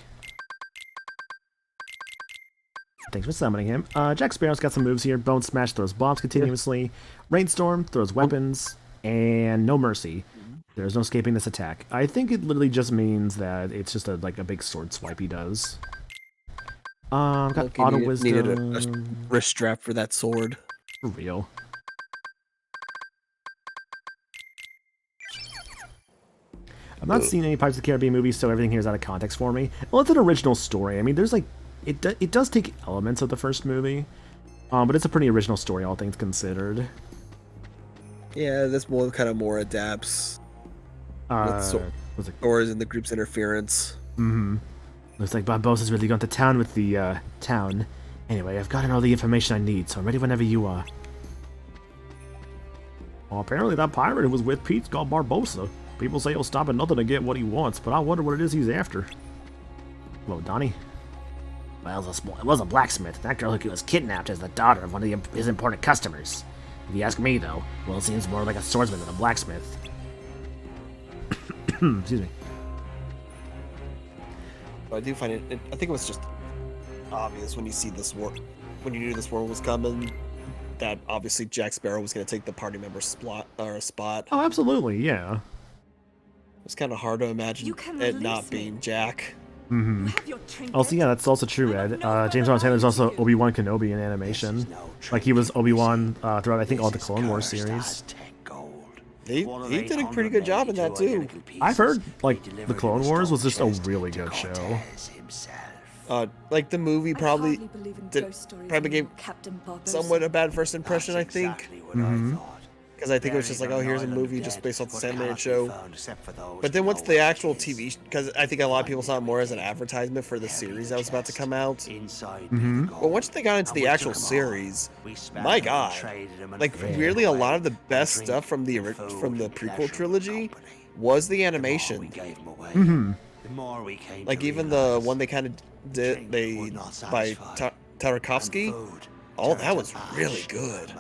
Thanks for summoning him. Jack Sparrow's got some moves here. Bone Smash throws bombs continuously. Rainstorm throws weapons. And No Mercy. There's no escaping this attack. I think it literally just means that it's just a big sword swipe he does. Got Auto Wisdom. Needed a wrist strap for that sword. For real. I've not seen any Pirates of the Caribbean movies, so everything here is out of context for me. Well, it's an original story. I mean, there's like... It does take elements of the first movie. But it's a pretty original story, all things considered. Yeah, this more adapts. Stories and the group's interference. Looks like Barbossa's really gone to town with the, town. Anyway, I've gotten all the information I need, so I'm ready whenever you are. Well, apparently that pirate who was with Pete's called Barbossa. People say he'll stop at nothing to get what he wants, but I wonder what it is he's after. Hello, Donnie. Well, it was a blacksmith. That girl who was kidnapped is the daughter of one of his important customers. If you ask me, though, well, it seems more like a swordsman than a blacksmith. Excuse me. But I do find it. I think it was just obvious when you see this war, when you knew this war was coming, that obviously Jack Sparrow was going to take the party member's spot. Oh, absolutely, yeah. It's kind of hard to imagine it not being Jack. Mm-hmm. Also, yeah, that's also true, Ed. James Montana is also Obi-Wan Kenobi in animation. Like, he was Obi-Wan throughout, I think, all the Clone Wars series. He did a pretty good job in that, too. I've heard, like, the Clone Wars was just a really good show. Like, the movie probably gave somewhat a bad first impression, I think. Mm-hmm. Because I think it was just like, oh, here's a movie just based off the animated show. But then once the actual TV, because I think a lot of people saw it more as an advertisement for the series that was about to come out. Mm-hmm. But once they got into the actual series, my God, like really a lot of the best stuff from the prequel trilogy was the animation. Mm-hmm. Like even the one they kind of did by Tarkovsky, all that was really good.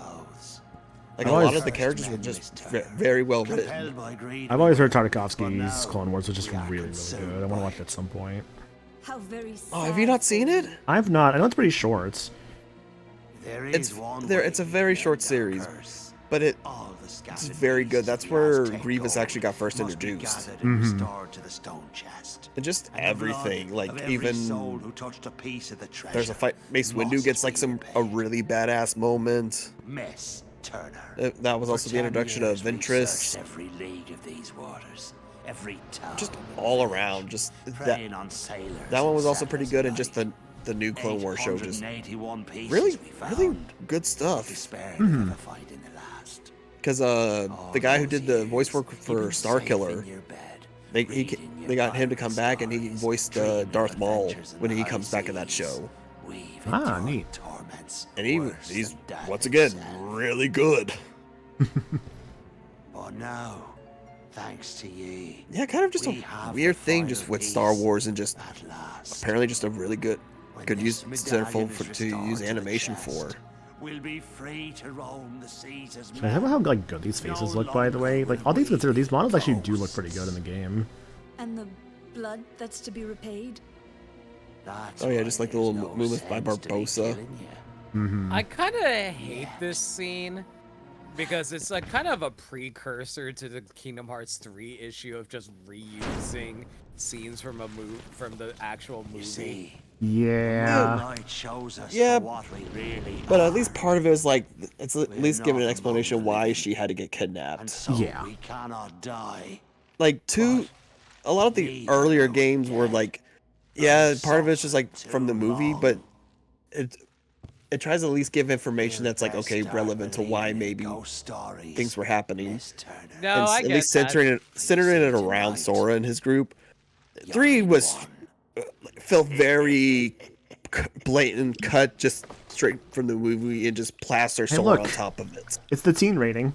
Like, a lot of the characters were just very well written. I've always heard Tartakovsky's Clone Wars was just really, really good. I want to watch it at some point. Oh, have you not seen it? I've not. I know it's pretty short. It's a very short series, but it's very good. That's where Grievous actually got first introduced. Mm-hmm. And just everything, like even there's a fight. Mace Windu gets like a really badass moment. That was also the introduction of Ventress. Just all around, just that one was also pretty good, and just the new Clone Wars show, just really good stuff. Mm-hmm. Because the guy who did the voice work for Starkiller, they got him to come back, and he voiced Darth Maul when he comes back in that show. Ah, neat. And he's once again really good. But now, thanks to ye, yeah, kind of just a weird thing just with Star Wars, and just apparently just a really good use to use animation for. We'll be free to roam the seas as I don't know how like good these faces look, by the way. Like, all things considered, these models actually do look pretty good in the game. And the blood that's to be repaid? Oh yeah, just like the little movements by Barbossa. Mm-hmm. I kind of hate this scene because it's like kind of a precursor to the Kingdom Hearts 3 issue of just reusing scenes from the actual movie. Yeah. Yeah, but at least part of it is like it's at least giving an explanation why she had to get kidnapped. Yeah. we cannot die. Like a lot of the earlier games were like, yeah, part of it's just like from the movie, but it tries to at least give information that's like, okay, relevant to why maybe things were happening. No, and I at get least that. centering it around Sora and his group. 3 felt very blatant, cut just straight from the movie, and just plaster Sora on top of it. It's the teen rating.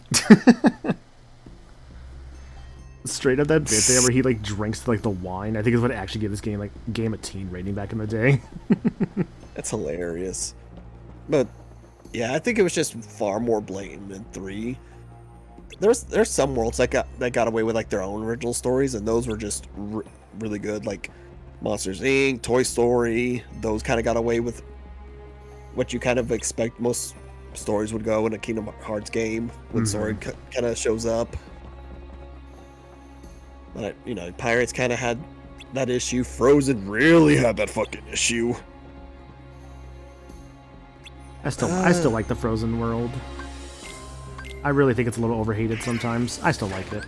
Straight up that bit there where he like drinks like the wine, I think is what actually gave this game a teen rating back in the day. That's hilarious. But yeah, I think it was just far more blatant than 3. There's some worlds that got away with like their own original stories, and those were just really good, like Monsters Inc., Toy Story. Those kind of got away with what you kind of expect most stories would go in a Kingdom Hearts game when Sora kind of shows up. But Pirates kind of had that issue. Frozen really had that fucking issue. I still like the Frozen world. I really think it's a little overhated sometimes. I still like it.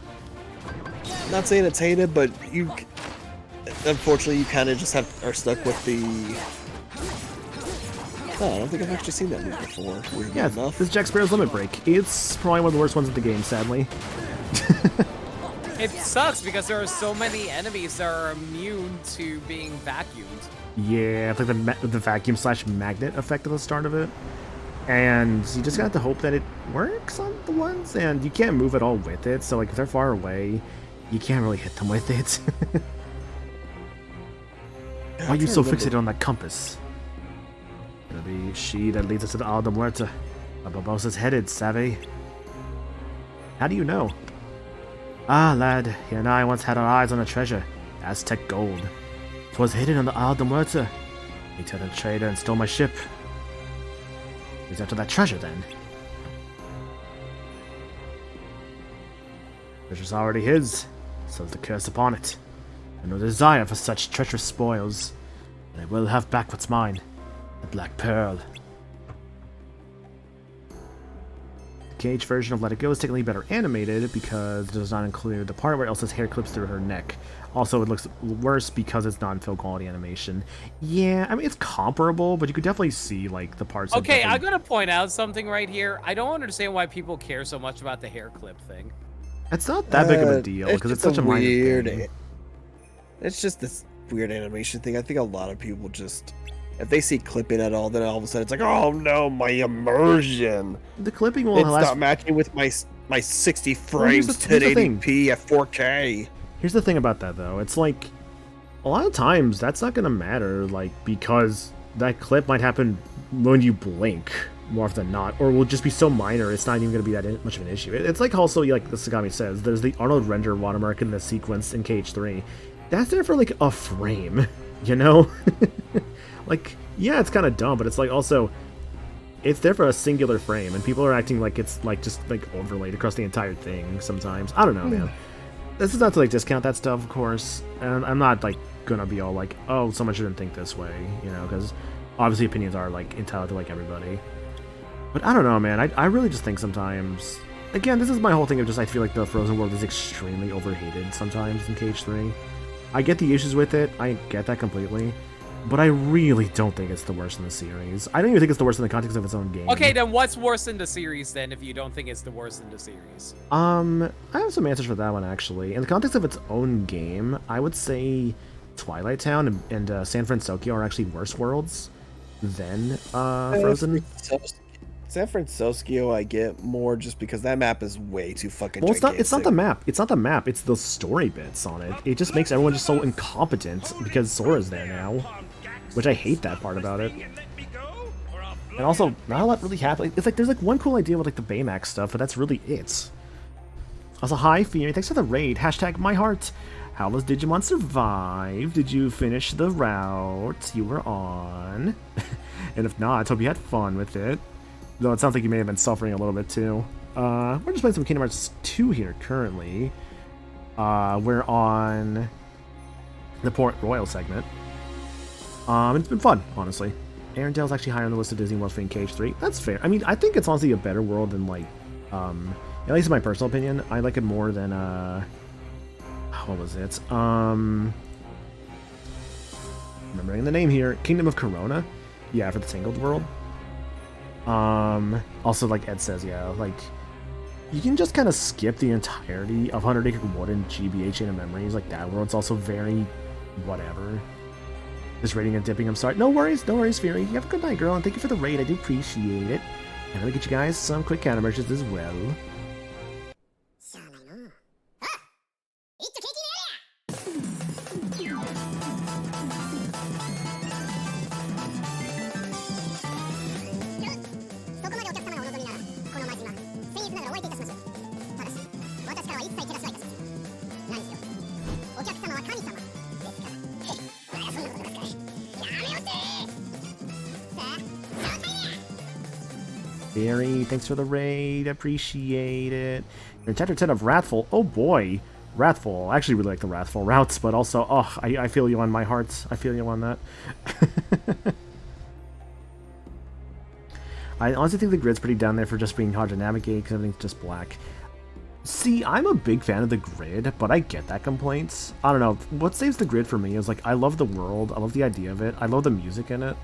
Not saying it's hated, but unfortunately you kind of just are stuck with the. Oh, I don't think I've actually seen that movie before. Yeah, this is Jack Sparrow's Limit Break. It's probably one of the worst ones of the game, sadly. It sucks because there are so many enemies that are immune to being vacuumed. Yeah, it's like the vacuum/magnet effect at the start of it. And you just got to hope that it works on the ones, and you can't move at all with it, so like if they're far away, you can't really hit them with it. Why are you so fixated on that compass? It'll be she that leads us to the Isle de Muerta. Barbossa's headed, savvy. How do you know? Ah, lad, you and I once had our eyes on a treasure. Aztec gold. was hidden on the Isle de Muerte. He turned a traitor and stole my ship. He's after that treasure, then. Treasure's already his, so is the curse upon it. I have no desire for such treacherous spoils, but I will have back what's mine, the Black Pearl. The Cage version of Let It Go is technically better animated because it does not include the part where Elsa's hair clips through her neck. Also, it looks worse because it's not in full quality animation. Yeah, I mean, it's comparable, but you could definitely see, like, the parts... Okay, I'm gonna point out something right here. I don't understand why people care so much about the hair clip thing. It's not that big of a deal because it's such a minor thing. It's just this weird animation thing. I think a lot of people just, if they see clipping at all, then all of a sudden it's like, oh no, my immersion. The clipping will it's not matching with my 60 frames, 1080p at 4K. Here's the thing about that though. It's like a lot of times that's not gonna matter, like because that clip might happen when you blink more often than not, or will just be so minor it's not even going to be that much of an issue. It's like also, like the Sagami says, there's the Arnold render watermark in the sequence in KH3. That's there for like a frame, you know? Like, yeah, it's kind of dumb, but it's like also, it's there for a singular frame, and people are acting like it's like just like overlaid across the entire thing sometimes. I don't know, man. This is not to like discount that stuff, of course, and I'm not like gonna be all like, oh, someone shouldn't think this way, you know, because obviously opinions are like entitled to like everybody. But I don't know, man. I really just think sometimes... Again, this is my whole thing of just I feel like the Frozen world is extremely overhated sometimes in KH3. I get the issues with it. I get that completely. But I really don't think it's the worst in the series. I don't even think it's the worst in the context of its own game. Okay, then what's worse in the series then if you don't think it's the worst in the series? I have some answers for that one, actually. In the context of its own game, I would say Twilight Town and San Francisco are actually worse worlds than Frozen. San Francisco, I get more just because that map is way too fucking gigantic. It's not the map. It's not the map. It's the story bits on it. It just makes everyone just so incompetent because Sora's there now, which I hate that part about it. And also, not a lot really happens. It's like there's like one cool idea with like the Baymax stuff, but that's really it. Also, hi Fieri, thanks for the raid. Hashtag my heart. How does Digimon survive? Did you finish the route you were on? And if not, hope you had fun with it. Though it sounds like you may have been suffering a little bit too. We're just playing some Kingdom Hearts 2 here currently. We're on the Port Royal segment. It's been fun, honestly. Arendale's actually higher on the list of Disney Worlds for KH3. That's fair. I mean, I think it's honestly a better world than like, at least in my personal opinion, I like it more than what was it? Remembering the name here, Kingdom of Corona. Yeah, for the Tangled world. Also, like Ed says, yeah, like, you can just kind of skip the entirety of 100 Acre Wood and GBA Chain of Memories. Like, that world's also very whatever. Just raiding and dipping, I'm sorry. No worries, Fury. You have a good night, girl, and thank you for the raid. I do appreciate it. And let me get you guys some quick counter merchants as well. Barry, thanks for the raid. Appreciate it. You're in chapter 10 of Wrathful. Oh boy. Wrathful. I actually really like the Wrathful routes, but also, oh, I feel you on my heart. I feel you on that. I honestly think the grid's pretty down there for just being hard to navigate because everything's just black. See, I'm a big fan of the grid, but I get that complaints. I don't know. What saves the grid for me is, like, I love the world. I love the idea of it. I love the music in it.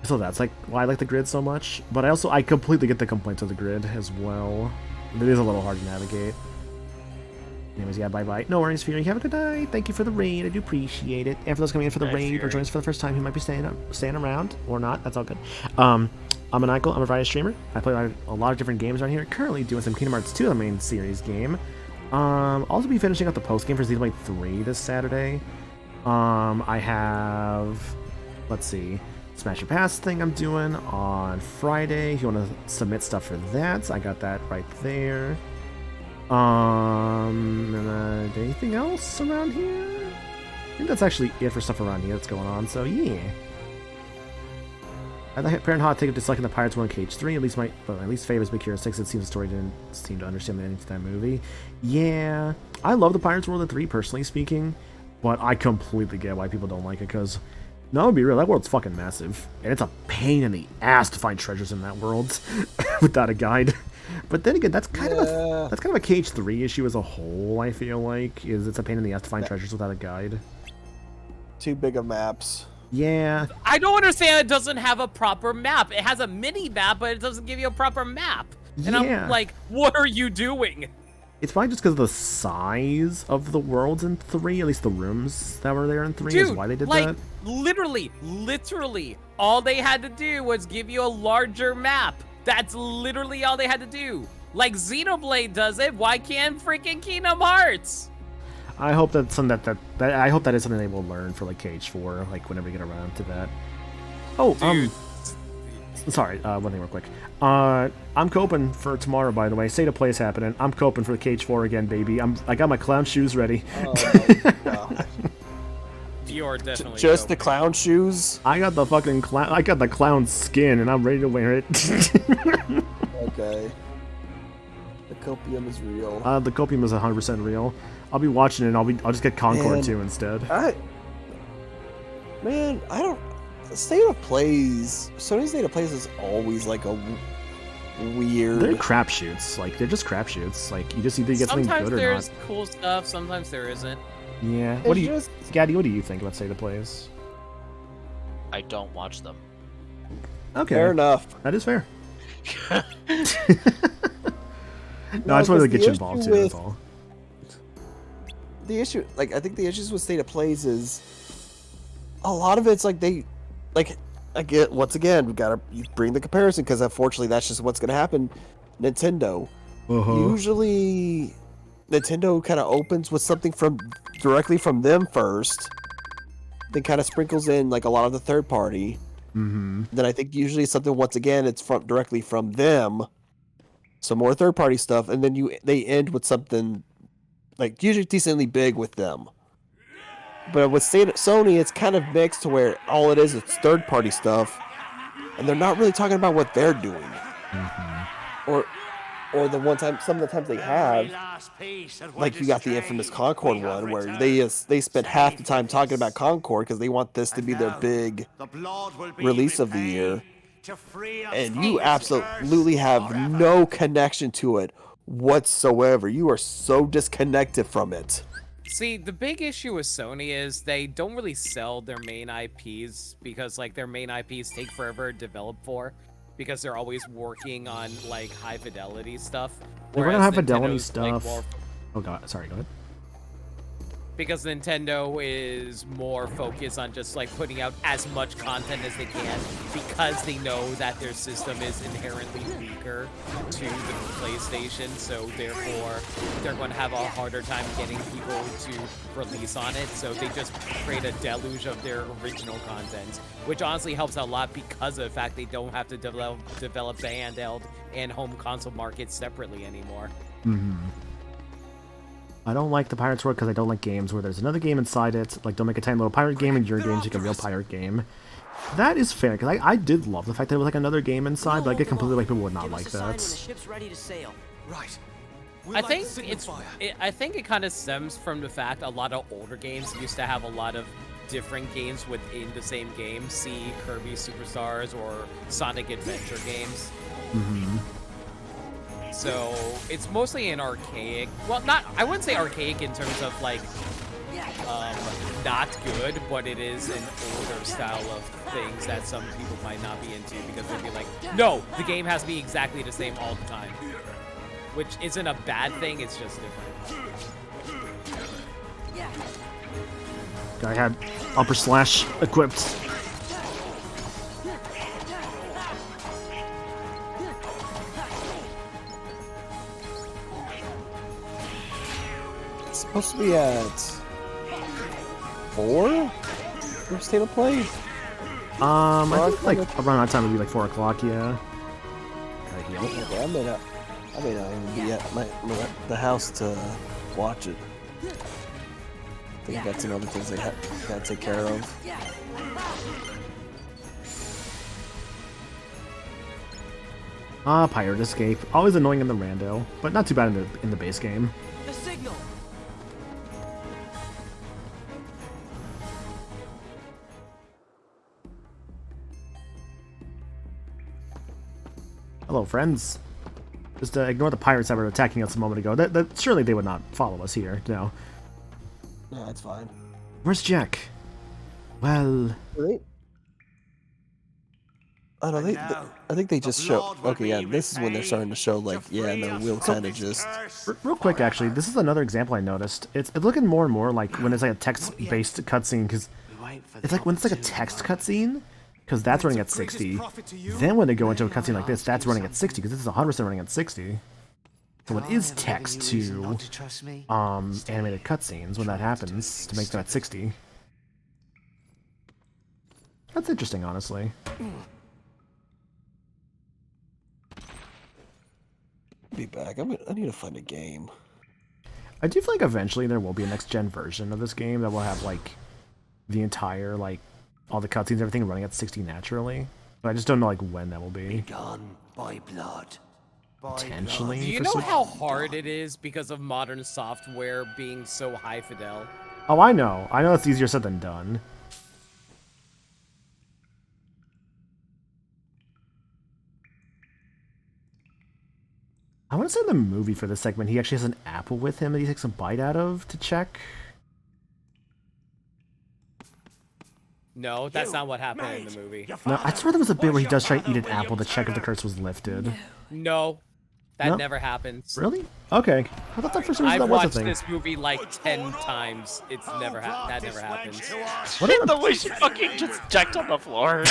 So that's, like, why I like the grid so much. But I completely get the complaints of the grid as well. It is a little hard to navigate. Anyways, yeah, bye-bye. No worries, Fury. Have a good night. Thank you for the raid. I do appreciate it. And for those coming in for the raid or joining us for the first time who might be staying around or not, that's all good. I'm Maniacal. I'm a variety streamer. I play a lot of different games around here. Currently doing some Kingdom Hearts 2, the main series game. Also be finishing up the post-game for Xenoblade 3 this Saturday. I have... Let's see... Smash Your Pass thing I'm doing on Friday. If you want to submit stuff for that, I got that right there. And anything else around here? think that's actually it for stuff around here that's going on, so yeah. I thought Parent Hot take a dislike in the Pirates 1 Cage 3, at least favors Big Hero 6. It seems the story didn't seem to understand the ending to that movie. Yeah, I love the Pirates World of 3, personally speaking, but I completely get why people don't like it, because, no, to be real, that world's fucking massive, and it's a pain in the ass to find treasures in that world without a guide. But then again, that's kind of a Cage 3 issue as a whole, I feel like, is it's a pain in the ass to find treasures without a guide. Too big of maps. Yeah. I don't understand it doesn't have a proper map. It has a mini map, but it doesn't give you a proper map. And Yeah. I'm like, what are you doing? It's probably just because of the size of the worlds in 3, at least the rooms that were there in 3 is Dude, why they did like, that. literally, all they had to do was give you a larger map. That's literally all they had to do. Like Xenoblade does it, why can't freaking Kingdom Hearts? I hope that's something I hope that is something they will learn for like Cage 4, like whenever we get around to that. Oh, sorry, one thing real quick. I'm coping for tomorrow, by the way. State of Play is happening. I'm coping for the Cage 4 again, baby. I got my clown shoes ready. You're definitely just the clown shoes. I got the fucking clown. I got the clown skin, and I'm ready to wear it. Okay. The copium is real. The copium is 100% real. I'll be watching it. And I'll just get Concord 2 instead. I don't. State of Plays. Sony's State of Plays is always like a weird. They're crapshoots. Like they're just crapshoots. Like you just either get something good or not. Sometimes there's cool stuff. Sometimes there isn't. Yeah. What do you, Gaddy? What do you think about State of Plays? I don't watch them. Okay. Fair enough. That is fair. No, I just wanted to get you involved too. That's all. The issue, like, I think the issues with State of Plays is a lot of it's like once again, we gotta bring the comparison because unfortunately that's just what's gonna happen. Nintendo. Usually, Nintendo kind of opens with something directly from them first, then kind of sprinkles in like a lot of the third party. Then I think usually something once again it's directly from them, some more third party stuff, and then they end with something like usually decently big with them. But with Sony, it's kind of mixed to where all it is third party stuff, and they're not really talking about what they're doing, or some of the times they have, like you got the infamous Concord one where they spent half the time talking about Concord because they want this to be their big release of the year, and you absolutely have no connection to it whatsoever. You are so disconnected from it. See, the big issue with Sony is they don't really sell their main IPs because like their main IPs take forever to develop for because they're always working on like high fidelity stuff. They run on high fidelity Nintendo's, stuff. Like, oh god, sorry, go ahead. Because Nintendo is more focused on just like putting out as much content as they can because they know that their system is inherently weaker to the PlayStation, so therefore they're going to have a harder time getting people to release on it, so they just create a deluge of their original content, which honestly helps out a lot because of the fact they don't have to develop the handheld and home console markets separately anymore. I don't like the Pirates World because I don't like games where there's another game inside it. Like, don't make a tiny little pirate game and your game's like a real pirate game. That is fair, because I did love the fact that it was like another game inside, but I get completely like people would not like that. Right. I think it kind of stems from the fact a lot of older games used to have a lot of different games within the same game. See Kirby Superstars or Sonic Adventure games. So it's mostly an archaic, well, I wouldn't say archaic in terms of like not good, but it is an older style of things that some people might not be into because they'd be like, no, the game has to be exactly the same all the time, which isn't a bad thing, it's just different. Guy had upper slash equipped. Supposed to be at 4 for State of Play. I think like around that time would be like 4 o'clock. Yeah. Okay, I may not even be at the house to watch it. think that's another thing they gotta take care of. Pirate escape. Always annoying in the rando, but not too bad in the base game. The signal. Hello, friends. Just ignore the pirates that were attacking us a moment ago. Surely they would not follow us here. No. No, that's fine. Where's Jack? Well... Really? I don't think. I think they just show. Okay, yeah, this is when they're starting to show, like, yeah, no, we'll kind of just. Real quick, actually, this is another example I noticed. It's looking more and more like when it's like a text-based cutscene, because it's like when it's like a text cutscene, because that's running at 60. Then when they go into a cutscene like this, that's running at 60, because this is 100% running at 60. So it is text to animated cutscenes when that happens to make them at 60. That's interesting, honestly. Be back. I need to find a game. I do feel like eventually there will be a next-gen version of this game that will have, like, the entire, like, all the cutscenes, everything running at 60 naturally. But I just don't know, like, when that will be. Gone by blood. Potentially. Do you know how hard it is because of modern software being so high fidel? Oh, I know. I know it's easier said than done. I want to say in the movie for this segment, he actually has an apple with him that he takes a bite out of to check. No, that's not what happened in the movie. No, I swear there was a bit where he does try to eat an apple to check if the curse was lifted. No, that No? never happens. Really? Okay. I thought that for some reason I've that was a watched thing. this movie like 10 times. It's never that never happens. What The way she fucking just checked on the floor.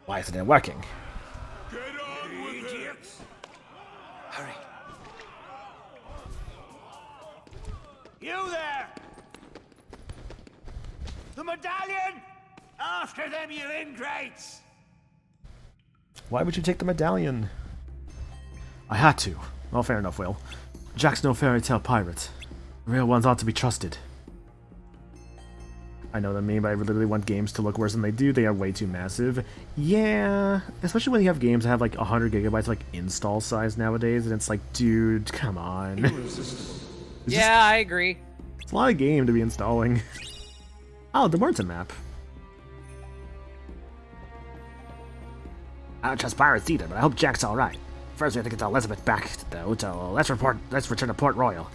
Why isn't it working? Hurry. You there! The medallion! After them, you ingrates! Why would you take the medallion? I had to. Well, fair enough, Will. Jack's no fairy tale pirate. Real ones ought to be trusted. I know what I mean, but I literally want games to look worse than they do. They are way too massive. Yeah, especially when you have games that have like 100 gigabytes of, like, install size nowadays, and it's like, dude, come on. Yeah, I agree. It's a lot of game to be installing. Oh, the Morton map. I don't trust pirates either, but I hope Jack's alright. First we have to get Elizabeth back, though, so let's return to Port Royal.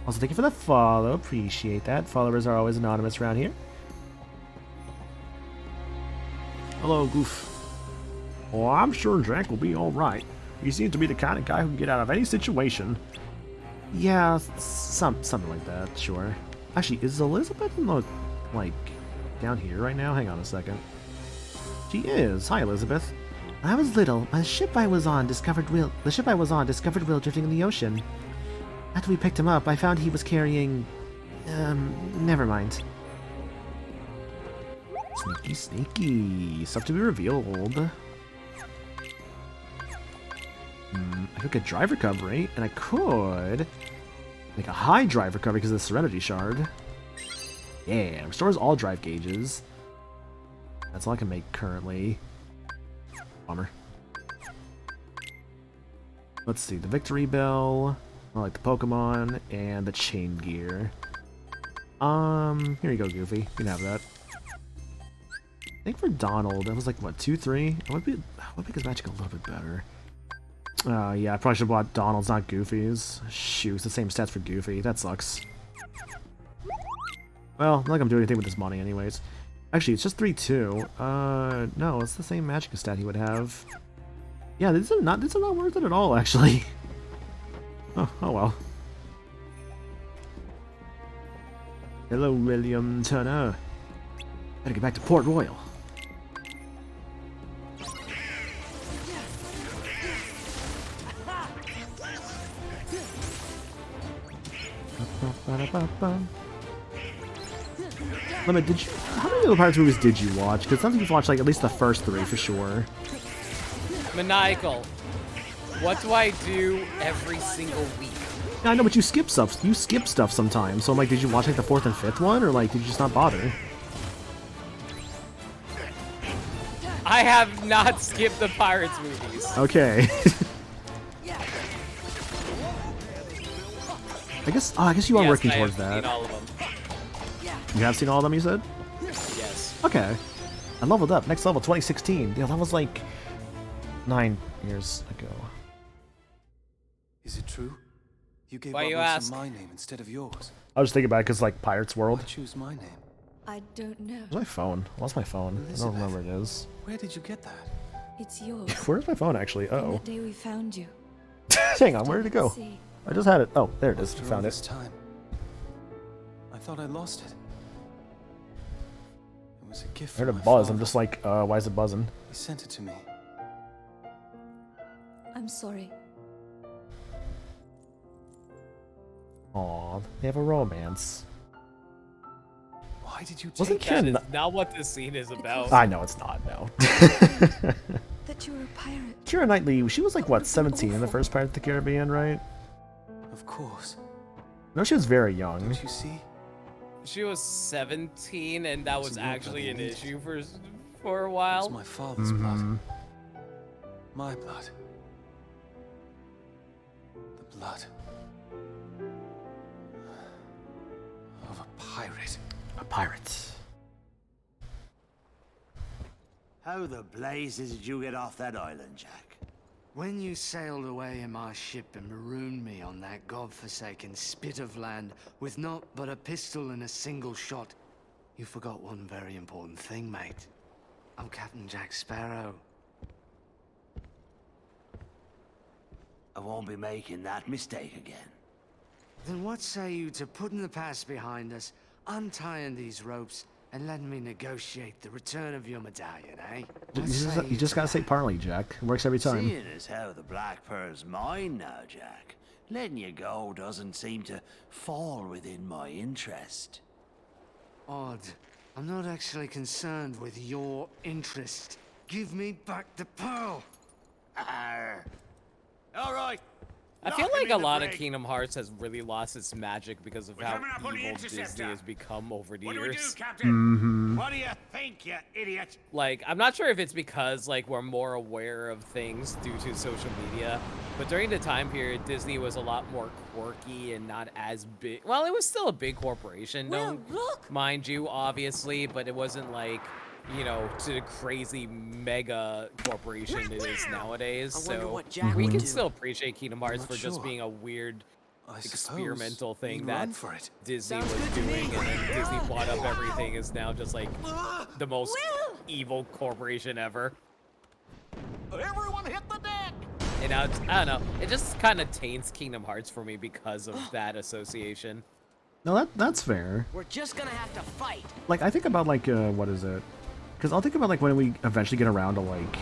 Also, thank you for the follow, appreciate that. Followers are always anonymous around here. Hello, Goof. Oh, I'm sure Jack will be alright. He seems to be the kind of guy who can get out of any situation. Yeah, something like that, sure. Actually, is Elizabeth in the, like, down here right now? Hang on a second. She is. Hi, Elizabeth. When I was little, the ship I was on discovered Will drifting in the ocean. After we picked him up, I found he was carrying... never mind. Sneaky, sneaky. Stuff to be revealed. I could get drive recovery, and I could make a high drive recovery because of the Serenity Shard. Yeah, restores all drive gauges. That's all I can make currently. Bummer. Let's see, the Victory Bell, I like the Pokemon, and the Chain Gear. Here you go, Goofy. You can have that. I think for Donald, that was like, what, 2, 3? I would make his magic a little bit better. Yeah, I probably should have bought Donald's, not Goofy's. Shoot, it's the same stats for Goofy. That sucks. Well, not like I'm doing anything with this money anyways. Actually, it's just 3-2. No, it's the same magic stat he would have. Yeah, these are not worth it at all, actually. Oh well. Hello, William Turner. Gotta get back to Port Royal. Lemon, how many of the Pirates movies did you watch? Because it sounds like you've watched like at least the first 3 for sure. Maniacal. What do I do every single week? Yeah, I know, but you skip stuff. You skip stuff sometimes. So I'm like, did you watch like the 4th and 5th one, or like did you just not bother? I have not skipped the Pirates movies. Okay. I guess you are working towards that. Seen all of them. You have seen all of them, you said? Yes. Okay. I leveled up. Next level, 2016. Yeah, that was like 9 years ago. Is it true? You gave Why you Barbossa ask? my name instead of yours. I was just thinking about it because like Pirates World. Why choose my name? I don't know. Where's my phone? I lost my phone. I don't remember where it is. Where did you get that? It's yours. Where's my phone actually? From Oh. that day we found you. Hang on, where did it go? See. I just had it. Oh, there it is. After all Found this it. time, I thought I lost it. It was a gift I heard a from my buzz. father. I'm just like, why is it buzzing? He sent it to me. I'm sorry. Aw, they have a romance. Why did you take Wasn't That Kira? is not what this scene is about. I know it's not. No. That you were a pirate. Keira Knightley. She was like what, 17 in the first Pirates of the Caribbean, right? Of course. No, she was very young. Don't you see? She was 17, and that was your actually an blood, issue for a It was while. my father's blood. My blood. The blood of a pirate. A pirate. How the blazes did you get off that island, Jack? When you sailed away in my ship and marooned me on that godforsaken spit of land with naught but a pistol and a single shot, you forgot one very important thing, mate. I'm Captain Jack Sparrow. I won't be making that mistake again. Then what say you to putting the past behind us, untying these ropes, and letting me negotiate the return of your medallion, eh? You just gotta say parley, Jack. It works every time. Seeing as how the Black Pearl's mine now, Jack, letting you go doesn't seem to fall within my interest. Odd. I'm not actually concerned with your interest. Give me back the pearl! Arr. All right. I feel like a lot of Kingdom Hearts has really lost its magic because of how coming up on the evil Disney interceptor. has become over the What do we do, years. Captain? Mm-hmm. What do you think, you idiot? Like, I'm not sure if it's because, like, we're more aware of things due to social media, but during the time period, Disney was a lot more quirky and not as big. Well, it was still a big corporation, mind you, obviously, but it wasn't like, you know, to the crazy mega corporation it is nowadays. So we can still appreciate Kingdom Hearts for just being a weird experimental thing that Disney was doing, and then Disney bought up everything, is now just like the most evil corporation ever. Everyone hit the deck! And now it's, I don't know, it just kind of taints Kingdom Hearts for me because of that association. No, that's fair. We're just gonna have to fight. Like, I think about, like, what is it? Because I'll think about, like, when we eventually get around to, like,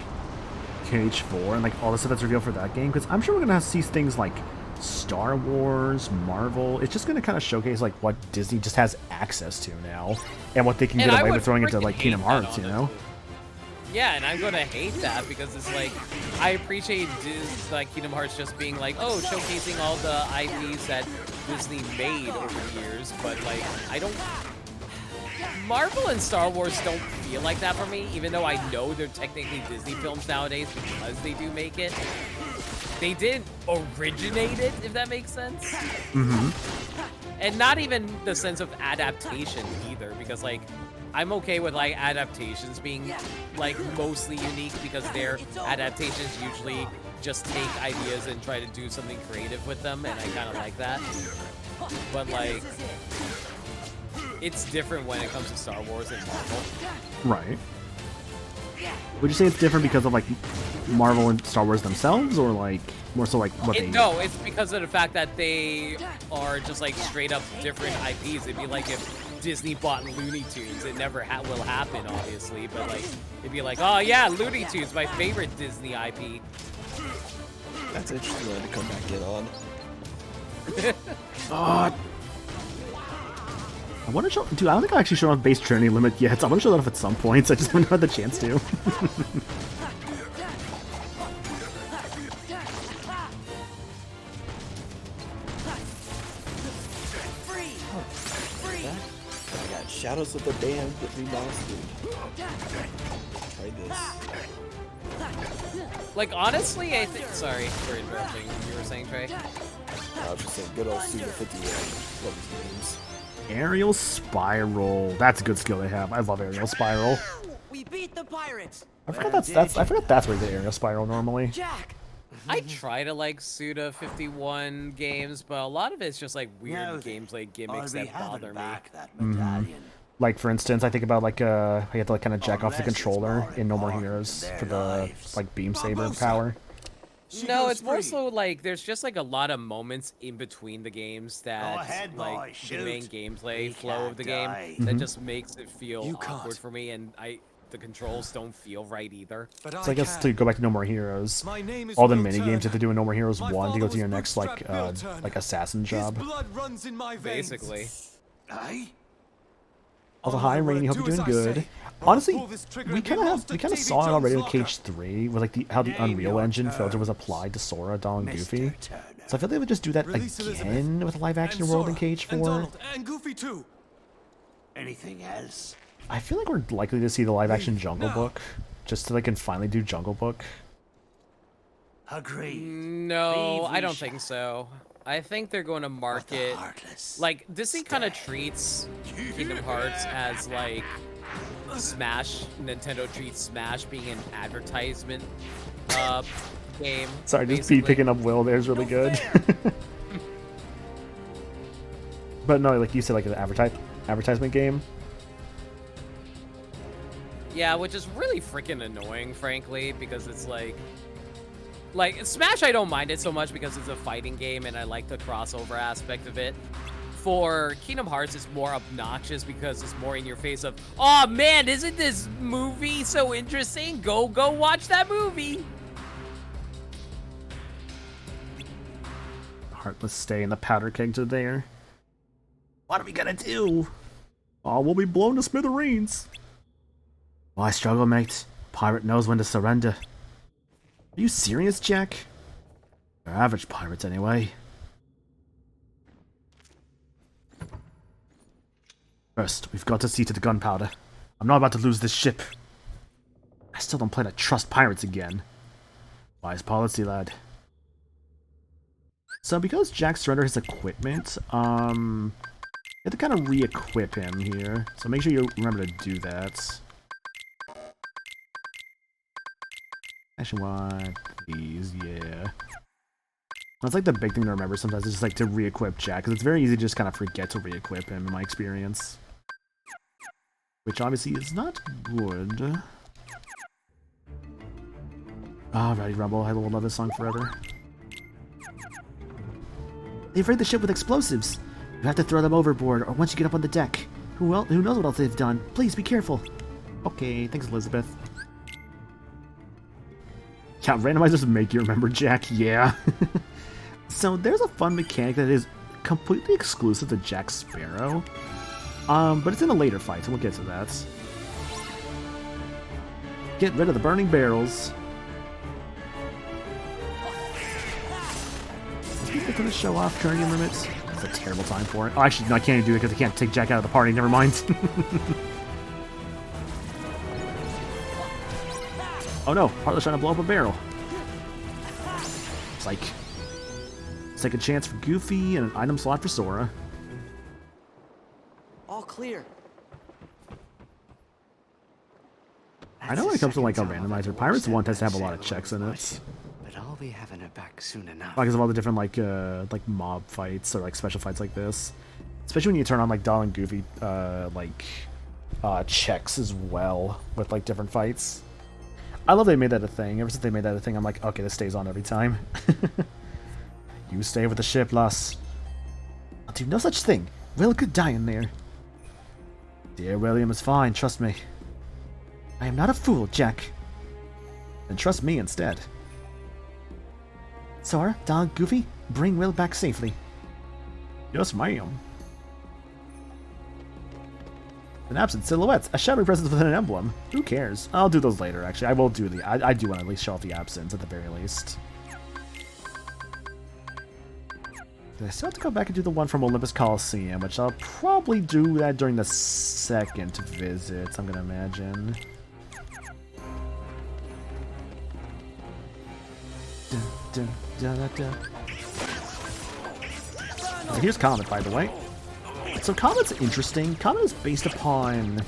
KH4 and, like, all the stuff that's revealed for that game. Because I'm sure we're going to have to see things like Star Wars, Marvel. It's just going to kind of showcase, like, what Disney just has access to now. And what they can And get I away would with throwing into, freaking like, Kingdom hate that, Hearts, you know? Yeah, and I'm gonna hate that because it's like, I appreciate like Kingdom Hearts just being like, oh, showcasing all the IPs that Disney made over the years, but like, I don't... Marvel and Star Wars don't feel like that for me, even though I know they're technically Disney films nowadays because they do make it. They didn't originate it, if that makes sense. Mm-hmm. And not even the sense of adaptation either, because like, I'm okay with like adaptations being like mostly unique because their adaptations usually just take ideas and try to do something creative with them, and I kind of like that. But like, it's different when it comes to Star Wars and Marvel. Right. Would you say it's different because of, like, Marvel and Star Wars themselves, or, like, more so, like, what they... No, it's because of the fact that they are just like straight up different IPs. It'd be like if Disney bought Looney Tunes. It never will happen, obviously, but like, it'd be like, oh yeah, Looney Tunes, my favorite Disney IP. That's interesting to come back in on. I want to show... Dude, I don't think I actually showed off base Trinity Limit yet. So I want to show that off at some points. I just haven't had the chance to. Shadows of the Damned remastered. Try this. Like, honestly, I think. Sorry for interrupting. You were saying, Trey? I was just saying, good old Suda 51. Love these games. Aerial Spiral. That's a good skill they have. I love Aerial Spiral. We beat the pirates. I forgot I forgot that's where the Aerial Spiral normally. Jack. I try to like Suda 51 games, but a lot of it's just like weird gameplay gimmicks that bother me. Like for instance, I think about like you have to like kind of jack off the controller in No More Heroes for the like beam saber power. No, it's more so like there's just like a lot of moments in between the games that like the main gameplay flow of the game that just makes it feel awkward for me, and the controls don't feel right either. So I guess to go back to No More Heroes, all the mini games you have to do in No More Heroes 1 to go to your next like assassin job. Basically. Also, hi Rainy, hope you're doing good. Honestly, we kind of saw it already with Cage 3, with like how the Unreal Engine filter was applied to Sora, Donald, and Goofy. So I feel they would just do that again with a live-action world in Cage 4. And Goofy too. Anything else? I feel like we're likely to see the live-action Jungle Book, just so they can finally do Jungle Book. Agreed. No, I don't think so. I think they're going to market like Disney kind of treats Kingdom Hearts as like Smash. Nintendo treats Smash being an advertisement game. Sorry, just Pete picking up Will there's really good. But no, like you said, like an advertisement game. Yeah, which is really freaking annoying, frankly, because it's like Smash, I don't mind it so much because it's a fighting game and I like the crossover aspect of it. For Kingdom Hearts, it's more obnoxious because it's more in your face of, oh man, isn't this movie so interesting? Go watch that movie. Heartless stay in the powder keg to there. What are we gonna do? Oh, we'll be blown to smithereens. Why struggle, mate? Pirate knows when to surrender. Are you serious, Jack? They're average pirates, anyway. First, we've got to see to the gunpowder. I'm not about to lose this ship. I still don't plan to trust pirates again. Wise policy, lad. So, because Jack surrendered his equipment, you have to kind of re-equip him here. So make sure you remember to do that. Actually, want these, yeah. That's like the big thing to remember sometimes, is just like to re-equip Jack, because it's very easy to just kind of forget to re-equip him, in my experience. Which obviously is not good. Alrighty, Rumble, I will love this song forever. They've raided the ship with explosives. You have to throw them overboard, or once you get up on the deck. Who knows what else they've done? Please be careful. Okay, thanks, Elizabeth. Yeah, randomizers make you remember Jack, yeah. So there's a fun mechanic that is completely exclusive to Jack Sparrow. But it's in a later fight, so we'll get to that. Get rid of the burning barrels. Let's keep going to show off turning limits. It's a terrible time for it. Oh, actually, no, I can't even do it because I can't take Jack out of the party. Never mind. Oh no, Heartless trying to blow up a barrel. It's like... second chance for Goofy and an item slot for Sora. All clear. I know when it comes to like a randomizer, Pirates 1 tends to have a lot of checks in it. But I'll be having it back soon enough. Because of all the different like mob fights or like special fights like this. Especially when you turn on like Donald and Goofy checks as well with like different fights. I love they made that a thing. Ever since they made that a thing, I'm like, okay, this stays on every time. You stay with the ship, lass. I'll do no such thing. Will could die in there. Dear William is fine, trust me. I am not a fool, Jack. Then trust me instead. Sora, Donald, Goofy, bring Will back safely. Yes, ma'am. An absent silhouettes, a shadowy presence with an emblem. Who cares? I'll do those later, actually. I will do the... I do want to at least show off the absence, at the very least. I still have to go back and do the one from Olympus Coliseum, which I'll probably do that during the second visit, I'm gonna imagine. Here's Comet, by the way. So Comet's interesting. Comet is based upon,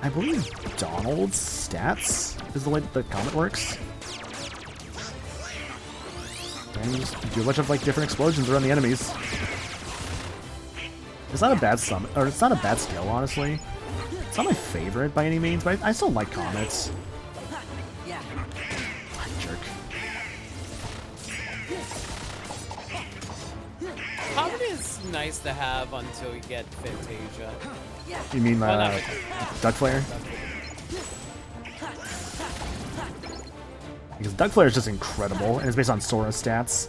I believe, Donald's stats is the way that Comet works. And you just do a bunch of like different explosions around the enemies. It's not a bad summon, or it's not a bad skill, honestly. It's not my favorite by any means, but I still like Comets. Jerk. Comet is nice to have until you get Fantasia. You mean Duck Flare? Because Duck Flare is just incredible, and it's based on Sora stats.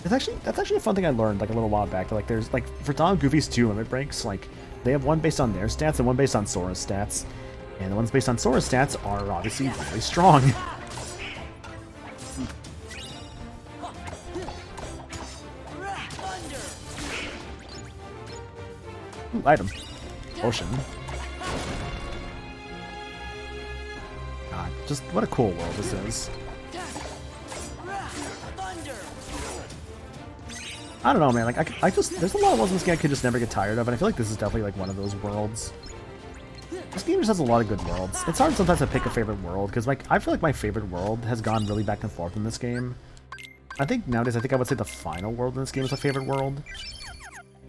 That's actually a fun thing I learned like a little while back. That, like there's like for Donald Goofy's 2 limit breaks, like they have one based on their stats and one based on Sora's stats, and the ones based on Sora's stats are obviously really strong. Ooh, item. Potion. God, just what a cool world this is. I don't know, man. Like, I just there's a lot of worlds in this game I could just never get tired of, and I feel like this is definitely like one of those worlds. This game just has a lot of good worlds. It's hard sometimes to pick a favorite world because like I feel like my favorite world has gone really back and forth in this game. I think nowadays I would say the final world in this game is my favorite world.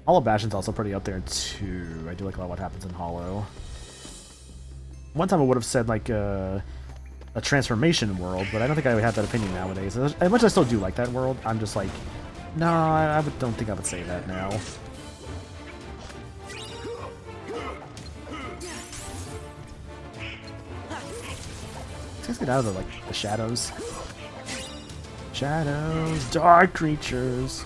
Hollow Bastion's also pretty up there too. I do like a lot of what happens in Hollow. One time I would have said like a transformation world, but I don't think I would have that opinion nowadays. As much as I still do like that world, I'm just like, no, don't think I would say that now. Let's get out of the shadows. Shadows, dark creatures.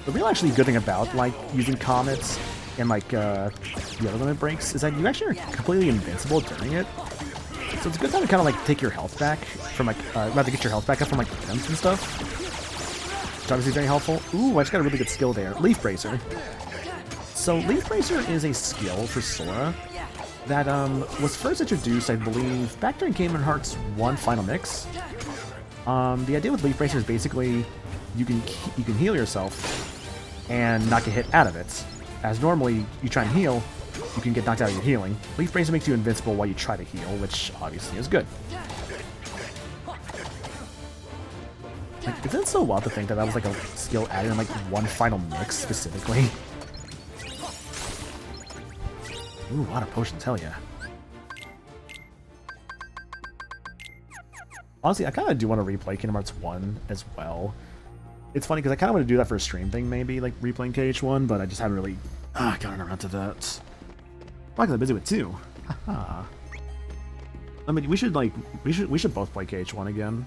The real actually good thing about like using comets and like the other limit breaks is that you actually are completely invincible during it. So it's a good time to kind of like take your health back from like rather get your health back up from like items and stuff. Which obviously is very helpful. Ooh, I just got a really good skill there. Leaf Bracer. So Leaf Bracer is a skill for Sora that was first introduced, I believe, back during Kingdom Hearts 1 Final Mix. The idea with Leaf Bracer is basically you can heal yourself and not get hit out of it. As normally you try and heal, you can get knocked out of your healing. Leaf Bracer makes you invincible while you try to heal, which obviously is good. Like, isn't it so wild to think that was like a skill added in like one Final Mix specifically? Ooh, a lot of potions, hell yeah. Honestly, I kind of do want to replay Kingdom Hearts 1 as well. It's funny because I kind of want to do that for a stream thing, maybe, like replaying KH1, but I just haven't really gotten around to that. Well, I'm busy with 2. Haha. I mean, we should both play KH1 again.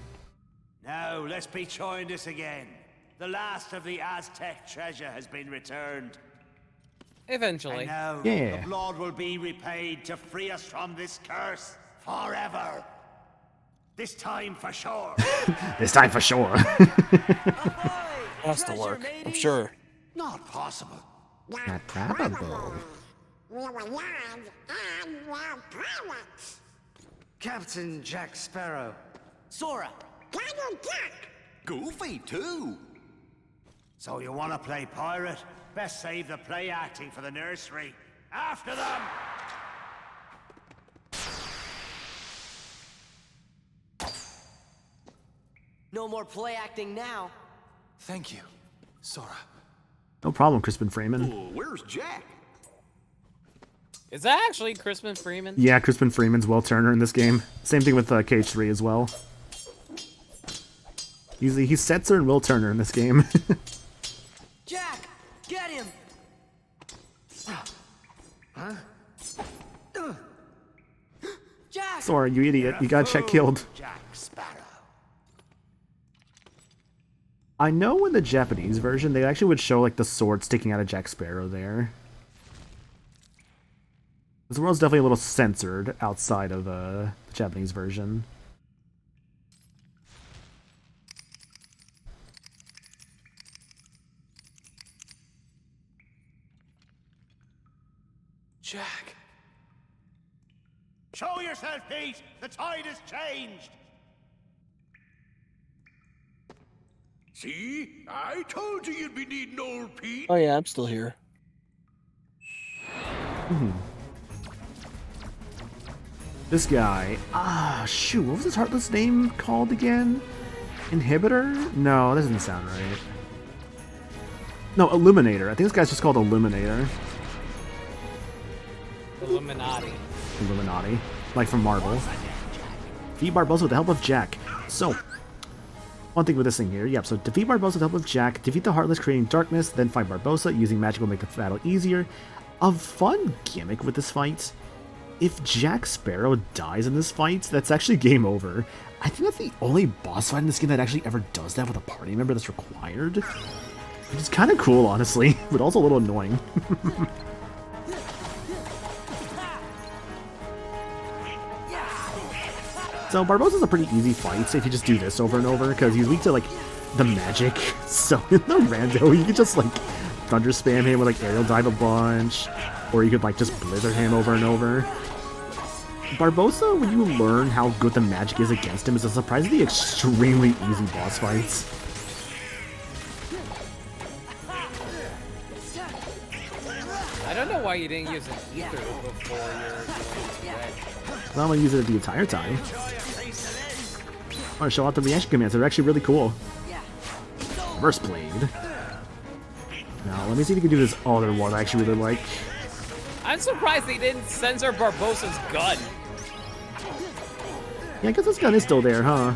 Now, let's be trying this again. The last of the Aztec treasure has been returned. Eventually. And now, Yeah. the blood will be repaid to free us from this curse forever. This time for sure. This time for sure. Has to work, I'm sure. Not possible. Not probable. We were young and we're pirates. Captain Jack Sparrow. Sora. Donald Duck. Goofy, too. So you want to play pirate? Best save the play acting for the nursery. After them! No more play acting now. Thank you, Sora. No problem, Crispin Freeman. Oh, where's Jack? Is that actually Crispin Freeman? Yeah, Crispin Freeman's Will Turner in this game. Same thing with KH3 as well. He's Setzer and Will Turner in this game. Jack, get him. Huh? Jack. Sora, you idiot. You got Jack killed. Jack Sparrow. I know in the Japanese version, they actually would show like the sword sticking out of Jack Sparrow there. The world's definitely a little censored outside of the Japanese version. Jack. Show yourself, Pete! The tide has changed! See? I told you you'd be needing old Pete! Oh yeah, I'm still here. This guy. Shoot, what was his Heartless name called again? Inhibitor? No, that doesn't sound right. No, Illuminator. I think this guy's just called Illuminator. Illuminati. Illuminati. Like from Marvel. Defeat Barbossa with the help of Jack. So, one thing with this thing here. Yep, so defeat Barbossa with the help of Jack. Defeat the Heartless, creating darkness. Then fight Barbossa. Using magic will make the battle easier. A fun gimmick with this fight. If Jack Sparrow dies in this fight, that's actually game over. I think that's the only boss fight in this game that actually ever does that with a party member that's required. Which is kind of cool, honestly, but also a little annoying. So Barbossa's a pretty easy fight if you just do this over and over, because he's weak to, like, the magic. So in the rando, you can just, like, thunder spam him with, like, aerial dive a bunch, or you could, like, just blizzard him over and over. Barbossa, when you learn how good the magic is against him, is a surprisingly extremely easy boss fight. I don't know why you didn't use an ether before you're doing red. I'm going to use it the entire time. I want to show off the reaction commands. They're actually really cool. Reverse Blade. Now, let me see if you can do this other one I actually really like. I'm surprised they didn't censor Barbossa's gun. Yeah, I guess this gun is still there, huh?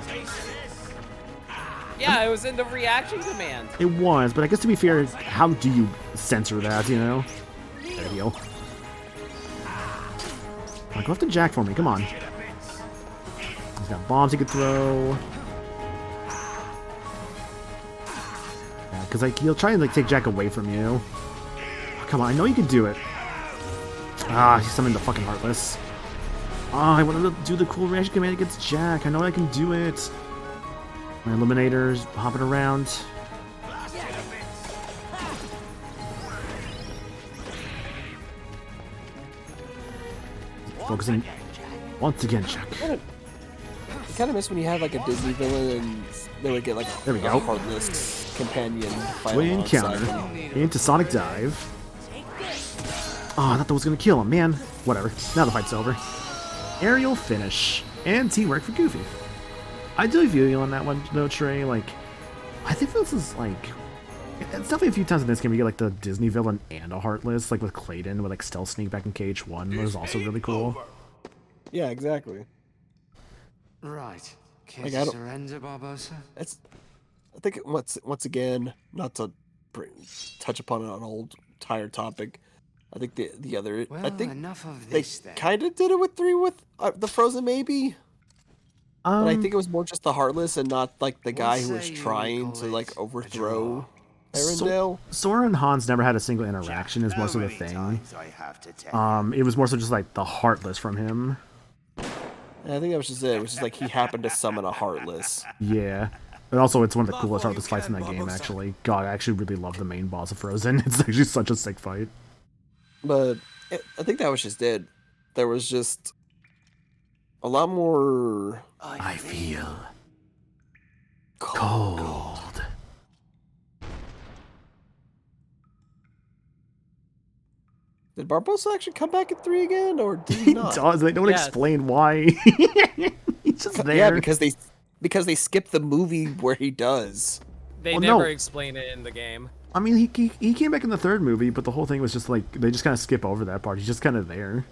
Yeah, it was in the reaction command. It was, but I guess to be fair, how do you censor that, you know? There you go. Go after Jack for me, come on. He's got bombs he could throw. Yeah, because like, he'll try and like take Jack away from you. Oh, come on, I know you can do it. He summoned the fucking Heartless. I wanted to do the cool reaction command against Jack. I know I can do it. My Eliminator's hopping around. Focusing once again, Jack. I kind of miss when you had like a Disney villain and they would get like there we go. Heartless companion. Twin counter into Sonic Dive. I thought that was gonna kill him, man. Whatever. Now the fight's over. Aerial finish and teamwork for Goofy. I do feel you on that one, though, Trey. Like, I think this is like, it's definitely a few times in this game you get like the Disney villain and a Heartless, like with Clayton, with like Stealth Sneak back in KH1 was also really cool. Yeah, exactly. Right. Can't you surrender, Barbossa? I think once again, not to touch upon an old tired topic. I think the other. Well, I think enough of they kind of did it with 3 with the Frozen maybe. But I think it was more just the Heartless and not like the guy who was trying to like overthrow Arendelle. Sora and Hans never had a single interaction is most of the thing. It was more so just like the Heartless from him. I think that was just it. It was just like he happened to summon a Heartless. Yeah. And also, it's one of the coolest Heartless fights in that game, actually. God, I actually really love the main boss of Frozen. It's actually such a sick fight. But I think that was just it. There was just a lot more... I feel cold. Did Barbossa actually come back in 3 again, or did he not? He does. They don't explain why. He's just there. Yeah, because they skipped the movie where he does. They never explain it in the game. I mean, he came back in the 3rd movie, but the whole thing was just like, they just kind of skip over that part. He's just kind of there.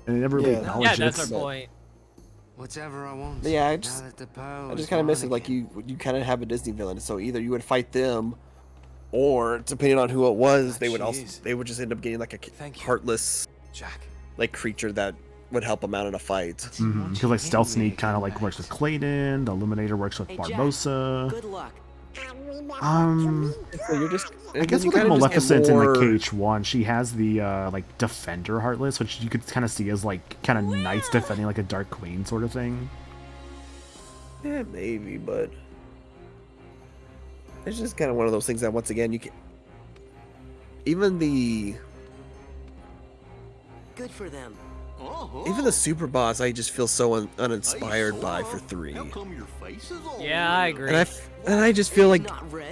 And they never really acknowledge it. Yeah, that's our point. Whatever I want. Yeah, I just kind of miss it. Like, you kind of have a Disney villain, so either you would fight them, or depending on who it was, they would just end up getting like a Heartless like creature that would help them out in a fight. Because like Stealth Sneak kind of like works with Clayton, the Illuminator works with Barbossa. Good luck. So you're just. I guess with like Maleficent in like KH1, she has the like Defender Heartless, which you could kind of see as like kind of knights defending like a Dark Queen sort of thing. Yeah, maybe, but it's just kind of one of those things that once again you can. Even the. Good for them. Even the super boss, I just feel so uninspired by for 3. Yeah, I agree. And I just feel like,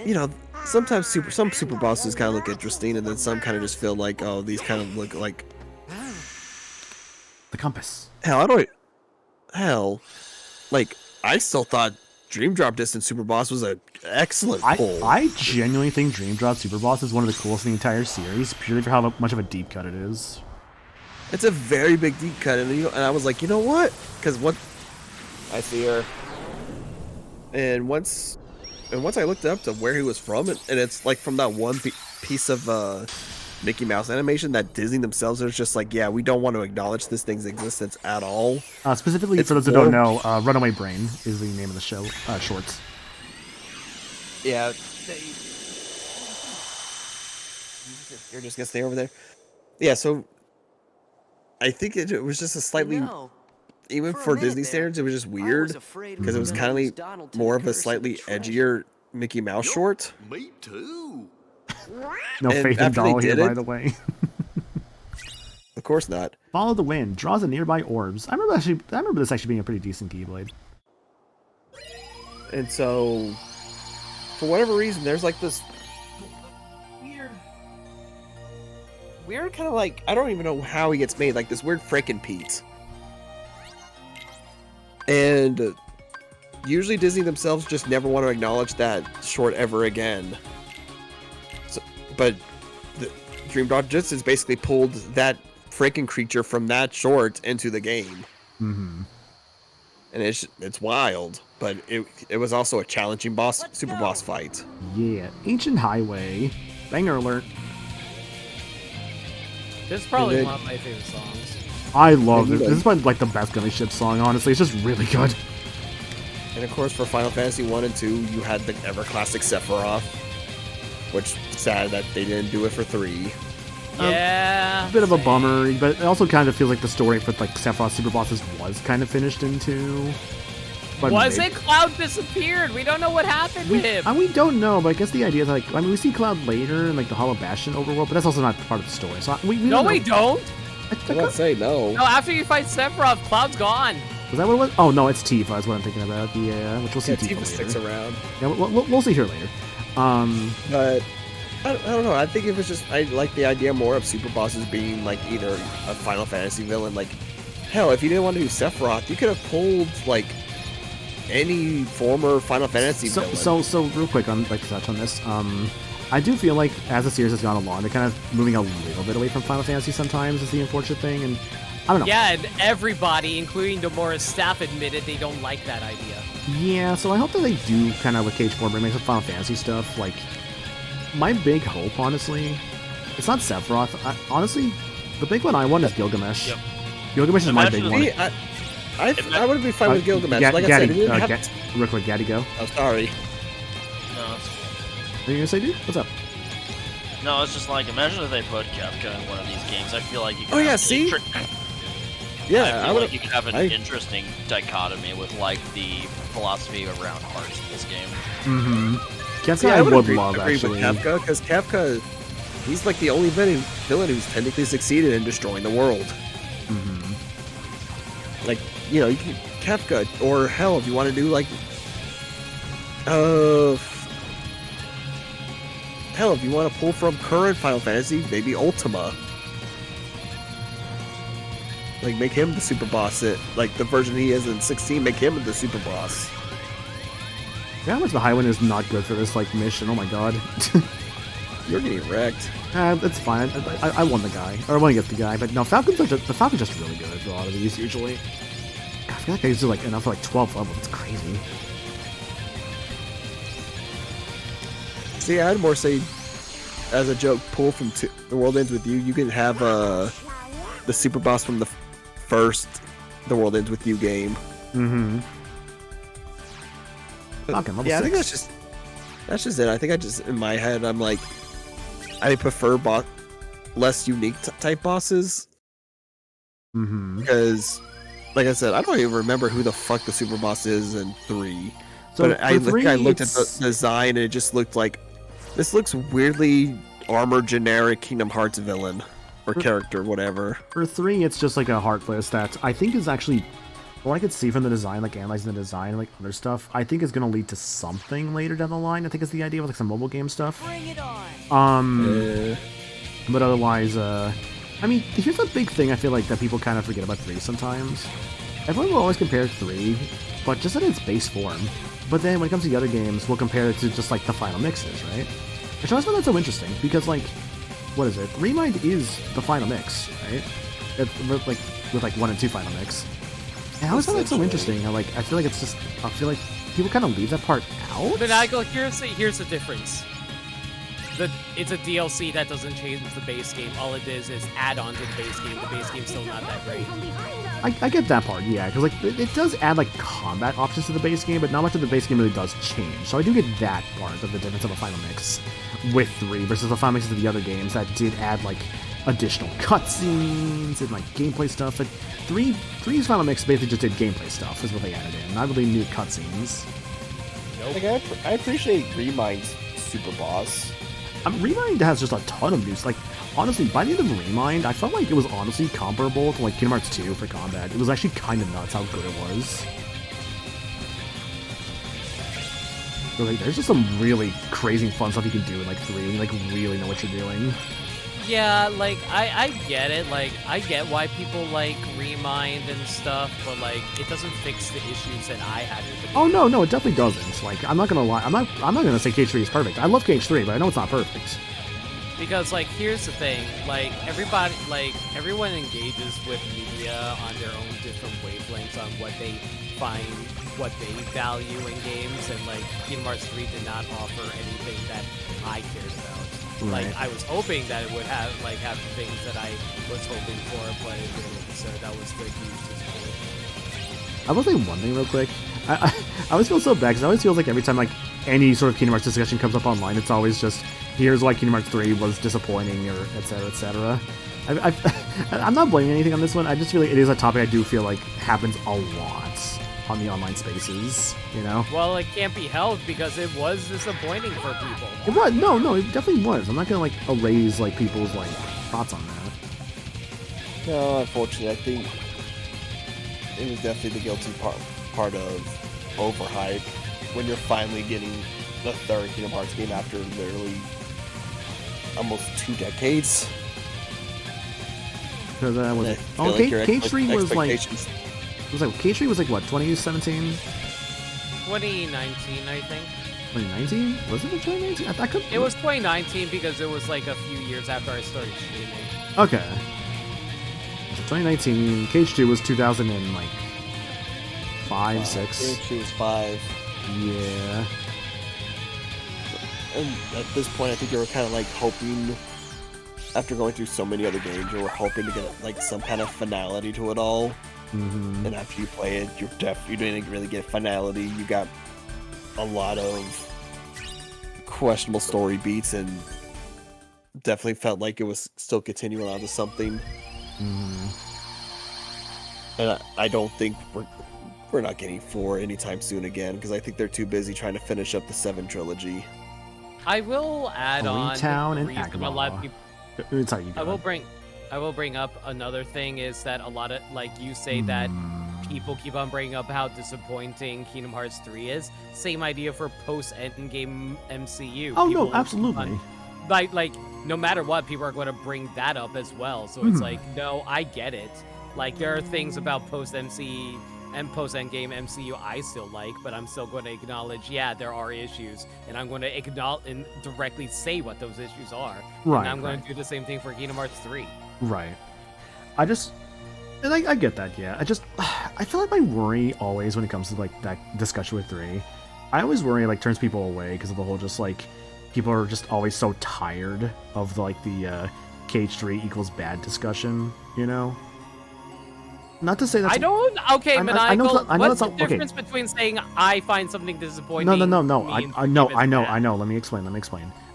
you know, sometimes some super bosses kind of look interesting, and then some kind of just feel like, oh, these kind of look like the compass. Hell, like I still thought Dream Drop Distance Super Boss was an excellent pull. I genuinely think Dream Drop Super Boss is one of the coolest in the entire series, purely for how much of a deep cut it is. It's a very big deep cut, and I was like, you know what? Because what I see her, and once I looked up to where he was from, and it's like from that one piece of Mickey Mouse animation that Disney themselves are just like, yeah, we don't want to acknowledge this thing's existence at all. Specifically, for those who don't know, Runaway Brain is the name of the show shorts. Yeah, you're just gonna stay over there. Yeah, so. I think it was just a slightly, even for Disney standards, it was just weird because it was kind of more of a slightly edgier Mickey Mouse short. Me too. No faith in Doll here, by the way. Of course not. Follow the Wind draws a nearby orbs. I remember this actually being a pretty decent Keyblade. And so, for whatever reason, there's like this weird kind of like, I don't even know how he gets made, like this weird frickin' Pete. And usually Disney themselves just never want to acknowledge that short ever again. So, but the Dream Drop Distance basically pulled that frickin' creature from that short into the game. Mm-hmm. And it's wild, but it was also a challenging super boss fight. Yeah, Ancient Highway, banger alert. This is probably one of my favorite songs. I love it. This is like the best Gummy Ship song, honestly. It's just really good. And of course, for Final Fantasy 1 and 2, you had the ever classic Sephiroth, which sad that they didn't do it for 3. Yeah. A bit of a bummer, but it also kind of feels like the story for like Sephiroth Super Bosses was kind of finished in 2. But was it? Cloud disappeared. We don't know what happened to him. And we don't know, but I guess the idea is like, I mean, we see Cloud later in like the Hollow Bastion overworld, but that's also not part of the story. So we no, we don't. I won't say no. No, after you fight Sephiroth, Cloud's gone. Was that what it was? Oh no, it's Tifa is what I'm thinking about. Yeah, which we'll see. Tifa later. Sticks around. Yeah, we'll see her later. But I don't know. I think it was just I like the idea more of super bosses being like either a Final Fantasy villain. Like hell, if you didn't want to do Sephiroth, you could have pulled like any former Final Fantasy villain. So real quick, I'd like to touch on this. I do feel like as the series has gone along, they're kind of moving a little bit away from Final Fantasy sometimes is the unfortunate thing, and I don't know. Yeah, and everybody, including Nomura's staff, admitted they don't like that idea. Yeah, so I hope that they do kind of with KH4 bring some Final Fantasy stuff. Like, my big hope, honestly, it's not Sephiroth. Honestly, the big one I want is Gilgamesh. Yep. Gilgamesh is my big one. I would be fine with Gilgamesh. Like I said, real quick, Gaddy, go. Oh, sorry. No, it's... What are you gonna say, dude? What's up? No, it's just like, imagine if they put Kefka in one of these games. I feel like you could Yeah, I feel like you could have an interesting dichotomy with like the philosophy around hearts in this game. Mm-hmm. Kefka, I would love agree actually. with Kefka, because Kefka, he's like the only villain who's technically succeeded in destroying the world. Mm-hmm. Like, you know, you can Kefka, or hell, if you want to do like, hell, if you want to pull from current Final Fantasy, maybe Ultima. Like, make him the super boss. Like, the version he is in 16, make him the super boss. Yeah, how much the Highwind is not good for this, like, mission. Oh my god. You're getting wrecked. It's fine. I won the guy. Or I won against the guy. But no, the Falcon's just really good at a lot of these, usually. God, I feel like I used to, like, enough for, like, 12 levels. It's crazy. See, I'd more say, as a joke, pull from The World Ends With You. You can have the super boss from the first The World Ends With You game. Mm-hmm. Falcon, level 6. I think that's just... That's just it. I think I just, in my head, I'm like, I prefer less unique type bosses. Because, like I said, I don't even remember who the fuck the super boss is in 3. So but I for 3, looked at the design and it just looked like, this looks weirdly armored generic Kingdom Hearts villain. Or character, whatever. For 3, it's just like a Heartless that I think is actually, what I could see from the design, like analyzing the design and like other stuff, I think is going to lead to something later down the line. I think is the idea with like some mobile game stuff. Bring it on. But otherwise, I mean, here's a big thing I feel like that people kind of forget about 3 sometimes. Everyone will always compare 3, but just in its base form. But then when it comes to the other games, we'll compare it to just like the final mixes, right? Which I always find that so interesting because like, what is it? Remind is the final mix, right? With like 1 and 2 final mix. And I always find that so interesting. How like I feel like it's just I feel like people kind of leave that part out. But I go here's the difference. It's a DLC that doesn't change the base game. All it is add on to the base game. The base game's still not that great. I get that part, yeah, because like it does add like combat options to the base game, but not much of the base game really does change. So I do get that part of the difference of a final mix with 3 versus the final mixes of the other games that did add like additional cutscenes and like gameplay stuff. Like 3's final mix basically just did gameplay stuff is what they added in, not really new cutscenes. Nope. Like I appreciate Remind's super boss. Remind has just a ton of news. Like, honestly, by the end of Remind, I felt like it was honestly comparable to like Kingdom Hearts 2 for combat. It was actually kind of nuts how good it was. So, like, there's just some really crazy fun stuff you can do in like 3, and you like really know what you're doing. Yeah, like I get it. Like I get why people like Remind and stuff, but like it doesn't fix the issues that I had with it. Oh no, it definitely doesn't. Like I'm not gonna lie, I'm not gonna say KH3 is perfect. I love KH3, but I know it's not perfect. Because like here's the thing, like everyone engages with media on their own different wavelengths on what they find, what they value in games, and like Kingdom Hearts 3 did not offer anything that I cared about. Right. Like I was hoping that it would have the things that I was hoping for, but it didn't. So that was the huge disappointment. I will say one thing real quick. I always feel so bad because it always feels like every time like any sort of Kingdom Hearts discussion comes up online, it's always just here's why Kingdom Hearts 3 was disappointing or etc. etc. I'm not blaming anything on this one. I just feel like it is a topic I do feel like happens a lot on the online spaces, you know? Well, it can't be helped because it was disappointing for people. It was. No, it definitely was. I'm not gonna like erase like people's like thoughts on that. No, unfortunately, I think it was definitely the guilty part of overhype when you're finally getting the third Kingdom Hearts game after literally almost 2 decades. Because was it? Oh, KH3 was like. KH3 was like what? 2017. 2019, I think. 2019? Was it 2019? I could. It was 2019 because it was like a few years after I started streaming. Okay. So 2019. KH2 was 2005, 6. KH2 was 5. Yeah. And at this point, I think you were kind of like hoping, after going through so many other games, you were hoping to get like some kind of finality to it all. Mm-hmm. And after you play it, you didn't really get finality. You got a lot of questionable story beats, and definitely felt like it was still continuing on to something. Mm-hmm. And I don't think we're not getting 4 anytime soon again, because I think they're too busy trying to finish up the 7 trilogy. I will add on Town and reason a lot of people. Sorry, you go I will bring up another thing is that a lot of, like you say that people keep on bringing up how disappointing Kingdom Hearts 3 is. Same idea for post-endgame MCU. Oh, People no, absolutely. Like, no matter what, people are going to bring that up as well. So it's like, no, I get it. Like, there are things about post-MC and post-endgame MCU I still like, but I'm still going to acknowledge, yeah, there are issues, and I'm going to acknowledge and directly say what those issues are. Right, and I'm going to do the same thing for Kingdom Hearts 3. Right. I get that, yeah. I feel like my worry always when it comes to like that discussion with 3, I always worry it like turns people away because of the whole just like people are just always so tired of the KH3 equals bad discussion, you know? Not to say that's. I don't. Okay, Maniacal. I know What's that's the not, difference between saying I find something disappointing? No. I know. means I know. Let me explain.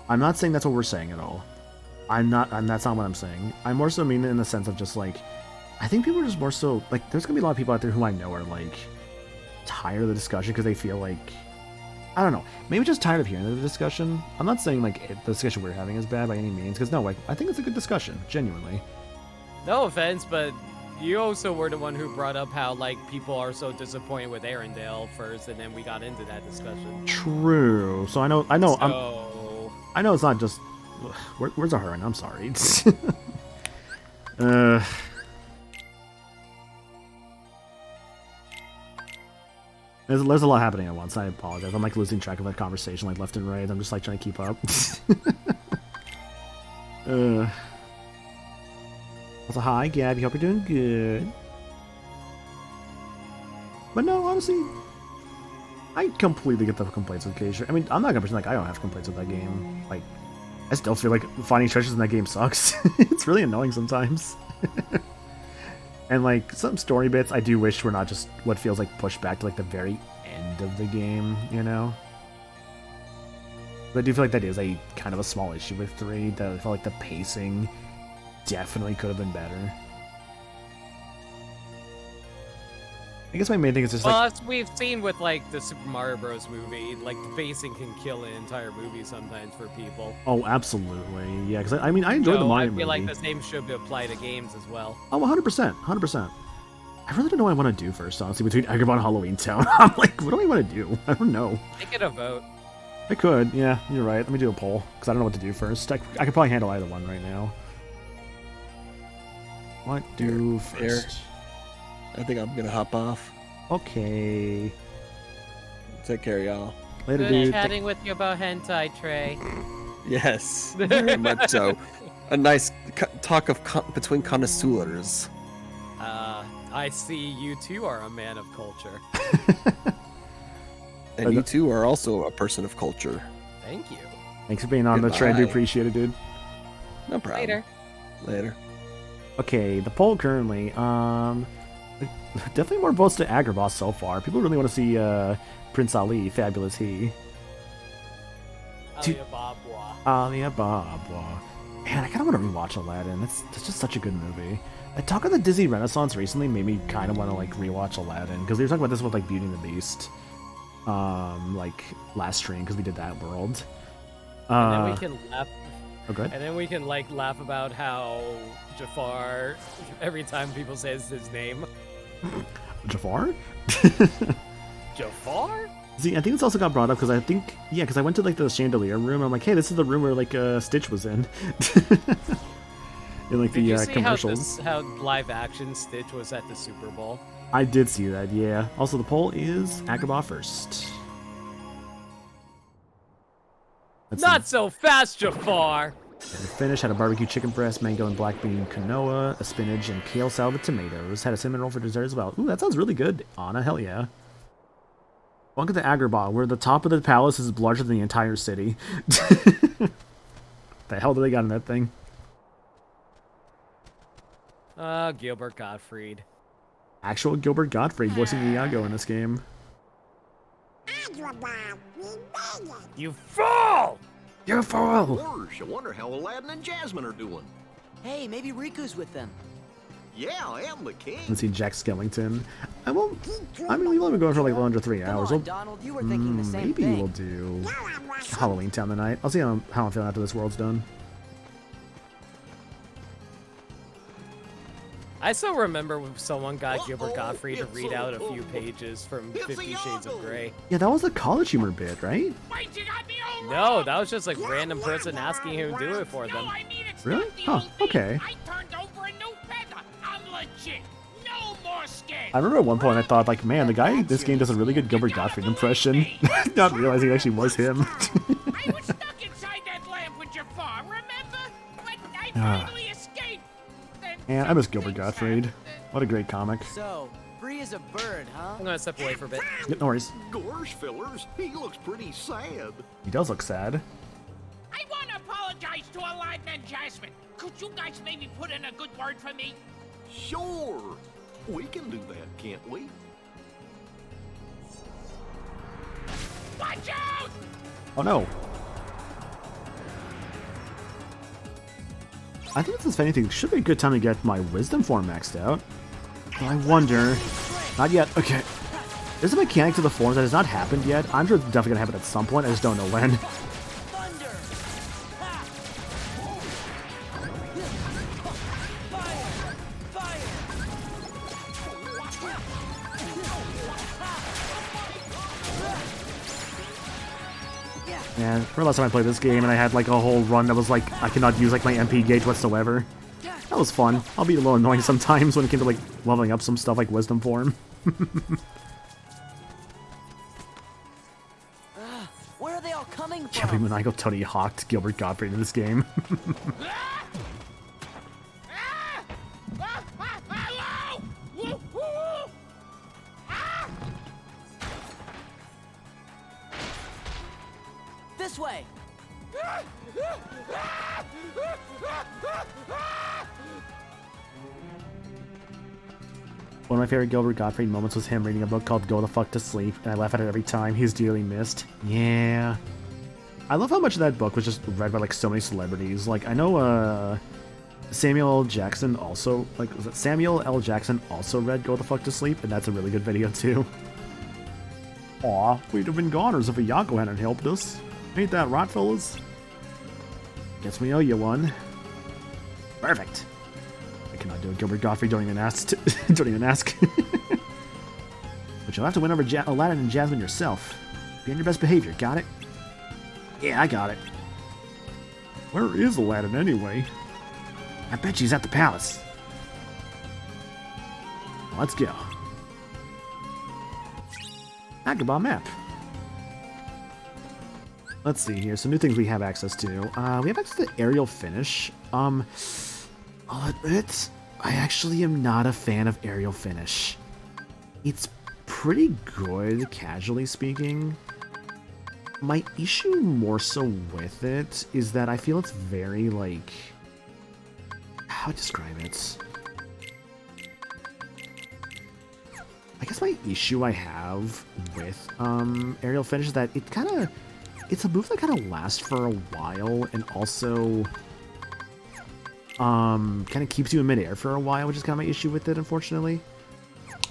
I'm not saying that's what we're saying at all. That's not what I'm saying. I more so mean it in the sense of just like, I think people are just more so like. There's gonna be a lot of people out there who I know are like tired of the discussion because they feel like, I don't know, maybe just tired of hearing the discussion. I'm not saying like the discussion we're having is bad by any means, because no, like I think it's a good discussion, genuinely. No offense, but you also were the one who brought up how like people are so disappointed with Arendelle first, and then we got into that discussion. True. So I know. So... I know it's not just. Where's Ahurin? I'm sorry. There's a lot happening at once. I apologize. I'm like losing track of that conversation like left and right. I'm just like trying to keep up. Also, hi Gabby. Hope you're doing good. But no, honestly, I completely get the complaints with Glacier. I mean, I'm not gonna pretend like I don't have complaints with that game. Like, I still feel like finding treasures in that game sucks. It's really annoying sometimes. And like some story bits, I do wish were not just what feels like pushed back to like the very end of the game, you know? But I do feel like that is a kind of a small issue with 3, that I felt like the pacing definitely could have been better. I guess my main thing is just well, as we've seen with like the Super Mario Bros. Movie, like the pacing can kill an entire movie sometimes for people. Oh, absolutely. Yeah, because I mean, I enjoyed the Mario movie. I feel like the same should apply to games as well. Oh, 100%. 100%. I really don't know what I want to do first, honestly, between Agrabah and Halloween Town. I'm like, what do I want to do? I don't know. Make it a vote. I could, yeah, you're right. Let me do a poll, because I don't know what to do first. I could probably handle either one right now. What do first? I think I'm gonna hop off. Okay. Take care, y'all. Later, Good dude. chatting with you about hentai, Trey. Yes, very much so. A nice talk of between connoisseurs. I see you too are a man of culture. And you too are also a person of culture. Thank you. Thanks for being on the trend. Do appreciate it, dude. No problem. Later. Okay, the poll currently, definitely more votes to Agrabah so far. People really want to see Prince Ali, Fabulous He. Alia Babwa. Man, I kind of want to rewatch Aladdin. That's just such a good movie. The talk of the Disney Renaissance recently made me kind of want to like rewatch Aladdin, because they were talking about this with like Beauty and the Beast, like last stream, because we did that world. And then we can laugh. Okay. And then we can like laugh about how Jafar, every time people say his name. Jafar? Jafar? See, I think it's also got brought up because I think, yeah, because I went to like the chandelier room. And I'm like, hey, this is the room where like Stitch was in. In like Did the you see commercials. how live action Stitch was at the Super Bowl? I did see that, yeah. Also, the poll is Agrabah first. Not so fast, Jafar! And the finish had a barbecue chicken breast, mango and black bean quinoa, a spinach and kale salad with tomatoes. Had a cinnamon roll for dessert as well. Ooh, that sounds really good, Anna. Hell yeah. Welcome to Agrabah, where the top of the palace is larger than the entire city. The hell do they got in that thing? Gilbert Gottfried. Actual Gilbert Gottfried voicing Iago in this game. You fool! You fool! Worse, I wonder how Aladdin and Jasmine are doing. Hey, maybe Riku's with them. Yeah, I am the king. Let's see Jack Skellington. I mean, we've only been going for like under 3 hours. Come on, Donald, you were thinking the same Maybe thing. we'll do Halloween Town tonight. I'll see how I'm feeling after this world's done. I still remember when someone got Gilbert Gottfried to read out a few pages from 50 Shades of Grey. Yeah, that was the college humor bit, right? No, that was just like random person asking him to do it for them. Really? Huh, okay. I remember at one point I thought, like, man, the guy in this game does a really good Gilbert Gottfried impression. Not realizing it actually was him. I was stuck inside that lamp with Jafar, remember? But I finally escaped. Man, I miss Gilbert Gottfried. What a great comic. So, free as a bird, huh? I'm gonna step away for a bit. Yep, no worries. Gorsh, fellers, he looks pretty sad. He does look sad. I want to apologize to Aladdin and Jasmine. Could you guys maybe put in a good word for me? Sure. We can do that, can't we? Watch out! Oh no. I think if anything, it should be a good time to get my wisdom form maxed out. I wonder. Not yet. Okay. There's a mechanic to the forms that has not happened yet. I'm sure it's definitely gonna happen at some point. I just don't know when. Yeah, for the last time I played this game, and I had like a whole run that was like I cannot use like my MP gauge whatsoever. That was fun. I'll be a little annoying sometimes when it came to like leveling up some stuff like wisdom form. Where are they all coming from? Can't believe Maniacal Tony hawked Gilbert Gottfried in this game. This way. One of my favorite Gilbert Gottfried moments was him reading a book called Go the Fuck to Sleep, and I laugh at it every time. He's dearly missed. Yeah. I love how much of that book was just read by like so many celebrities. Like I know Samuel L. Jackson also was it Samuel L. Jackson also read Go the Fuck to Sleep, and that's a really good video too. Aw, we'd have been goners if Iago hadn't helped us. Ain't that right, fellas? Guess we owe you one. Perfect. I cannot do it. Gilbert Gottfried, don't even ask. Don't even ask. But you'll have to win over Aladdin and Jasmine yourself. Be on your best behavior, got it? Yeah, I got it. Where is Aladdin anyway? I bet she's at the palace. Let's go. Agrabah map. Let's see here. Some new things we have access to. We have access to aerial finish. I'll admit, I actually am not a fan of aerial finish. It's pretty good, casually speaking. My issue more so with it is that I feel it's very, like... How to describe it? I guess my issue I have with aerial finish is that it kind of... It's a move that kind of lasts for a while and also kind of keeps you in midair for a while, which is kind of my issue with it, unfortunately.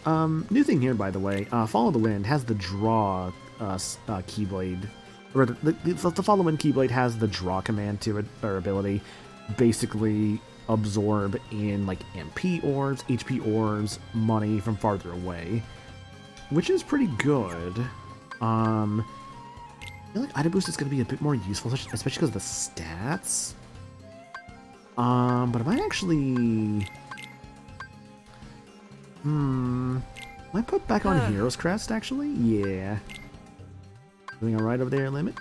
New thing here, by the way, Follow the Wind has the draw Keyblade, or the Follow the Wind Keyblade has the draw command to it, or ability, basically absorb in like MP orbs, HP orbs, money from farther away, which is pretty good. I feel like Item Boost is going to be a bit more useful, especially because of the stats. But I might actually... Might put back on Hero's Crest, actually? Yeah. Doing alright over there, Limit?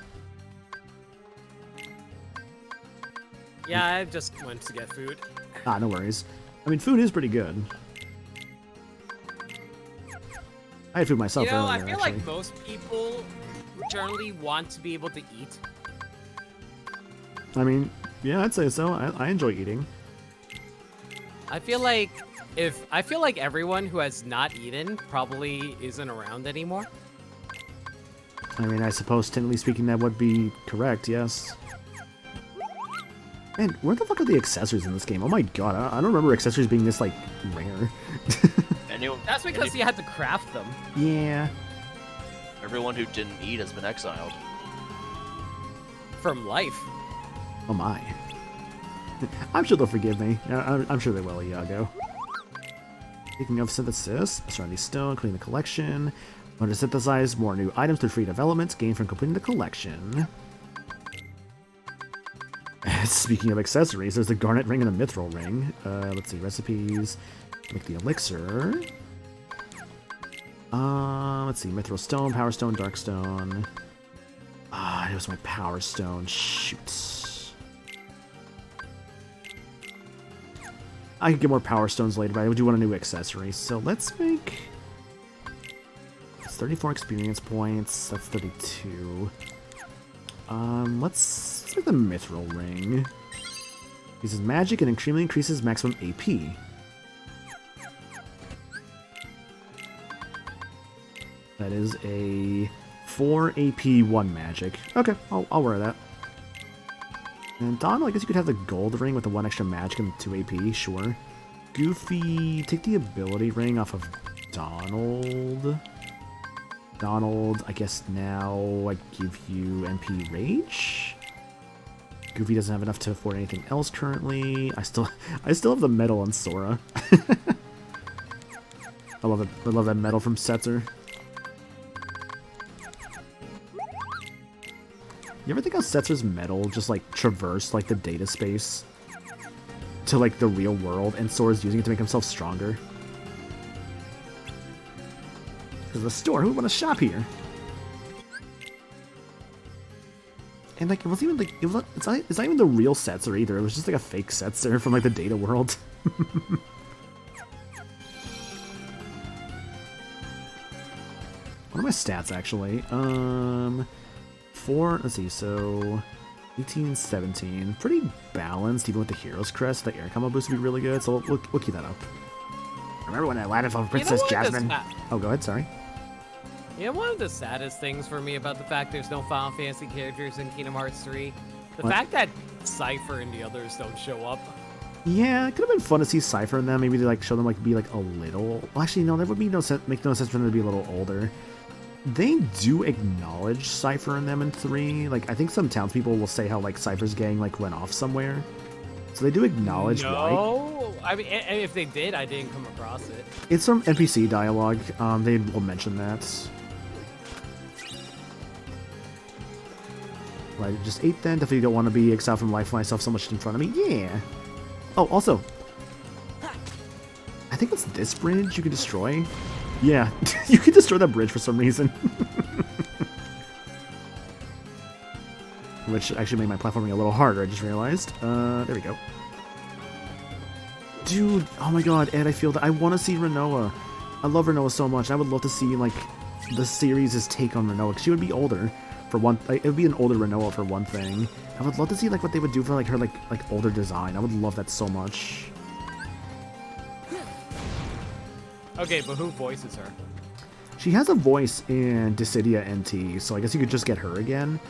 Yeah, I just went to get food. Ah, no worries. I mean, food is pretty good. I had food myself You know, earlier, I feel actually. like most people generally want to be able to eat. I mean, yeah, I'd say so. I enjoy eating. I feel like everyone who has not eaten probably isn't around anymore. I mean, I suppose, technically speaking, that would be correct, yes. Man, where the fuck are the accessories in this game? Oh my god, I don't remember accessories being this, like, rare. That's because you had to craft them. Yeah. Everyone who didn't eat has been exiled. From life. Oh my. I'm sure they'll forgive me. I'm sure they will, Iago. Speaking of synthesis, Serenity Stone, clean the collection. Want to synthesize more new items through free developments gained from completing the collection. Speaking of accessories, there's the Garnet Ring and the Mithril Ring. Let's see, recipes. Make the elixir. Let's see, Mithril Stone, Power Stone, Dark Stone. It was my Power Stone. Shoot. I could get more Power Stones later, but I do want a new accessory. So let's make... It's 34 experience points. That's 32. Let's make the Mithril Ring. Uses magic and extremely increases maximum AP. That is a 4 AP 1 magic. Okay, I'll wear that. And Donald, I guess you could have the gold ring with the 1 extra magic and 2 AP, sure. Goofy, take the ability ring off of Donald. Donald, I guess now I give you MP Rage? Goofy doesn't have enough to afford anything else currently. I still have the medal on Sora. I love it. I love that medal from Setzer. You ever think how Setzer's medal just like traversed like the data space to like the real world, and Sora's using it to make himself stronger? Because the store, who would want to shop here? And like, it wasn't even like, it's not even the real Setzer either. It was just like a fake Setzer from like the data world. What are my stats actually? Let's see, so 18, 17. Pretty balanced, even with the Hero's Crest. The air combo boost would be really good, so we'll keep that up. Remember when I landed on Princess Jasmine? Oh, go ahead, sorry. You know, one of the saddest things for me about the fact there's no Final Fantasy characters in Kingdom Hearts 3? The fact that Cypher and the others don't show up. Yeah, it could have been fun to see Cypher in them. Maybe they like show them like be like a little. Well, actually, no, there would be make no sense for them to be a little older. They do acknowledge Cypher in them in 3. Like, I think some townspeople will say how like Cypher's gang like went off somewhere. So they do acknowledge why. No, I mean, if they did, I didn't come across it. It's from NPC dialogue. They will mention that. Right, just 8 then. Definitely don't want to be exiled from life with myself so much in front of me. Yeah. Oh, also, I think it's this bridge you can destroy. Yeah, you can destroy that bridge for some reason. Which actually made my platforming a little harder, I just realized. There we go. Dude, oh my god, Ed, I feel that I want to see Rinoa. I love Rinoa so much. I would love to see, like, the series' take on Rinoa, because she would be older. For one, it would be an older Rinoa for one thing. I would love to see like what they would do for like her like older design. I would love that so much. Okay, but who voices her? She has a voice in Dissidia NT, so I guess you could just get her again.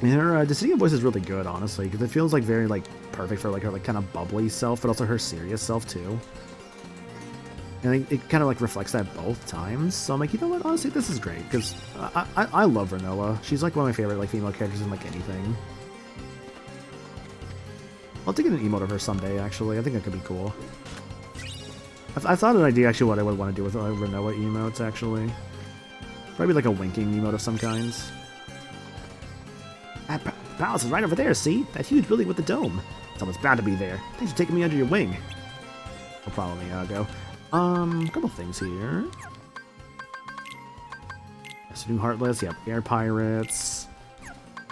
And her Dissidia voice is really good, honestly, because it feels like very like perfect for like her like kind of bubbly self, but also her serious self too. And it kind of like reflects that both times. So I'm like, you know what? Honestly, this is great because I love Rinoa. She's like one of my favorite like female characters in like anything. I'll take an emote of her someday. Actually, I think that could be cool. I thought of an idea actually what I would want to do with Rinoa emotes actually. Probably like a winking emote of some kinds. That palace is right over there. See that huge building with the dome? Someone's bound to be there. Thanks for taking me under your wing. No problem, Iago. A couple things here. So new Heartless, yep, Air Pirates.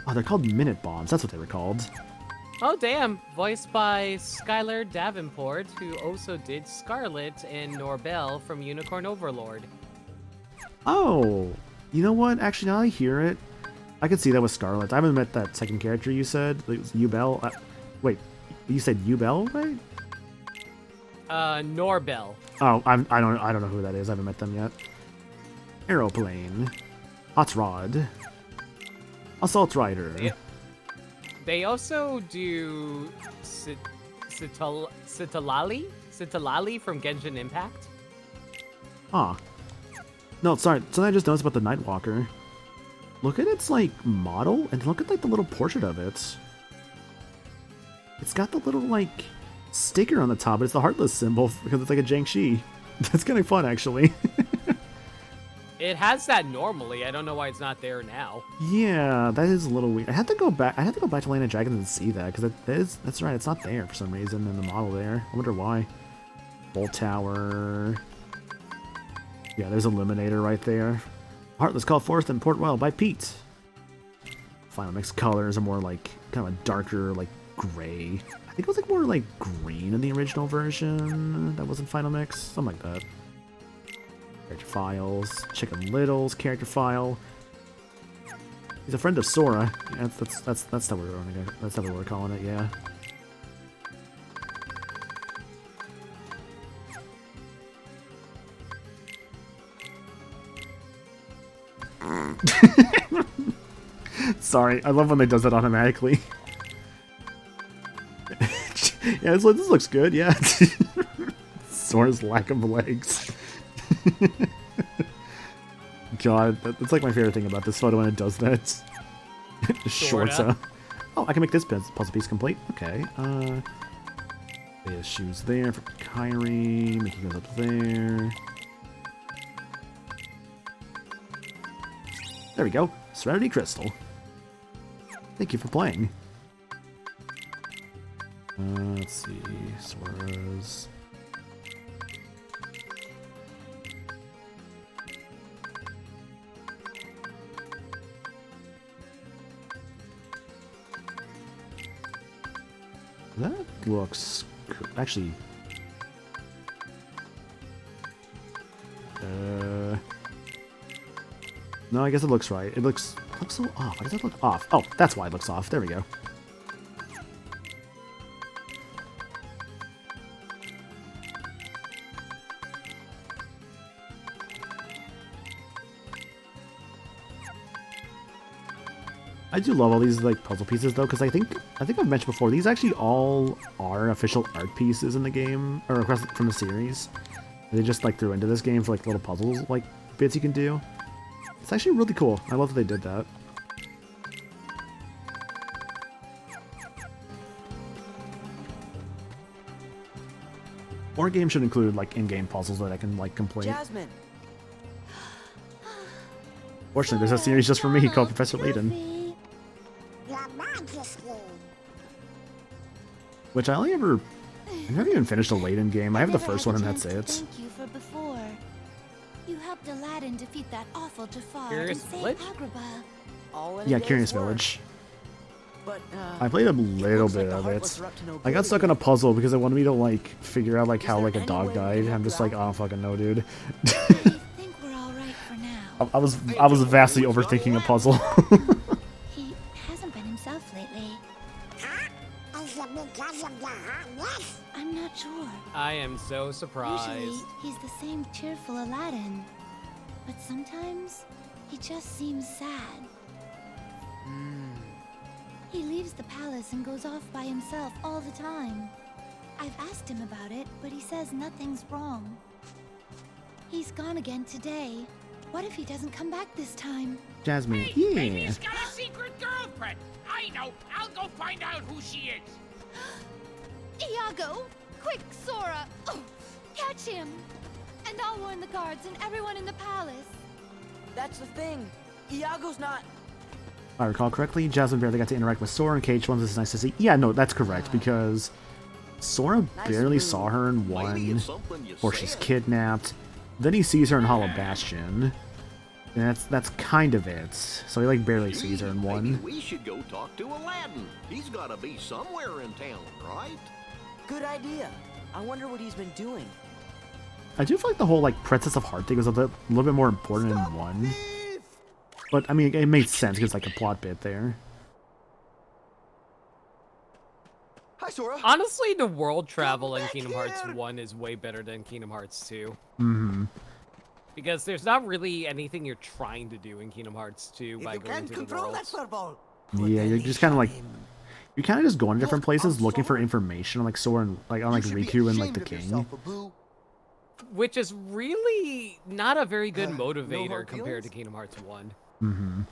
Oh, they're called Minute Bombs, that's what they were called. Oh, damn. Voiced by Skylar Davenport, who also did Scarlet and Norbell from Unicorn Overlord. Oh, you know what? Actually, now I hear it, I could see that with Scarlet. I haven't met that second character you said. It was Yubel. Wait, you said Yubel, right? Norbell. Oh, I don't know who that is. I haven't met them yet. Aeroplane, Hot Rod, Assault Rider. They also do Citalali from Genshin Impact. Ah. No, sorry. Something I just noticed about the Nightwalker. Look at its like model, and look at like the little portrait of it. It's got the little like sticker on the top. It's the Heartless symbol because it's like a Jiangshi. That's kind of fun, actually. It has that normally. I don't know why it's not there now. Yeah, that is a little weird. I had to go back to Land of Dragons and see that because that's right. It's not there for some reason in the model there. I wonder why. Bolt Tower. Yeah, there's Illuminator right there. Heartless called forth in Port Royal by Pete. Final Mix colors are more like kind of a darker like gray. I think it was like more like green in the original version. That wasn't Final Mix, something like that. Character files, Chicken Little's character file. He's a friend of Sora. Yeah, that's how we were calling it. Yeah. Sorry, I love when they does that automatically. Yeah, this looks good, yeah. Sora's lack of legs. God, that's like my favorite thing about this photo when it does that. Shorts. Oh, I can make this puzzle piece complete. Okay. There's shoes there for Kairi. Making those up there. There we go. Serenity Crystal. Thank you for playing. Let's see. Sora's. That looks actually. No, I guess it looks right. It looks so off. Why does it look off? Oh, that's why it looks off. There we go. I do love all these like puzzle pieces though, because I think I've mentioned before, these actually all are official art pieces in the game or across from the series. They just like threw into this game for like little puzzles like bits you can do. It's actually really cool. I love that they did that. More games should include like in-game puzzles that I can like complete. Jasmine. Fortunately, there's a series just for me called Professor Layton. Which I never even finished a Layton game. I have the first one and that's it. Thank you for before. You helped Aladdin defeat that awful Jafar Curious and save Village? Agrabah. Yeah, Curious Village. But, I played a little bit of it. I got stuck on a puzzle because it wanted me to like figure out like how like a dog died. I'm just like, oh fucking no, dude. I was vastly overthinking a puzzle. He hasn't been himself lately. I'm not sure. I am so surprised. Usually, he's the same cheerful Aladdin. But sometimes, he just seems sad. He leaves the palace and goes off by himself all the time. I've asked him about it, but he says nothing's wrong. He's gone again today. What if he doesn't come back this time? Jasmine, Maybe yeah. he's got a secret girlfriend. I know. I'll go find out who she is. Iago! Quick, Sora! Oh, catch him! And I'll warn the guards and everyone in the palace. that's the thing. Iago's not. If I recall correctly, Jasmine barely got to interact with Sora in KH1. This is nice to see. Yeah, no, that's correct, because Sora barely saw her in 1, or she's kidnapped. Then he sees her in Hollow Bastion. And that's kind of it. So he like barely sees her in 1. Maybe we should go talk to Aladdin. He's got to be somewhere in town, right? Good idea. I wonder what he's been doing. I do feel like the whole like Princess of Heart thing was a little bit more important in 1. But I mean, it made sense because like a plot bit there. Hi, Sora. Honestly, the world travel in Kingdom Hearts 1 is way better than Kingdom Hearts 2. Mm-hmm. Because there's not really anything you're trying to do in Kingdom Hearts 2 by going to the worlds. Yeah, you're just kind of like, you're kind of just going to different places looking for information on like Sora and like on like Riku and like the King. Which is really not a very good motivator compared to Kingdom Hearts 1. Mm-hmm.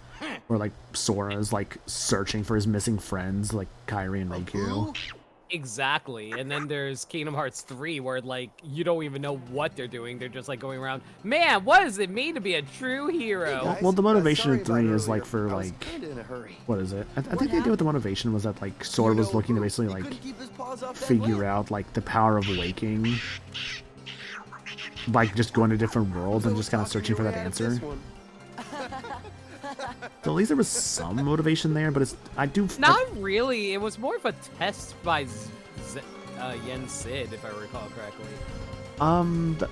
Or like Sora is like searching for his missing friends like Kairi and Riku. Exactly. And then there's Kingdom Hearts 3 where like you don't even know what they're doing. They're just like going around, man, what does it mean to be a true hero? Well, the motivation in 3 is like for like, what is it? I think the idea with the motivation was that like Sora was looking to basically like figure out like the power of waking. Like just going to different worlds and just kind of searching for that answer. So at least there was some motivation there, but Not really. It was more of a test by Yen Sid, if I recall correctly.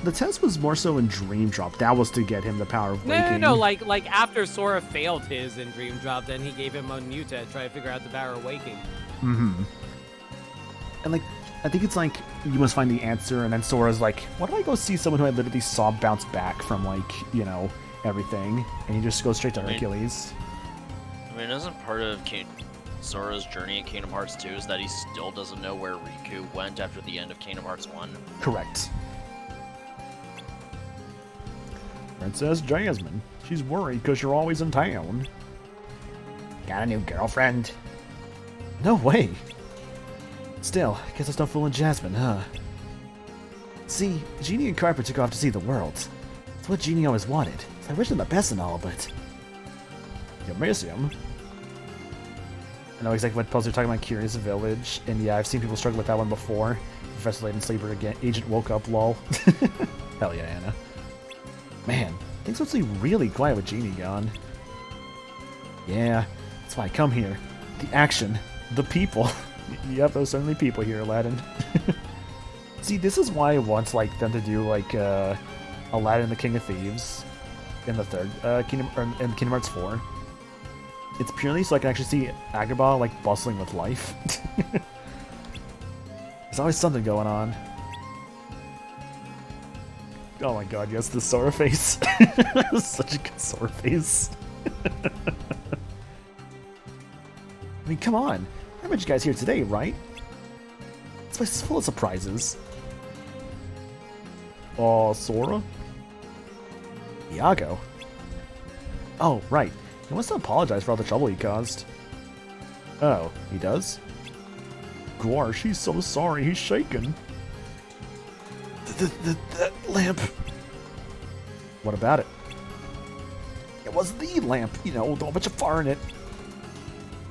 The test was more so in Dream Drop. That was to get him the power of waking. No. Like after Sora failed his in Dream Drop, then he gave him a new test, try to figure out the power of waking. Mm-hmm. And like, I think it's like you must find the answer, and then Sora's like, "Why don't I go see someone who I literally saw bounce back from like, you know, everything, and you just go straight to I mean- Hercules. I mean, isn't part of Sora's journey in Kingdom Hearts 2 is that he still doesn't know where Riku went after the end of Kingdom Hearts 1? Correct. Princess Jasmine. She's worried because you're always in town. Got a new girlfriend? No way. Still, I guess it's not fooling Jasmine, huh? See, Genie and Carper took off to see the world. It's what Genie always wanted. So I wish them the best and all, but... You miss him. I know exactly what puzzle you're talking about, Curious Village. And yeah, I've seen people struggle with that one before. Professor Layton Sleeper again. Agent woke up, lol. Hell yeah, Anna. Man, things must be really quiet with Genie gone. Yeah, that's why I come here. The action. The people. Yep, there's certainly people here, Aladdin. See, this is why I want them to do Aladdin the King of Thieves in the third in Kingdom Hearts 4. It's purely so I can actually see Agrabah bustling with life. There's always something going on. Oh my god, yes, the Sora face. Such a good Sora face. I mean, come on. I met you guys here today, right? This place is full of surprises. Oh, Sora? Iago? Oh, right. He wants to apologize for all the trouble he caused. Oh, he does? Gosh, he's so sorry, he's shaken. That lamp. What about it? It was the lamp, you know, with a bunch of fire in it.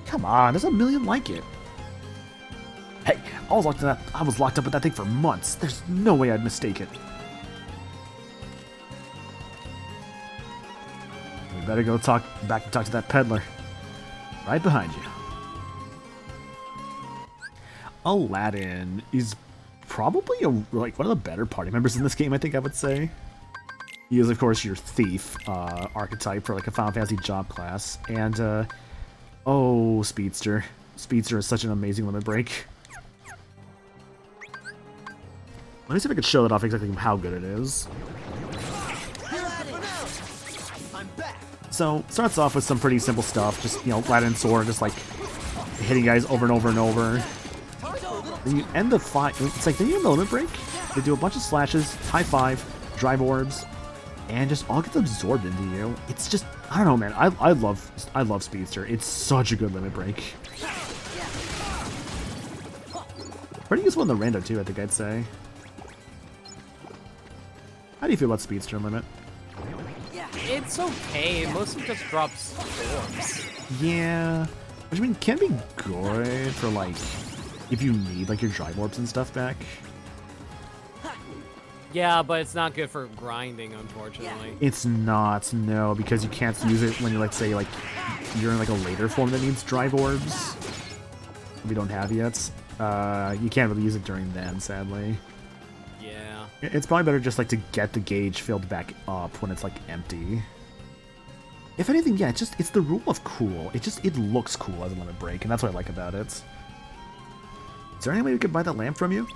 Come on, there's a million like it. Hey, I was locked up with that thing for months. There's no way I'd mistake it. We better go back and talk to that peddler. Right behind you. Aladdin is probably one of the better party members in this game, I think I would say. He is, of course, your thief archetype for a Final Fantasy job class. And, oh, Speedster. Speedster is such an amazing limit break. Let me see if I can show that off exactly how good it is. So, starts off with some pretty simple stuff. Just, Aladdin and Sora just, hitting guys over and over and over. Then you end the fight. It's then you end the limit break. They do a bunch of slashes, high five, drive orbs, and just all gets absorbed into you. It's just, I don't know, man. I love Speedster. It's such a good limit break. Pretty useful in the rando too, I think I'd say. How do you feel about Speedster Limit? It's okay. Mostly just drops orbs. Yeah. Which, I mean, can be good for, if you need, your drive orbs and stuff back. Yeah, but it's not good for grinding, unfortunately. It's not, no, because you can't use it when you're, let's say, you're in, a later form that needs drive orbs. We don't have yet. You can't really use it during then, sadly. Yeah. It's probably better just, to get the gauge filled back up when it's, empty. If anything, yeah, it's the rule of cool. It looks cool as a limit break, and that's what I like about it. Is there any way we could buy that lamp from you?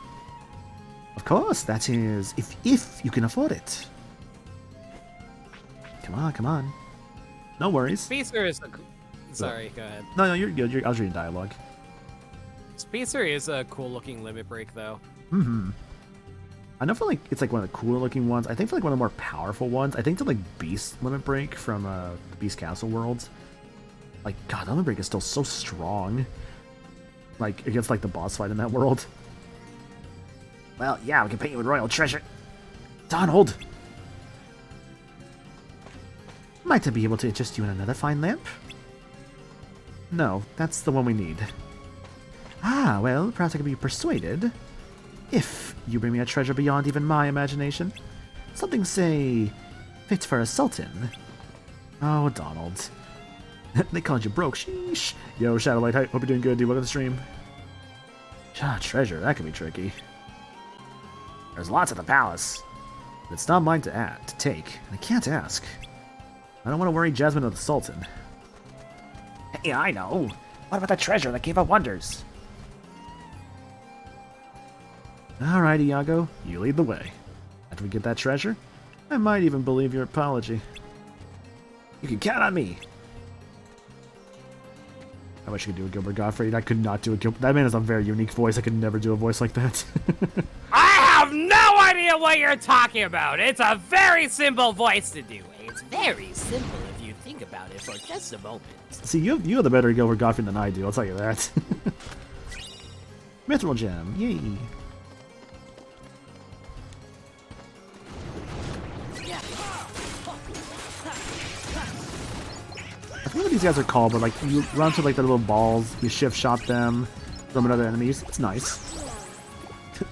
Of course, that is, if you can afford it. Come on. No worries. Speedster is sorry, go ahead. No, you're good. I was reading dialogue. Speedster is a cool-looking limit break, though. Mm-hmm. I know for it's one of the cooler looking ones. I think for one of the more powerful ones. I think to Beast Limit Break from the Beast Castle world. God, Limit Break is still so strong. Against the boss fight in that world. Well, yeah, we can pay you with royal treasure. Donald! Might I be able to interest you in another fine lamp? No, that's the one we need. Ah, well, perhaps I can be persuaded. If you bring me a treasure beyond even my imagination. Something, say, fit for a sultan. Oh, Donald. They called you broke, sheesh. Yo, Shadowlight, hope you're doing good, dude. Welcome to the stream. Treasure, that can be tricky. There's lots at the palace. But it's not mine to take, and I can't ask. I don't want to worry Jasmine or the Sultan. Hey, I know. What about the treasure that gave up wonders? Alright, Iago, you lead the way. After we get that treasure, I might even believe your apology. You can count on me. I wish I could do a Gilbert Gottfried. I could not do a Gilbert. That man has a very unique voice. I could never do a voice like that. I have no idea what you're talking about. It's a very simple voice to do. It's very simple if you think about it for just a moment. See, you have the better Gilbert Gottfried than I do. I'll tell you that. Mithril Gem. Yay. I forget what these guys are called, but like you run to like their little balls, you shift shot them from another enemies. It's nice.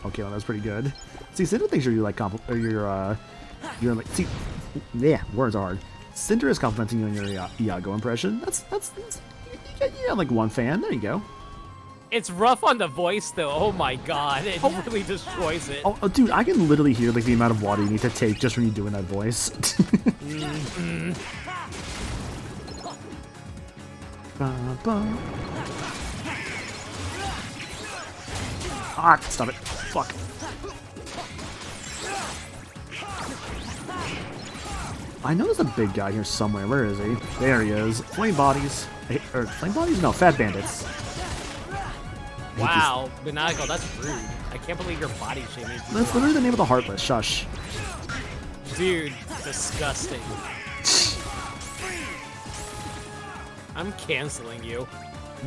Okay, well that's pretty good. See, Cinder thinks you're like you're like yeah, words are hard. Cinder is complimenting you on your Iago impression. That's you got like one fan. There you go. It's rough on the voice though. Oh my god, it really destroys it. Oh, dude, I can literally hear like the amount of water you need to take just from you doing that voice. Ah, stop it. Fuck. I know there's a big guy here somewhere. Where is he? There he is. Flame bodies. Or flame bodies? No, fat bandits. Wow, Binago, that's rude. I can't believe your body shaming. That's literally the name of the Heartless. Shush. Dude, disgusting. I'm canceling you.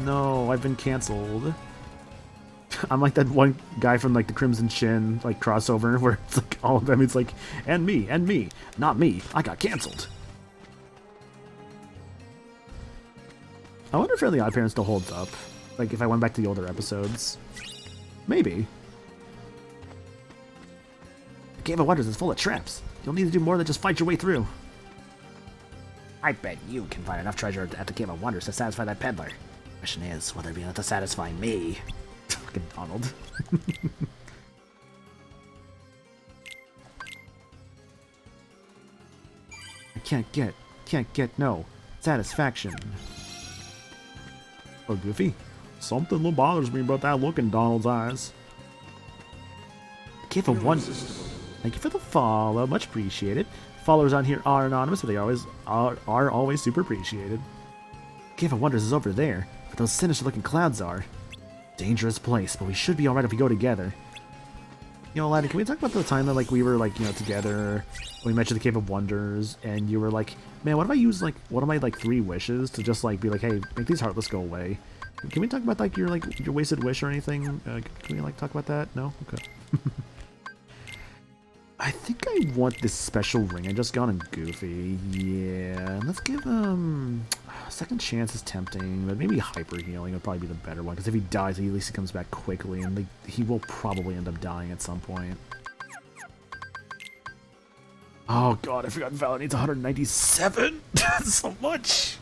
No, I've been canceled. I'm like that one guy from like the Crimson Chin like crossover where it's like all of them. It's like, and me, not me. I got canceled. I wonder if Fairly Odd Parents still holds up. Like if I went back to the older episodes, maybe. The Cave of Wonders is full of traps. You'll need to do more than just fight your way through. I bet you can find enough treasure at the Cave of Wonders to satisfy that peddler. Question is, will there be enough to satisfy me? Fucking Donald. I can't get no satisfaction. Oh, Goofy. Something that bothers me about that look in Donald's eyes. Cave of Wonders. Thank you for the follow, much appreciated. Followers on here are anonymous, but they are always super appreciated. Cave of Wonders is over there, but those sinister-looking clouds are. Dangerous place, but we should be alright if we go together. You know, Aladdin, can we talk about the time that like we were like, you know, together? We mentioned the Cave of Wonders, and you were like, man, what if I use like one of my like 3 wishes to just like be like, hey, make these Heartless go away? Can we talk about like your wasted wish or anything? Can we like talk about that? No? Okay. I think I want this special ring I just got on Goofy. Yeah, let's give him... Second chance is tempting, but maybe hyper healing would probably be the better one, because if he dies, at least he comes back quickly, and he will probably end up dying at some point. Oh god, I forgot Valor needs 197! That's so much!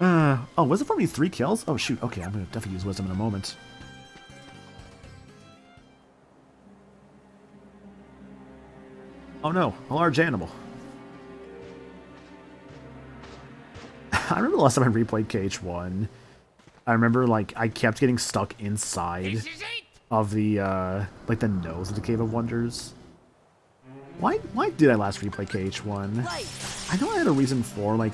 Oh, was it for me 3 kills? Oh shoot, okay, I'm gonna definitely use Wisdom in a moment. Oh no, a large animal. I remember the last time I replayed KH1. I remember like I kept getting stuck inside of the like the nose of the Cave of Wonders. Why did I last replay KH1? I know I had a reason for like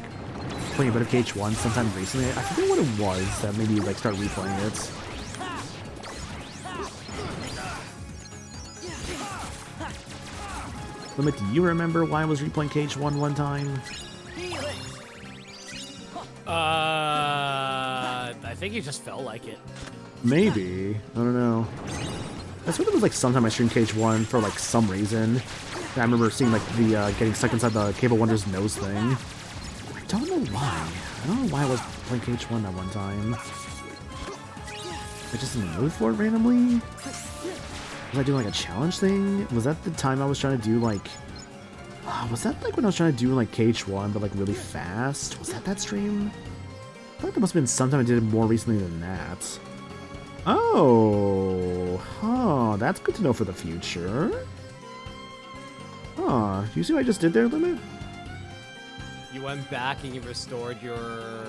playing a bit of KH1 sometime recently. I forget what it was that made me like start replaying it. Limit, do you remember why I was replaying KH1 one time? I think you just felt like it. Maybe. I don't know. I swear there was like sometime I streamed KH1 for like some reason. And I remember seeing like the getting stuck inside the Cave of Wonders nose thing. I don't know why. I don't know why I was playing KH1 that one time. I just in the mood for it randomly? Was I doing like a challenge thing? Was that the time I was trying to do like... was that like when I was trying to do like KH1 but like really fast? Was that stream? I thought there must have been sometime I did it more recently than that. Oh, huh, that's good to know for the future. Huh, you see what I just did there, Limit? You went back and you restored your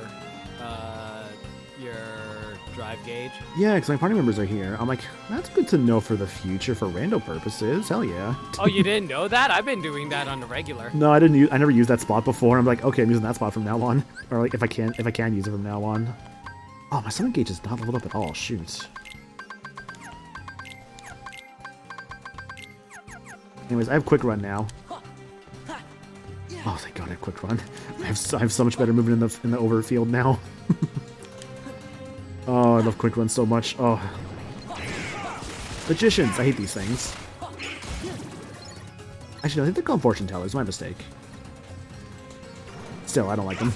drive gauge. Yeah, because my party members are here. I'm like, that's good to know for the future for rando purposes. Hell yeah. Oh, you didn't know that? I've been doing that on the regular. No, I didn't. I never used that spot before. I'm like, okay, I'm using that spot from now on, or like if I can use it from now on. Oh, my summon gauge is not leveled up at all. Shoot. Anyways, I have quick run now. Oh, thank God I have quick run. I have so much better movement in the overfield now. Oh, I love quick run so much. Oh. Magicians! I hate these things. Actually, no, I think they're called fortune tellers. My mistake. Still, I don't like them.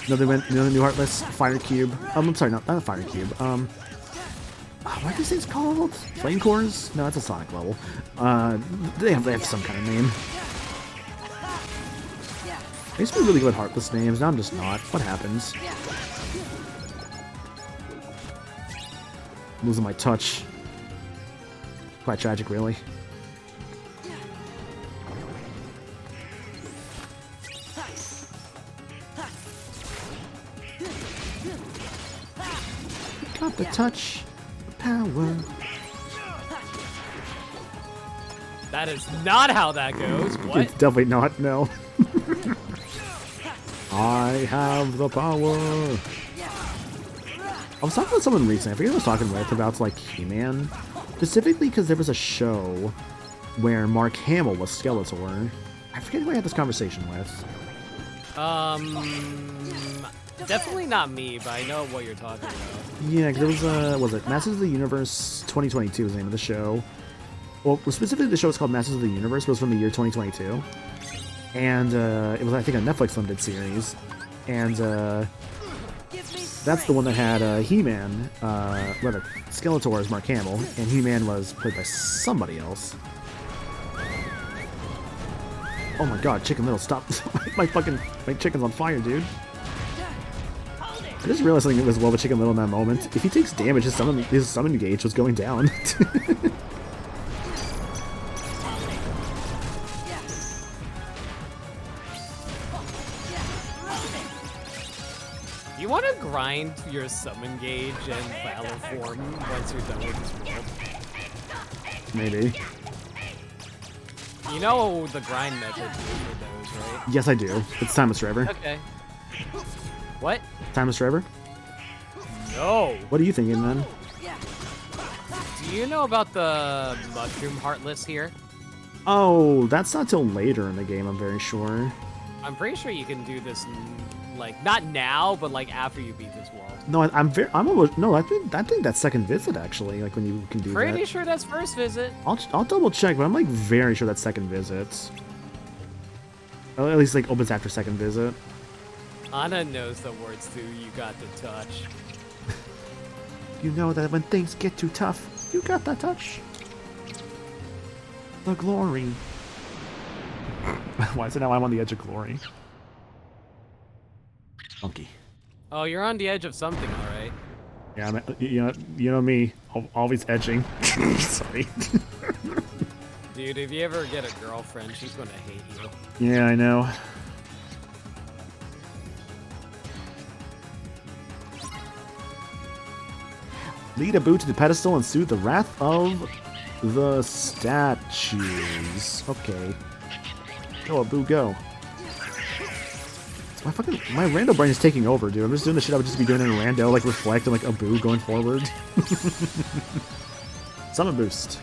Another new Heartless Fire Cube. I'm sorry, not a Fire Cube. What are these things called? Flame cores? No, that's a Sonic level. They have some kind of name. I used to be really good at Heartless names. Now I'm just not. What happens? I'm losing my touch. Quite tragic, really. Got the touch, power. That is not how that goes. What? It's definitely not, no. I have the power. I was talking with someone recently, I forget who I was talking with, about like He-Man. Specifically because there was a show where Mark Hamill was Skeletor. I forget who I had this conversation with. Definitely not me, but I know what you're talking about. Yeah, because there was it Masters of the Universe 2022 was the name of the show. Well, specifically the show was called Masters of the Universe, but it was from the year 2022. And it was, I think, a Netflix limited series. And that's the one that had He-Man, rather, Skeletor as Mark Hamill, and He-Man was played by somebody else. Oh my God, Chicken Little, stop. my chicken's on fire, dude. I just realized something as well with Chicken Little in that moment. If he takes damage, his summon gauge was going down. You want to grind your summon gauge and valor form once you're done with this world? Maybe. You know the grind method for those, right? Yes, I do. It's Timeless Forever. Okay. What? Timeless Forever? No. What are you thinking then? Do you know about the Mushroom Heartless here? Oh, that's not till later in the game, I'm very sure. I'm pretty sure you can do this, like, not now, but like after you beat this world. No, I'm almost, no, I think that's second visit actually, like when you can do that. Pretty sure that's first visit. I'll double check, but I'm like very sure that's second visit. Or at least like opens after second visit. Anna knows the words to "You Got the Touch." You know that when things get too tough, you got that touch. The glory. Why is it now I'm on the edge of glory? Funky. Oh, you're on the edge of something, all right. Yeah, you know me, always edging. Sorry. Dude, if you ever get a girlfriend, she's gonna hate you. Yeah, I know. Lead Abu to the pedestal and soothe the wrath of the statues. Okay. Go, Abu, go. My rando brain is taking over, dude. I'm just doing the shit I would just be doing in rando, like reflect and like Abu going forward. Summon boost.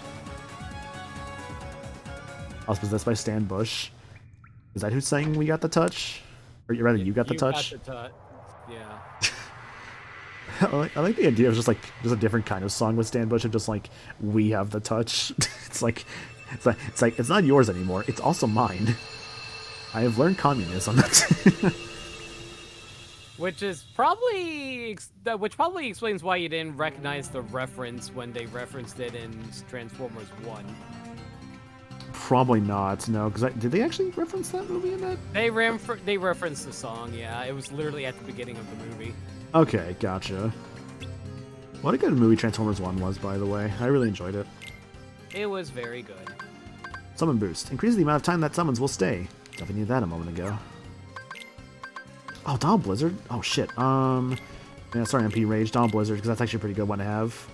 I was possessed by Stan Bush. Is that who's saying we got the touch? Or rather, you got the touch? You got the touch. Yeah. I like the idea of just a different kind of song with Stan Bush of just like we have the touch. it's like it's not yours anymore. It's also mine. I have learned communism. Which probably explains why you didn't recognize the reference when they referenced it in Transformers 1. Probably not. No, because did they actually reference that movie in that? They referenced the song. Yeah, it was literally at the beginning of the movie. Okay, gotcha. What a good movie Transformers 1 was, by the way. I really enjoyed it. It was very good. Summon boost. Increase the amount of time that summons will stay. Definitely knew that a moment ago. Oh, Donald Blizzard? Oh, shit. Yeah, sorry, MP Rage, Dawn Blizzard, because that's actually a pretty good one to have.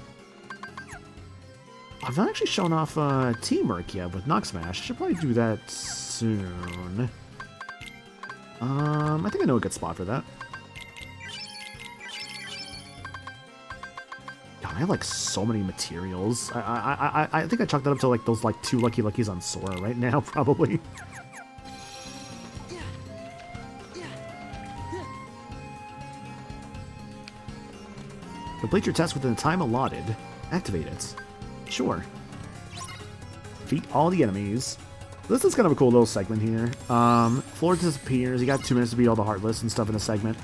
I've not actually shown off Teamwork yet with Knock Smash. I should probably do that soon. I think I know a good spot for that. God, I have like so many materials. I think I chalked that up to like those like 2 Lucky Luckies on Sora right now, probably. Complete your test within the time allotted. Activate it. Sure. Defeat all the enemies. This is kind of a cool little segment here. Floor disappears. You got 2 minutes to beat all the Heartless and stuff in a segment.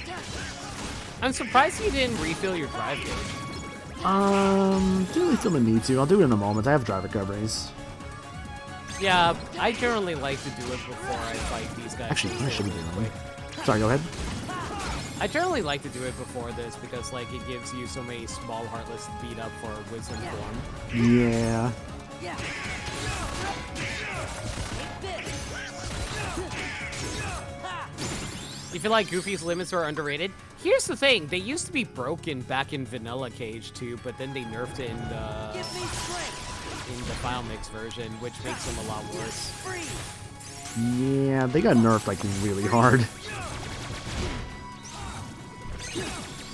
I'm surprised you didn't refill your drive gauge. Don't really feel the need to. I'll do it in a moment. I have drive recoveries. Yeah, I generally like to do it before I fight these guys. Actually, I should be doing it. Sorry, go ahead. I generally like to do it before this because, like, it gives you so many small Heartless to beat up for Wisdom form. Yeah. You feel like Goofy's limits are underrated? Here's the thing, they used to be broken back in Vanilla Cage too, but then they nerfed it in the Final Mix version, which makes them a lot worse. Yeah, they got nerfed like really hard.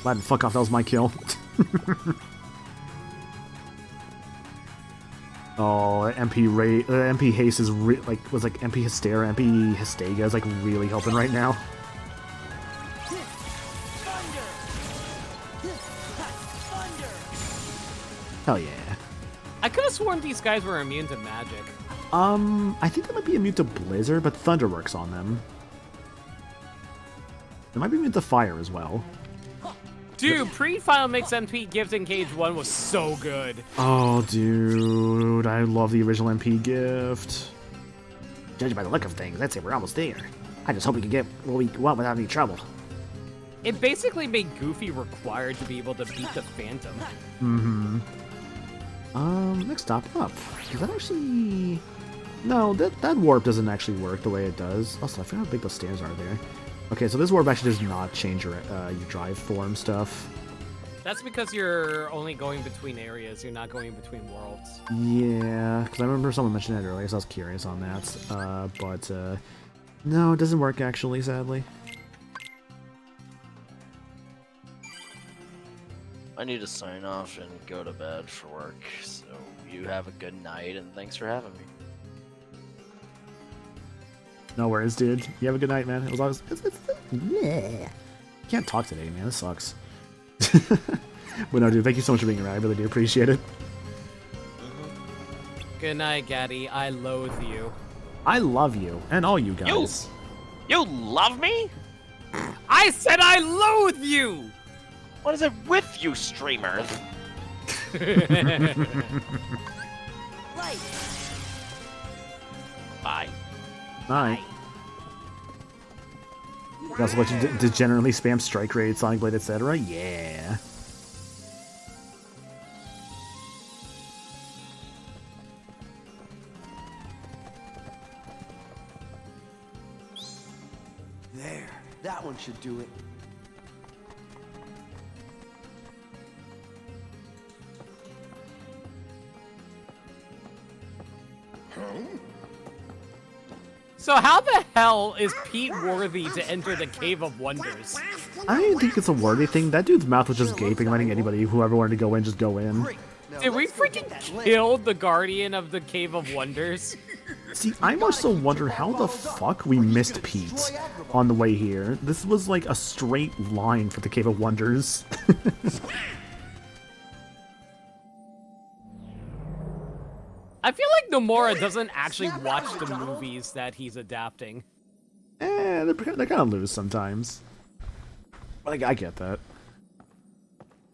Aladdin, fuck off, that was my kill. Oh, MP Haste is was like MP Hystera, MP Hystega is like really helping right now. Hell yeah. I could have sworn these guys were immune to magic. I think they might be immune to Blizzard, but Thunder works on them. They might be immune to Fire as well. Dude, pre-Final Mix MP Gift in Cage 1 was so good. Oh, dude, I love the original MP Gift. Judging by the look of things, I'd say we're almost there. I just hope we can get what we want without any trouble. It basically made Goofy required to be able to beat the Phantom. Mm-hmm. Next stop up. Is that actually... No, that warp doesn't actually work the way it does. Also, I forgot how big those stairs are there. Okay, so this warp actually does not change your drive form stuff. That's because you're only going between areas, you're not going between worlds. Yeah, because I remember someone mentioned that earlier, so I was curious on that. But no, it doesn't work actually, sadly. I need to sign off and go to bed for work, so you have a good night, and thanks for having me. No worries, dude. You have a good night, man. It was always... Yeah. Can't talk today, man. This sucks. But no, dude, thank you so much for being around. I really do appreciate it. Good night, Gaddy. I loathe you. I love you, and all you guys. You love me? I said I loathe you! What is it with you, streamer? Bye. Bye. You also let you degenerately spam Strike Raid, Sonic Blade, etc.? Yeah. There. That one should do it. So how the hell is Pete worthy to enter the Cave of Wonders? I don't even think it's a worthy thing. That dude's mouth was just gaping, letting anybody, whoever wanted to go in, just go in. Did we freaking kill the Guardian of the Cave of Wonders? See, I more so wonder how the fuck we missed Pete on the way here. This was like a straight line for the Cave of Wonders. I feel like Nomura doesn't actually watch the movies that he's adapting. They're kind of loose sometimes. Like, I get that.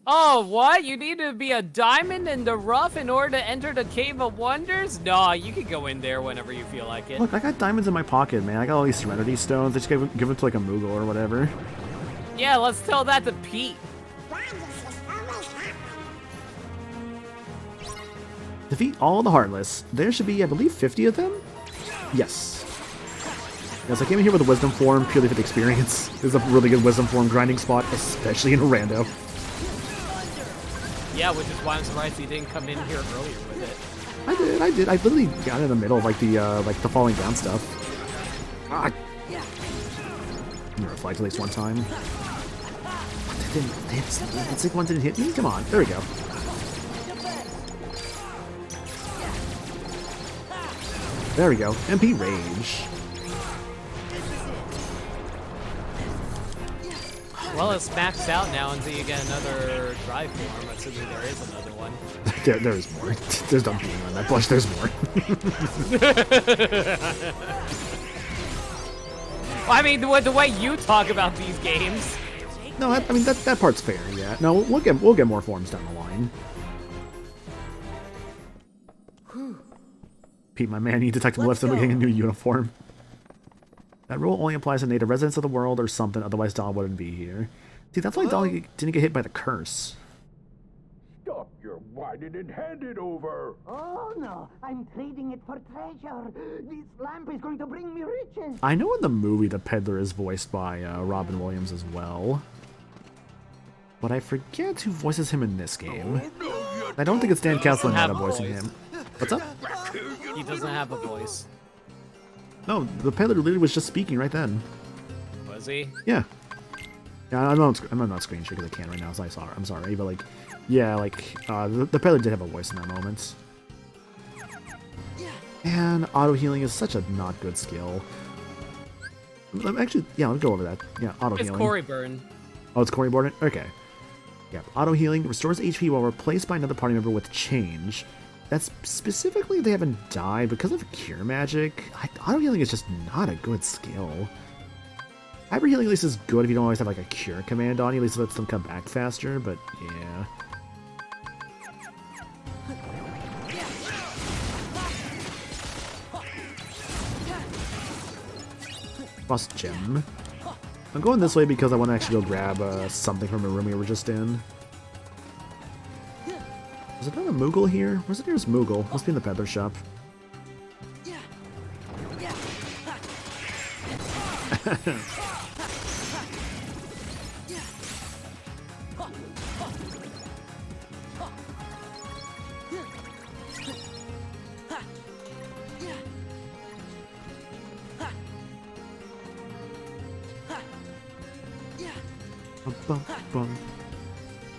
Oh, what? You need to be a diamond in the rough in order to enter the Cave of Wonders? Nah, you can go in there whenever you feel like it. Look, I got diamonds in my pocket, man. I got all these Serenity Stones. I just give them to like a Moogle or whatever. Yeah, let's tell that to Pete. Defeat all the Heartless. There should be, I believe, 50 of them? Yes. Yes, I came in here with a Wisdom form purely for the experience. This is a really good Wisdom form grinding spot, especially in a rando. Yeah, which is why I'm surprised he didn't come in here earlier with it. I did. I literally got in the middle of like the falling down stuff. Ah. Let me reflect at least one time. That sick one didn't hit me? Come on, there we go. There we go. MP Rage. Well, it's maxed out now until you get another drive form, assuming there is another one. There is more. There's dumb being on that bush. There's more. Well, I mean, the way you talk about these games. No, I mean that part's fair. Yeah. No, we'll get more forms down the line. Pete, my man, you detected lifts and getting a new uniform. That rule only applies to native residents of the world or something, otherwise Dahl wouldn't be here. See, that's why Dahl didn't get hit by the curse. Stop your whining and hand it over. Oh no, I'm trading it for treasure. This lamp is going to bring me riches. I know in the movie the peddler is voiced by Robin Williams as well. But I forget who voices him in this game. I don't think it's Dan Castellaneta voicing him. What's up? He doesn't have a voice. No, the peddler literally was just speaking right then. Was he? Yeah. Yeah, I'm not screen share because I can't right now, so I'm sorry, but like, yeah, like, the peddler did have a voice in that moment. And auto healing is such a not good skill. Actually, yeah, let's go over that. Yeah, auto healing. It's Corey Burn. Oh, it's Corey Burn? Okay. Yeah, auto healing restores HP while replaced by another party member with change. That's specifically they haven't died because of cure magic. Auto healing is just not a good skill. Hyper healing at least is good if you don't always have like a cure command on you, at least it lets them come back faster, but yeah. Lost gem. I'm going this way because I want to actually go grab something from a room we were just in. Is it not a Moogle here? Where's the nearest Moogle? Must be in the peddler shop.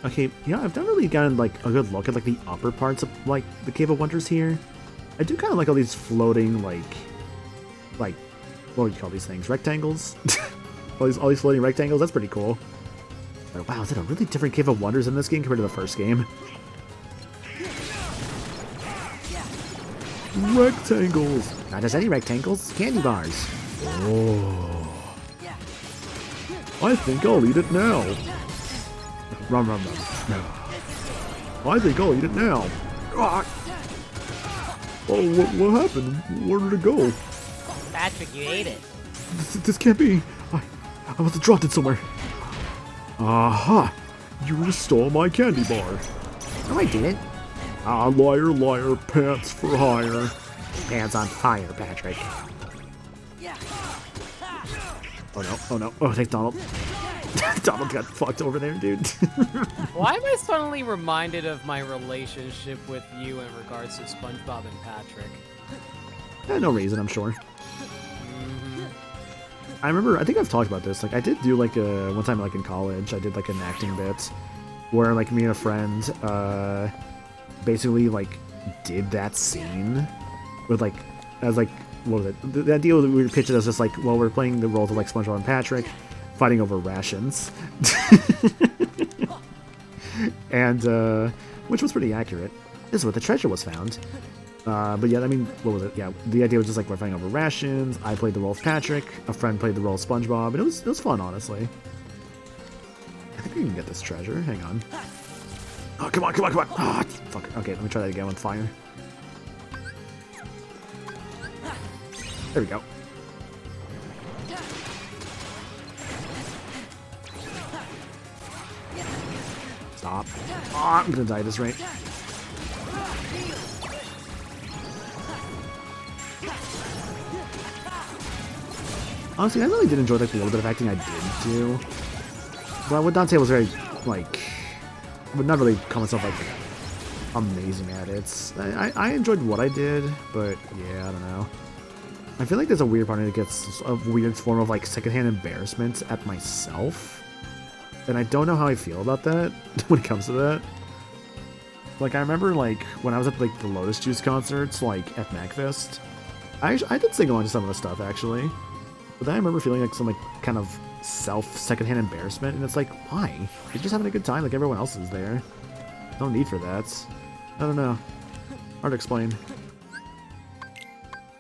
Okay, yeah, I've never really gotten like a good look at like the upper parts of like the Cave of Wonders here. I do kind of like all these floating like what would you call these things? Rectangles? all these floating rectangles. That's pretty cool. But wow, is it a really different Cave of Wonders in this game compared to the first game? Rectangles. Not just any rectangles, candy bars. Oh. I think I'll eat it now. Run. No. I think I'll eat it now. Ah. Oh, what happened? Where did it go? Patrick, you ate it. This can't be. I must have dropped it somewhere. Aha! You stole my candy bar. No, I didn't. Ah, liar, pants for hire. Hands on fire, Patrick. Oh no. Oh, thanks, Donald. Donald got fucked over there, dude. Why am I suddenly reminded of my relationship with you in regards to SpongeBob and Patrick? No reason, I'm sure. I remember, I think I've talked about this. Like, I did do like one time, like in college, I did like an acting bit where like me and a friend basically like did that scene with like as like what was it? The idea that we were pitched as just like, well, we're playing the roles of like SpongeBob and Patrick fighting over rations, and which was pretty accurate. This is where the treasure was found. But yeah, I mean, what was it? Yeah, the idea was just like we're fighting over rations. I played the role of Patrick. A friend played the role of SpongeBob, and it was fun, honestly. I think we can get this treasure. Hang on. Oh, come on! Ah, fuck. Okay, let me try that again with fire. There we go. Stop. Oh, I'm gonna die at this rate. Honestly, I really did enjoy like the little bit of acting I did do. But what Dante was very, like, would not really call myself like amazing at it. I enjoyed what I did, but yeah, I don't know. I feel like there's a weird part that gets a weird form of like secondhand embarrassment at myself, and I don't know how I feel about that when it comes to that. Like I remember like when I was at like the Lotus Juice concerts, like at MagFest, I did sing along to some of the stuff actually, but then I remember feeling like some like kind of secondhand embarrassment, and it's like, why? You're just having a good time like everyone else is there. No need for that. I don't know. Hard to explain.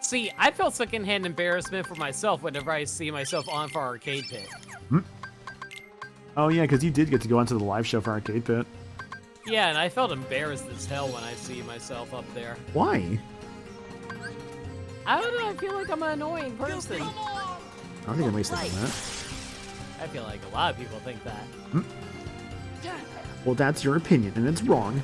See, I felt secondhand embarrassment for myself whenever I see myself on for Arcade Pit. Oh yeah, because you did get to go onto the live show for Arcade Pit. Yeah, and I felt embarrassed as hell when I see myself up there. Why? I don't know, I feel like I'm an annoying person. I don't think anybody's thinking that. I feel like a lot of people think that. Well, that's your opinion, and it's wrong.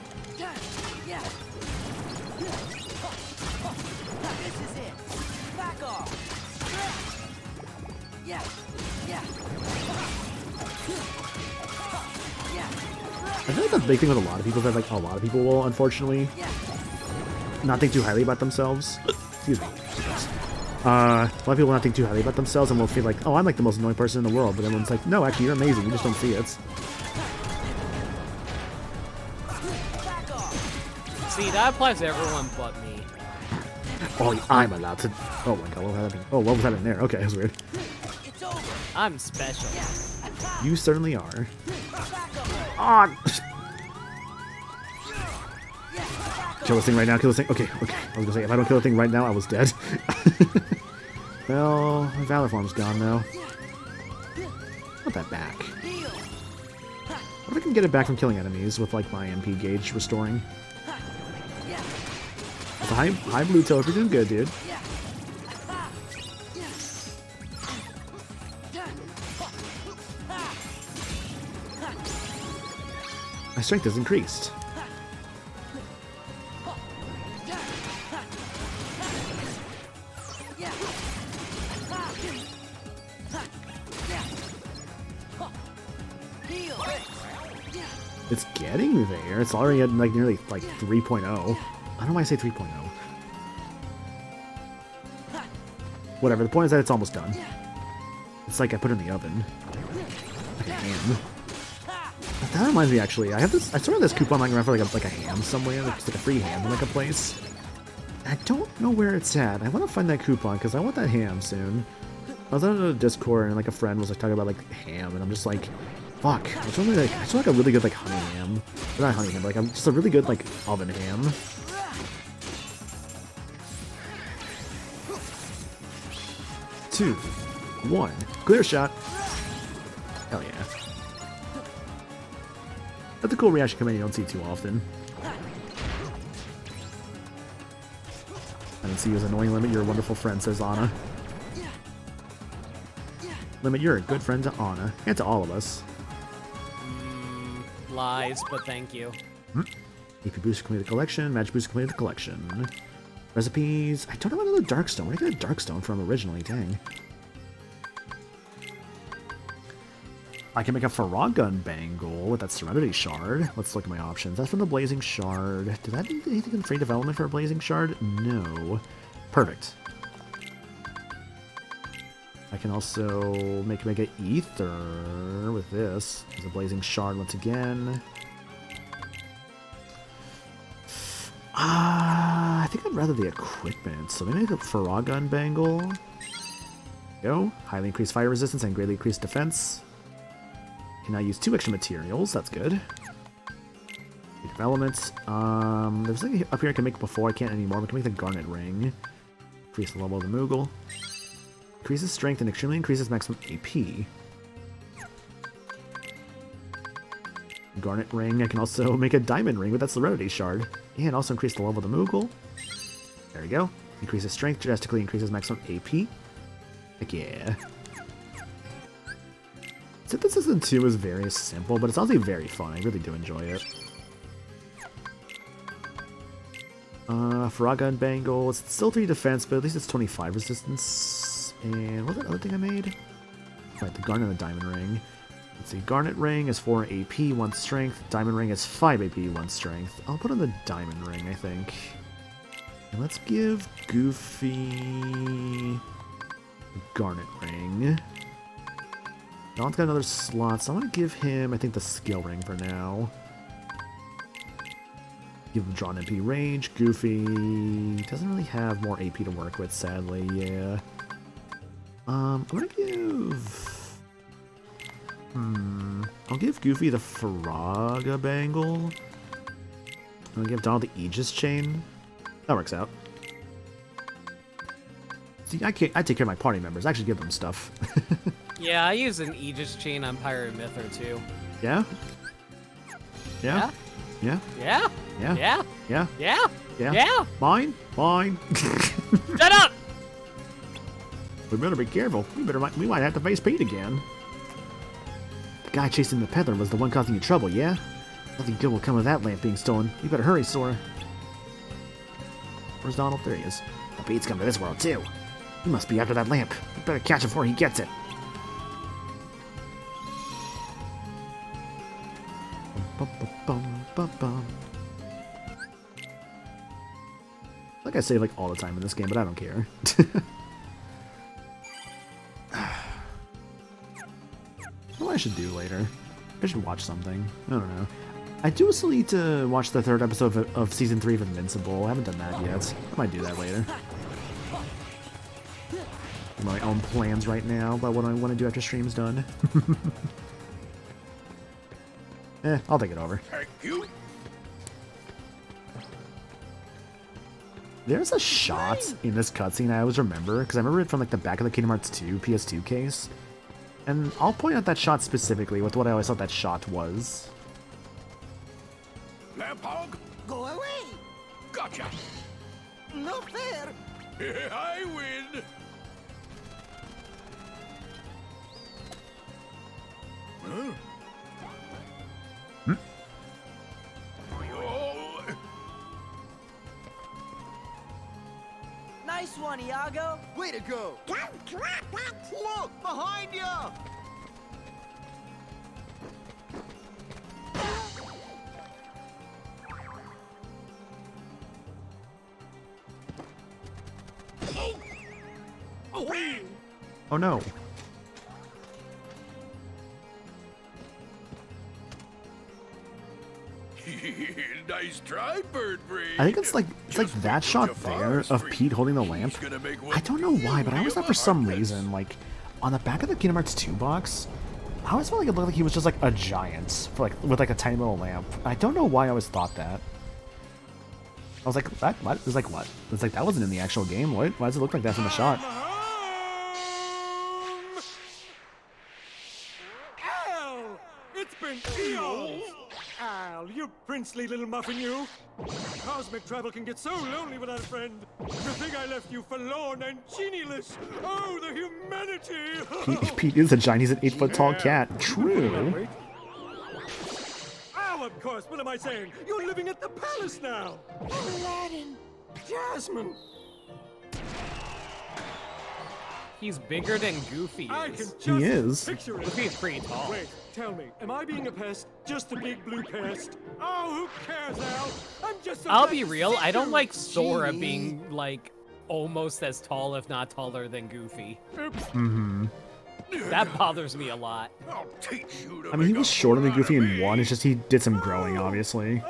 I feel like that's a big thing with a lot of people, that like a lot of people will unfortunately not think too highly about themselves. Excuse me. A lot of people will not think too highly about themselves and will feel like, oh, I'm like the most annoying person in the world, but everyone's like, no, actually, you're amazing, you just don't see it. See, that applies to everyone but me. Oh, I'm allowed to. Oh my god, what happened? Oh, what was that in there? Okay, that was weird. I'm special. You certainly are. Ah! Kill this thing right now, kill this thing. Okay, okay. I was gonna say, if I don't kill the thing right now, I was dead. Well, my Valor Form's gone now. Put that back. What if I can get it back from killing enemies with, like, my MP gauge restoring? With a high blue tail, you're doing good, dude. My strength has increased. It's getting there. It's already at like nearly like 3.0. I don't know why I say 3.0. Whatever, the point is that it's almost done. It's like I put it in the oven. Like a ham. That reminds me, actually, I sort of this coupon lying around for like a ham somewhere. It's like a free ham in like a place. I don't know where it's at. I want to find that coupon because I want that ham soon. I was on a Discord and like a friend was like talking about like ham, and I'm just like, fuck. I just want like a really good like honey ham. Or not honey ham, but like just a really good like oven ham. Two, one, clear shot. Hell yeah. That's a cool reaction command you don't see too often. I didn't see you as annoying, Limit. You're a wonderful friend, says Anna. Limit, you're a good friend to Anna, and to all of us. Lies, but thank you. AP boost completed the collection, magic boost completed the collection. Recipes. I don't know another Darkstone. Where did I get a Darkstone from originally? Dang. I can make a Farragun bangle with that Serenity Shard. Let's look at my options. That's from the Blazing Shard. Did that need anything in free development for a Blazing Shard? No. Perfect. I can also make Mega Ether with this. There's a Blazing Shard once again. I think I'd rather the equipment. So maybe the Farragun bangle. There we go. Highly increased fire resistance and greatly increased defense. Can now use 2 extra materials. That's good. Developments. There's something up here I can make before. I can't anymore. We can make the Garnet Ring. Increase the level of the Moogle. Increases strength and extremely increases maximum AP. Garnet Ring. I can also make a Diamond Ring with that Serenity Shard. And also increase the level of the Moogle. There we go. Increases strength, drastically increases maximum AP. Heck yeah. Synthesis in 2 is very simple, but it's also very fun. I really do enjoy it. Farragun bangle. It's still 3 defense, but at least it's 25 resistance. And what was that other thing I made? Right, the Garnet and the Diamond Ring. Let's see, Garnet Ring is 4 AP, 1 Strength. Diamond Ring is 5 AP, 1 Strength. I'll put on the Diamond Ring, I think. And let's give Goofy Garnet Ring. Don's got another slot, so I'm going to give him, I think, the Skill Ring for now. Give him Drawn MP Range. Goofy doesn't really have more AP to work with, sadly, yeah. I'm going to give... I'll give Goofy the Faraga Bangle. I'm going to give Donald the Aegis Chain. That works out. See, I take care of my party members. I actually give them stuff. Yeah, I use an Aegis Chain on Pirate Myther too. Yeah? Yeah? Yeah? Yeah? Yeah? Yeah? Yeah? Yeah? Yeah? Yeah? Mine? Mine? Shut up! We better be careful. We might have to face Pete again. The guy chasing the peddler was the one causing you trouble, yeah? Nothing good will come of that lamp being stolen. You better hurry, Sora. Where's Donald? There he is. The Pete's come to this world, too. He must be after that lamp. You better catch him before he gets it. Like I say like all the time in this game, but I don't care. What I should do later? I should watch something. I don't know. I do still need to watch the 3rd episode of Season 3 of Invincible. I haven't done that yet. I might do that later. My own plans right now about what I want to do after stream's done. I'll think it over. Thank you. There's a shot in this cutscene I always remember, because I remember it from like the back of the Kingdom Hearts 2 PS2 case. And I'll point out that shot specifically with what I always thought that shot was. Lamp Hog? Go away! Gotcha! No fair! I win! Huh? Oh. Nice one, Iago! Way to go! Don't drop it! Look! Behind you! Oh no. Nice try, Birdbrain. I think it's like that shot there of Pete holding the lamp. I don't know why, but I always thought for some reason, like on the back of the Kingdom Hearts 2 box, I always felt like it looked like he was just like a giant for like with like a tiny little lamp. I don't know why I always thought that. I was like, what? It was like, what? It's like that wasn't in the actual game. What? Why does it look like that from the shot? Al! It's been eons! Al, you princely little muffin, you! Cosmic travel can get so lonely without a friend. To think I left you forlorn and genieless! Oh, the humanity! Pete is a giant. He's an 8-foot tall cat. True. Oh, of course. What am I saying? You're living at the palace now. Aladdin! Jasmine! He's bigger than Goofy I can is. just He is. Picture it. Goofy's pretty tall. Wait, tell me, am I being a pest? Just a big blue pest? Oh, who cares, Al? I'm just a I'll best be real, I don't sister. like Sora being, like, almost as tall, if not taller, than Goofy. Mm-hmm. That bothers me a lot. I'll teach you to I mean, he make was a shorter than fool out Goofy of in me. 1. It's just he did some growing, obviously.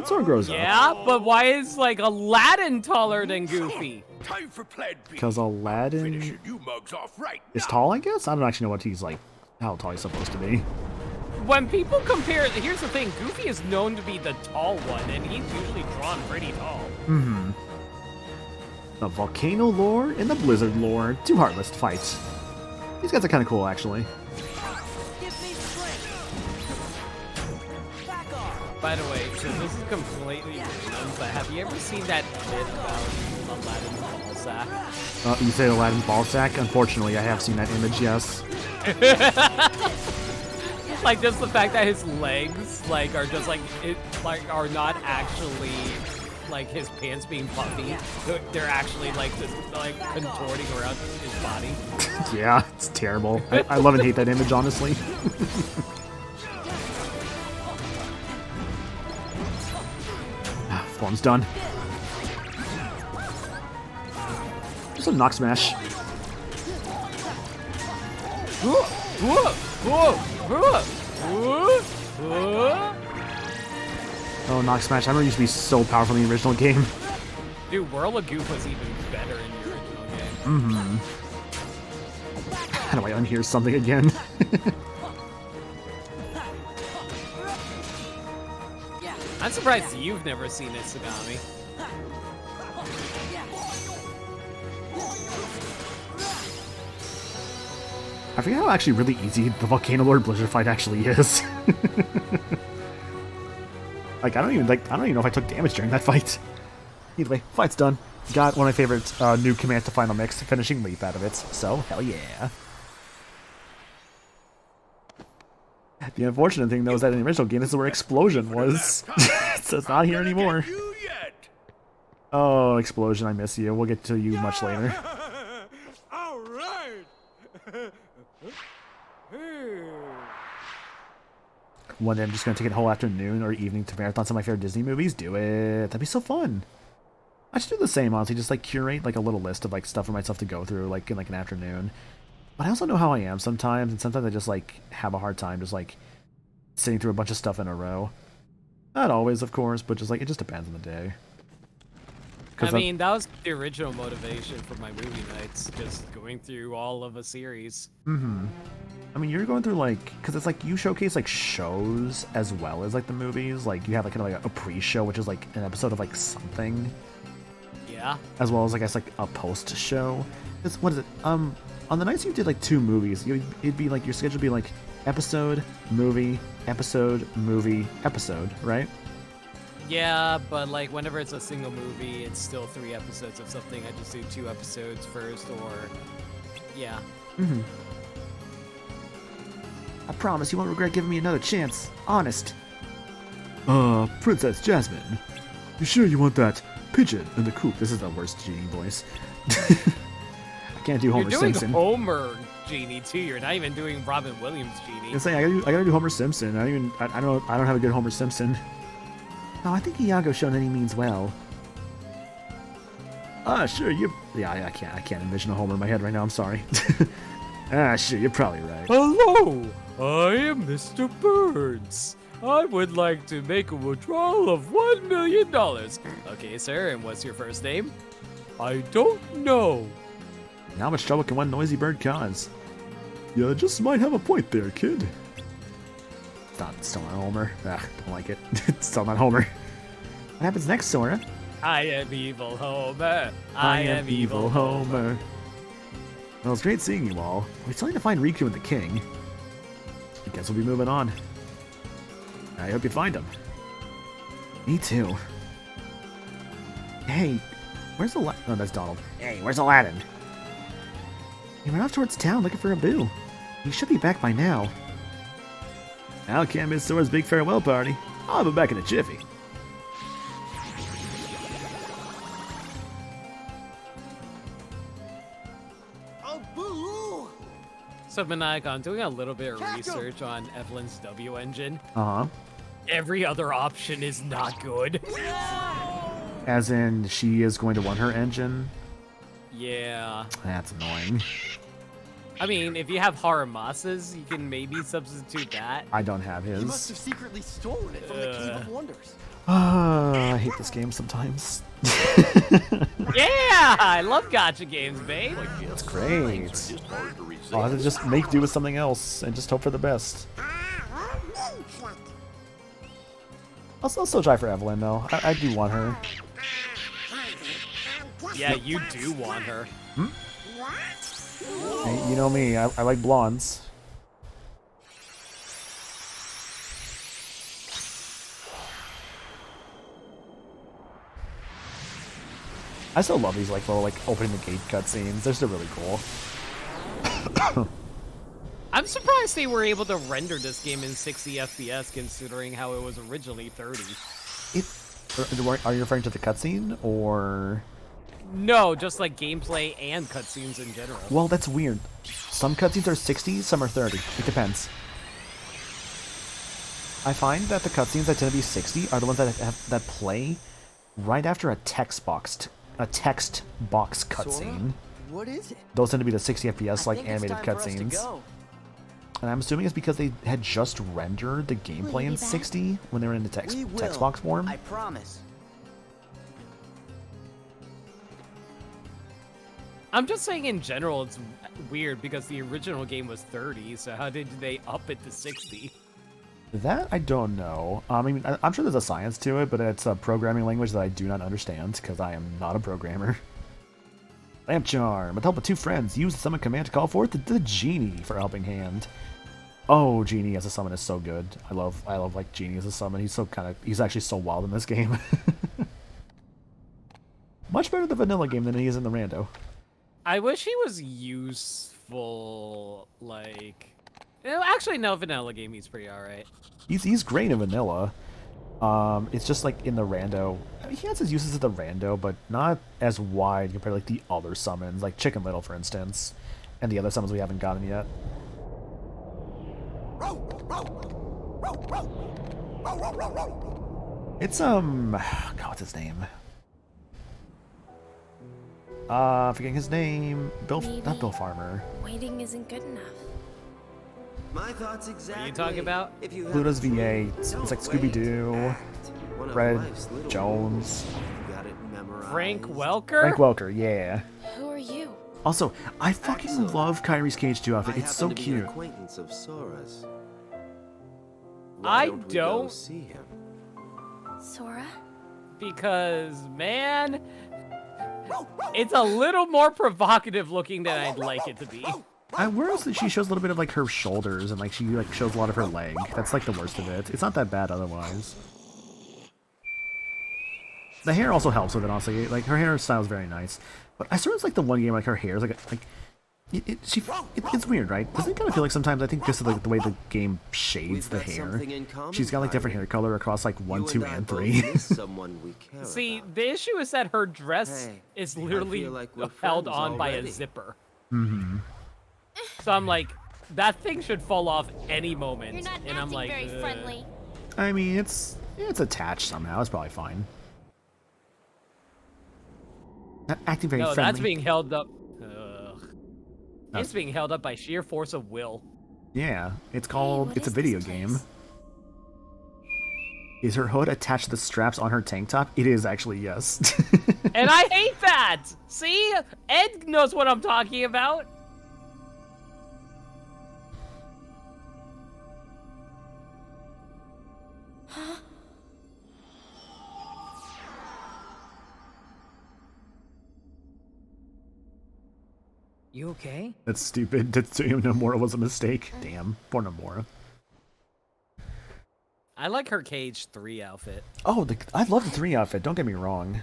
Sora grows up. Yeah, but why is, like, Aladdin taller than Goofy? Time for Plan B. Because Aladdin Finishing you mugs off right is tall, I guess? I don't actually know what he's like, how tall he's supposed to be. When people compare, here's the thing, Goofy is known to be the tall one, and he's usually drawn pretty tall. Mm-hmm. The Volcano lore and the Blizzard lore. 2 Heartless fights. These guys are kind of cool, actually. By the way, so this is completely random, but have you ever seen that bit about Aladdin's ball sack? You say Aladdin's ball sack? Unfortunately, I have seen that image, yes. Like, just the fact that his legs, like, are just, like, are not actually like his pants being puffy, they're actually like contorting around his body. Yeah, it's terrible. I love and hate that image, honestly. Form's done. Just a knock smash. Oh, knock smash. I remember it used to be so powerful in the original game. Dude, Whirl of Goop was even better in the original game. Mm-hmm. How do I unhear something again? I'm surprised you've never seen it, Sagami. I forget how actually really easy the Volcano Lord Blizzard fight actually is. Like I don't even know if I took damage during that fight. Either way, fight's done. Got one of my favorite new command to final mix, finishing leap out of it. So hell yeah. The unfortunate thing though is that in the original game this is where Explosion was. So it's not here anymore. Oh, Explosion, I miss you. We'll get to you much later. All right. One day I'm just gonna take a whole afternoon or evening to marathon some of my favorite Disney movies. Do it. That'd be so fun. I should do the same, honestly. Just like curate like a little list of like stuff for myself to go through like in like an afternoon. But I also know how I am sometimes, and sometimes I just like have a hard time just like sitting through a bunch of stuff in a row. Not always, of course, but just like it just depends on the day. I mean, that was the original motivation for my movie nights, just going through all of a series. Mm-hmm. I mean, you're going through like, because it's like you showcase like shows as well as like the movies. Like you have like kind of like a pre-show, which is like an episode of like something. Yeah. As well as I guess like a post-show. What is it? On the nights you did like 2 movies, it'd be like your schedule would be like episode, movie, episode, movie, episode, right? Yeah, but like whenever it's a single movie, it's still 3 episodes of something. I just do 2 episodes first, or yeah. Mm-hmm. I promise you won't regret giving me another chance. Honest. Princess Jasmine. You sure you want that pigeon in the coop? This is the worst Genie voice. I can't do Homer You're doing Simpson. Homer Genie too. You're not even doing Robin Williams Genie. I gotta do Homer Simpson. I don't have a good Homer Simpson. No, I think Iago Shoneni means well. Sure, I can't envision a Homer in my head right now, I'm sorry. Sure, you're probably right. Hello, I am Mr. Burns. I would like to make a withdrawal of $1 million. Okay, sir, and what's your first name? I don't know. How much trouble can one noisy bird cause? You just might have a point there, kid. Still not Homer. Don't like it. Still not Homer. What happens next, Sora? I am evil Homer. I am evil Homer. Well, it's great seeing you all. We're still need to find Riku and the King. I guess we'll be moving on. I hope you find him. Me too. Hey, where's Aladdin? Oh, that's Donald. Hey, where's Aladdin? He went off towards town looking for Abu. He should be back by now. Now can't miss Sora's big farewell party. I'll have him back in a jiffy. So, Maniac, I'm doing a little bit of research on Evelyn's W engine. Uh-huh. Every other option is not good. As in, she is going to want her engine? Yeah. That's annoying. I mean, if you have Haramas's, you can maybe substitute that. I don't have He must his. have secretly stolen it from the Cave of Wonders. I hate this game sometimes. Yeah! I love gacha games, babe. It's great. I'll have to just make do with something else and just hope for the best. I'll still try for Evelyn, though. I do want her. Yeah, you do want her. Hey, you know me, I like blondes. I still love these like little like opening the gate cutscenes. They're still really cool. I'm surprised they were able to render this game in 60 FPS considering how it was originally 30. Are you referring to the cutscene, or...? No, just like gameplay and cutscenes in general. Well, that's weird. Some cutscenes are 60, some are 30. It depends. I find that the cutscenes that tend to be 60 are the ones that play right after a text box cutscene. What is it? Those tend to be the 60 FPS like animated cutscenes. And I'm assuming it's because they had just rendered the gameplay in 60 when they were in the text box form. I promise. I'm just saying in general it's weird because the original game was 30, so how did they up it to 60? That I don't know. I mean, I'm sure there's a science to it, but it's a programming language that I do not understand because I am not a programmer. Lamp Charm. With the help of 2 friends, use the summon command to call forth the genie for a helping hand. Oh, Genie as a summon is so good. I love like Genie as a summon. He's actually so wild in this game. Much better the vanilla game than he is in the rando. I wish he was useful, like... Actually, no, vanilla game, he's pretty alright. He's great in vanilla. It's just like in the rando. I mean, he has his uses of the rando, but not as wide compared to like the other summons, like Chicken Little, for instance, and the other summons we haven't gotten yet. It's God, what's his name? Forgetting his name. Not Bill Farmer. Waiting isn't good enough. My thoughts exactly. What are you talking about? Pluto's VA. It's like Scooby-Doo, Red Jones. Frank Welker? Frank Welker, yeah. Who are you? Also, I fucking love Kyrie's Cage 2 outfit. It's so cute. I don't. See him? Sora? Because, man, it's a little more provocative looking than I'd like it to be. Whereas she shows a little bit of like her shoulders and like she like shows a lot of her leg. That's like the worst of it. It's not that bad otherwise. The hair also helps with it, honestly. Like her hairstyle is very nice. But I sort of like the one game like her hair is like it's weird, right? Doesn't it kind of feel like sometimes I think just like the way the game shades the hair. She's got like different hair color across like 1, 2, and 3. See, the issue is that her dress is literally held on by a zipper. Mm-hmm. So I'm like, that thing should fall off any moment. You're not and I'm like, very friendly. I mean, it's attached somehow. It's probably fine. Not acting very friendly. That's being held up. It's being held up by sheer force of will. Yeah, it's called. It's a video game. Is her hood attached to the straps on her tank top? It is actually, yes. And I hate that. See, Ed knows what I'm talking about. You okay? That's stupid. Tetsuya Nomura was a mistake. Damn, poor Nomura. I like her Cage 3 outfit. Oh, I love the 3 outfit. Don't get me wrong.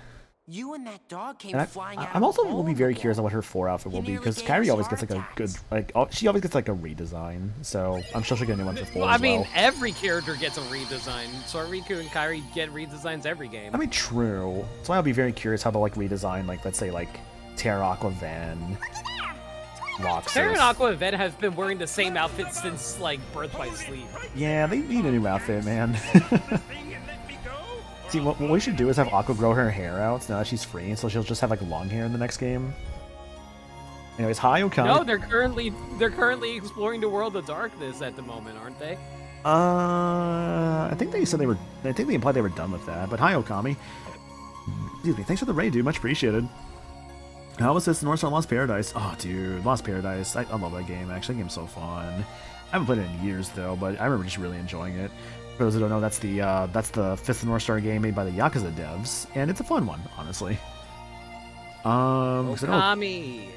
You and that dog came And flying out. I'm also will be very curious on what her 4 outfit will be because Kyrie always gets like a good she always gets like a redesign. So I'm sure she'll get a new one for 4 Well, as I mean, well. every character gets a redesign. So Riku and Kairi get redesigns every game. I mean, true. So I'll be very curious how they'll like redesign like let's say like Terra Aqua Ven. Roxas. Terra and Aqua Ven have been wearing the same outfit since like Birth by Sleep. Yeah, they need a new outfit, man. See, what we should do is have Aqua grow her hair out now that she's free, so she'll just have like long hair in the next game. Anyways, hi Okami. No, they're currently exploring the world of darkness at the moment, aren't they? I think they said they were. I think they implied they were done with that. But hi Okami. Excuse me. Thanks for the raid, dude. Much appreciated. How was this North Star Lost Paradise? Oh, dude, Lost Paradise. I love that game. Actually, that game's so fun. I haven't played it in years though, but I remember just really enjoying it. For those who don't know, that's the fifth North Star game made by the Yakuza devs, and it's a fun one, honestly. Okami.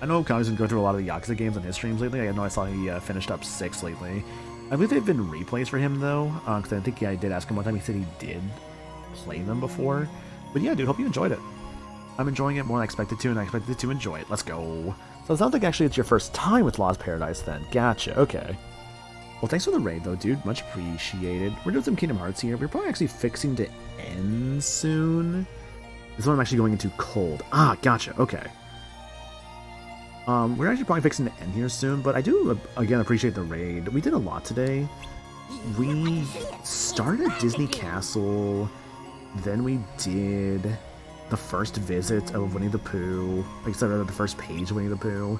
I know Okami's been going through a lot of the Yakuza games on his streams lately. I know I saw he finished up 6 lately. I believe they've been replays for him though, because I think I did ask him one time. He said he did play them before. But yeah, dude, hope you enjoyed it. I'm enjoying it more than I expected to, and I expected to enjoy it. Let's go. So it sounds like actually it's your first time with Lost Paradise then. Gotcha, okay. Well, thanks for the raid, though, dude. Much appreciated. We're doing some Kingdom Hearts here. We're probably actually fixing to end soon. This one I'm actually going into cold. Ah, gotcha. Okay. We're actually probably fixing to end here soon, but I do, again, appreciate the raid. We did a lot today. We started Disney Castle, then we did the first visit of Winnie the Pooh, like I said, the first page of Winnie the Pooh,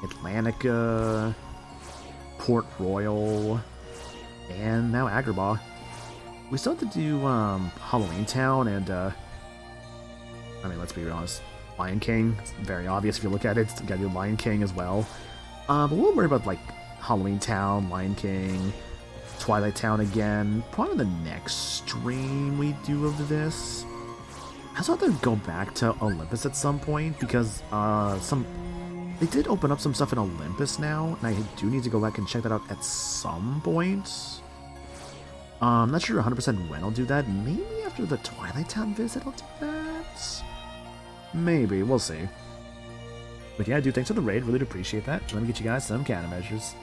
Atlantica, Port Royal, and now Agrabah. We still have to do Halloween Town and, I mean, let's be honest, Lion King. It's very obvious if you look at it. You gotta do Lion King as well. But we'll worry about, like, Halloween Town, Lion King, Twilight Town again. Probably the next stream we do of this. I also have to go back to Olympus at some point because they did open up some stuff in Olympus now, and I do need to go back and check that out at some point. I'm not sure 100% when I'll do that. Maybe after the Twilight Town visit I'll do that? Maybe, we'll see. But yeah, dude, thanks for the raid. Really appreciate that. Let me get you guys some countermeasures.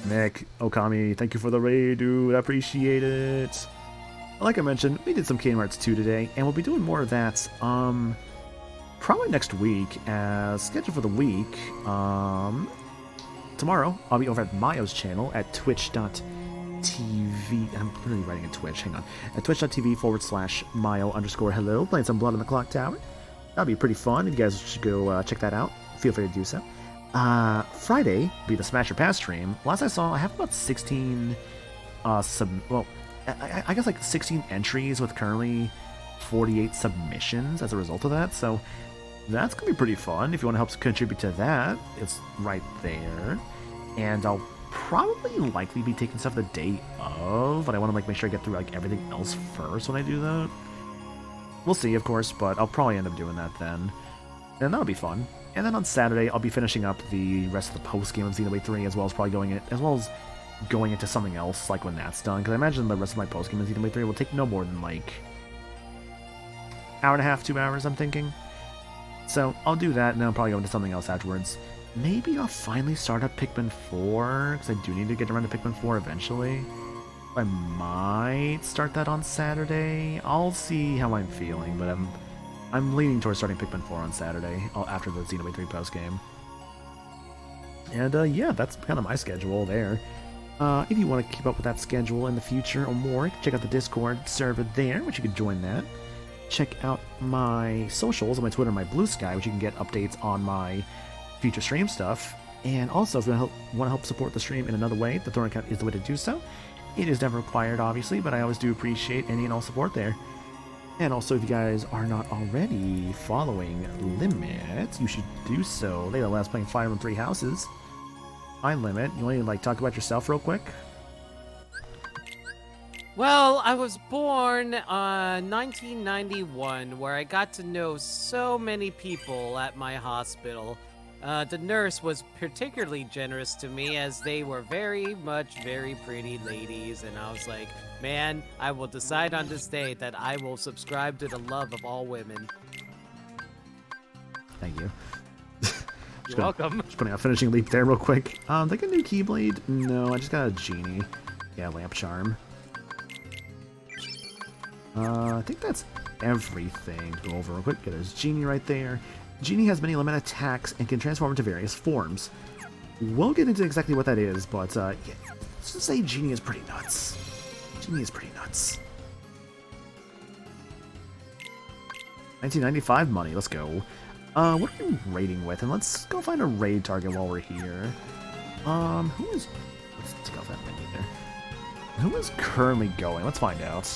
Nick, Okami, thank you for the raid, dude. I appreciate it. Like I mentioned, we did some Kingdom Hearts 2 today, and we'll be doing more of that, probably next week, as scheduled for the week. Tomorrow, I'll be over at Mayo's channel at twitch.tv. I'm really writing at Twitch, hang on. At twitch.tv/Mayo_hello, playing some Blood on the Clock Tower. That'll be pretty fun. If you guys should go check that out, feel free to do so. Friday will be the Smash or Pass stream. Last I saw, I have about 16, I guess like 16 entries with currently 48 submissions as a result of that, so that's gonna be pretty fun. If you want to help contribute to that, it's right there. And I'll probably likely be taking stuff the day of, but I want to like make sure I get through like everything else first when I do that. We'll see, of course, but I'll probably end up doing that then. And that'll be fun. And then on Saturday, I'll be finishing up the rest of the post game of Xenoblade 3, as well as going into something else, like when that's done. Because I imagine the rest of my post game of Xenoblade 3 will take no more than like hour and a half, 2 hours, I'm thinking. So I'll do that, and then I'll probably go into something else afterwards. Maybe I'll finally start up Pikmin 4, because I do need to get around to Pikmin 4 eventually. I might start that on Saturday. I'll see how I'm feeling, but I'm leaning towards starting Pikmin 4 on Saturday, after the Xenoblade 3 post-game. And yeah, that's kind of my schedule there. If you want to keep up with that schedule in the future or more, check out the Discord server there, which you can join that. Check out my socials on my Twitter and my Blue Sky, which you can get updates on my future stream stuff. And also, if you want to help support the stream in another way, the Thorn account is the way to do so. It is never required, obviously, but I always do appreciate any and all support there. And also, if you guys are not already following Limit, you should do so. They allow us playing Fire Emblem 3 Houses. Hi, Limit. You want to like talk about yourself real quick? Well, I was born 1991, where I got to know so many people at my hospital. The nurse was particularly generous to me, as they were very pretty ladies, and I was like, man, I will decide on this day that I will subscribe to the love of all women. Thank you. You're welcome. Just putting out Finishing Leap there real quick. Did I get a new Keyblade? No, I just got a Genie. Yeah, Lamp Charm. I think that's everything. Go over real quick. Yeah, there's Genie right there. Genie has many limited attacks and can transform into various forms. We'll get into exactly what that is, but yeah, let's just say Genie is pretty nuts. Genie is pretty nuts. 1995 money, let's go. What are we raiding with? And let's go find a raid target while we're here. Let's take off that menu there. Who is currently going? Let's find out.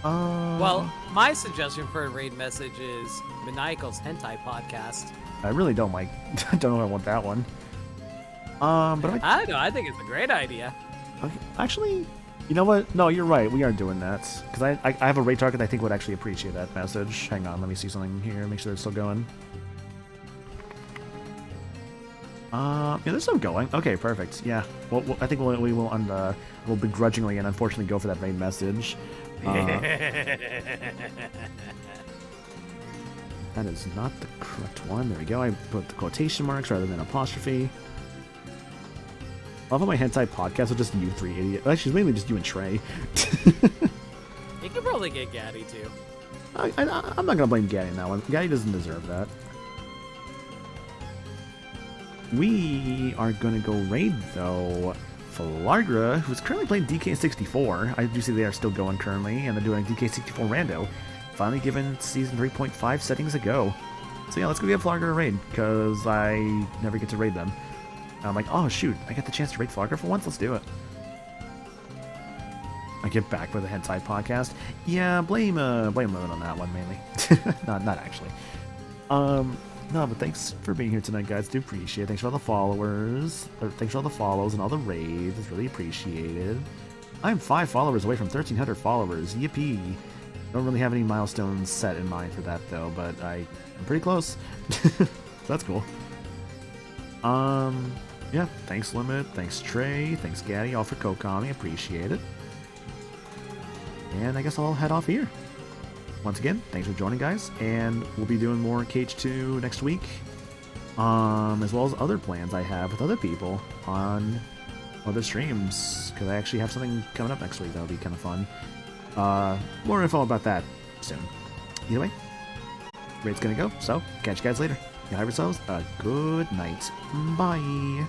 Well, my suggestion for a raid message is Maniacal's Hentai Podcast. I really don't like. I don't know if I want that one. But I don't know. I think it's a great idea. Okay, actually, you know what? No, you're right. We are doing that. Because I have a raid target I think would actually appreciate that message. Hang on, let me see something here. Make sure it's still going. Yeah, they're still going. Okay, perfect. Yeah. Well, I think we will begrudgingly and unfortunately go for that raid message. That is not the correct one. There we go. I put the quotation marks rather than apostrophe. I love how my hentai podcast are just you three idiots. Actually, it's mainly just you and Trey. You could probably get Gaddy too. I'm not gonna blame Gaddy on that one. Gaddy doesn't deserve that. We are gonna go raid though Flargra, who's currently playing DK64. I do see they are still going currently, and they're doing DK64 rando. Finally given season 3.5 settings a go. So yeah, let's go give Flargra a raid, because I never get to raid them. And I'm like, oh shoot, I get the chance to raid Flargra for once, let's do it. I get back with the hentai podcast. Yeah, blame Lemon on that one mainly. not actually. No, but thanks for being here tonight, guys. Do appreciate it. Thanks for all the followers. Thanks for all the follows and all the raids. It's really appreciated. I'm 5 followers away from 1,300 followers. Yippee. Don't really have any milestones set in mind for that, though, but I'm pretty close. So that's cool. Yeah, thanks, Limit. Thanks, Trey. Thanks, Gaddy. All for Kokami. Appreciate it. And I guess I'll head off here. Once again, thanks for joining, guys, and we'll be doing more KH2 next week, as well as other plans I have with other people on other streams, because I actually have something coming up next week that'll be kind of fun. More info about that soon. Either way, raid's gonna go, so catch you guys later. You have yourselves a good night. Bye!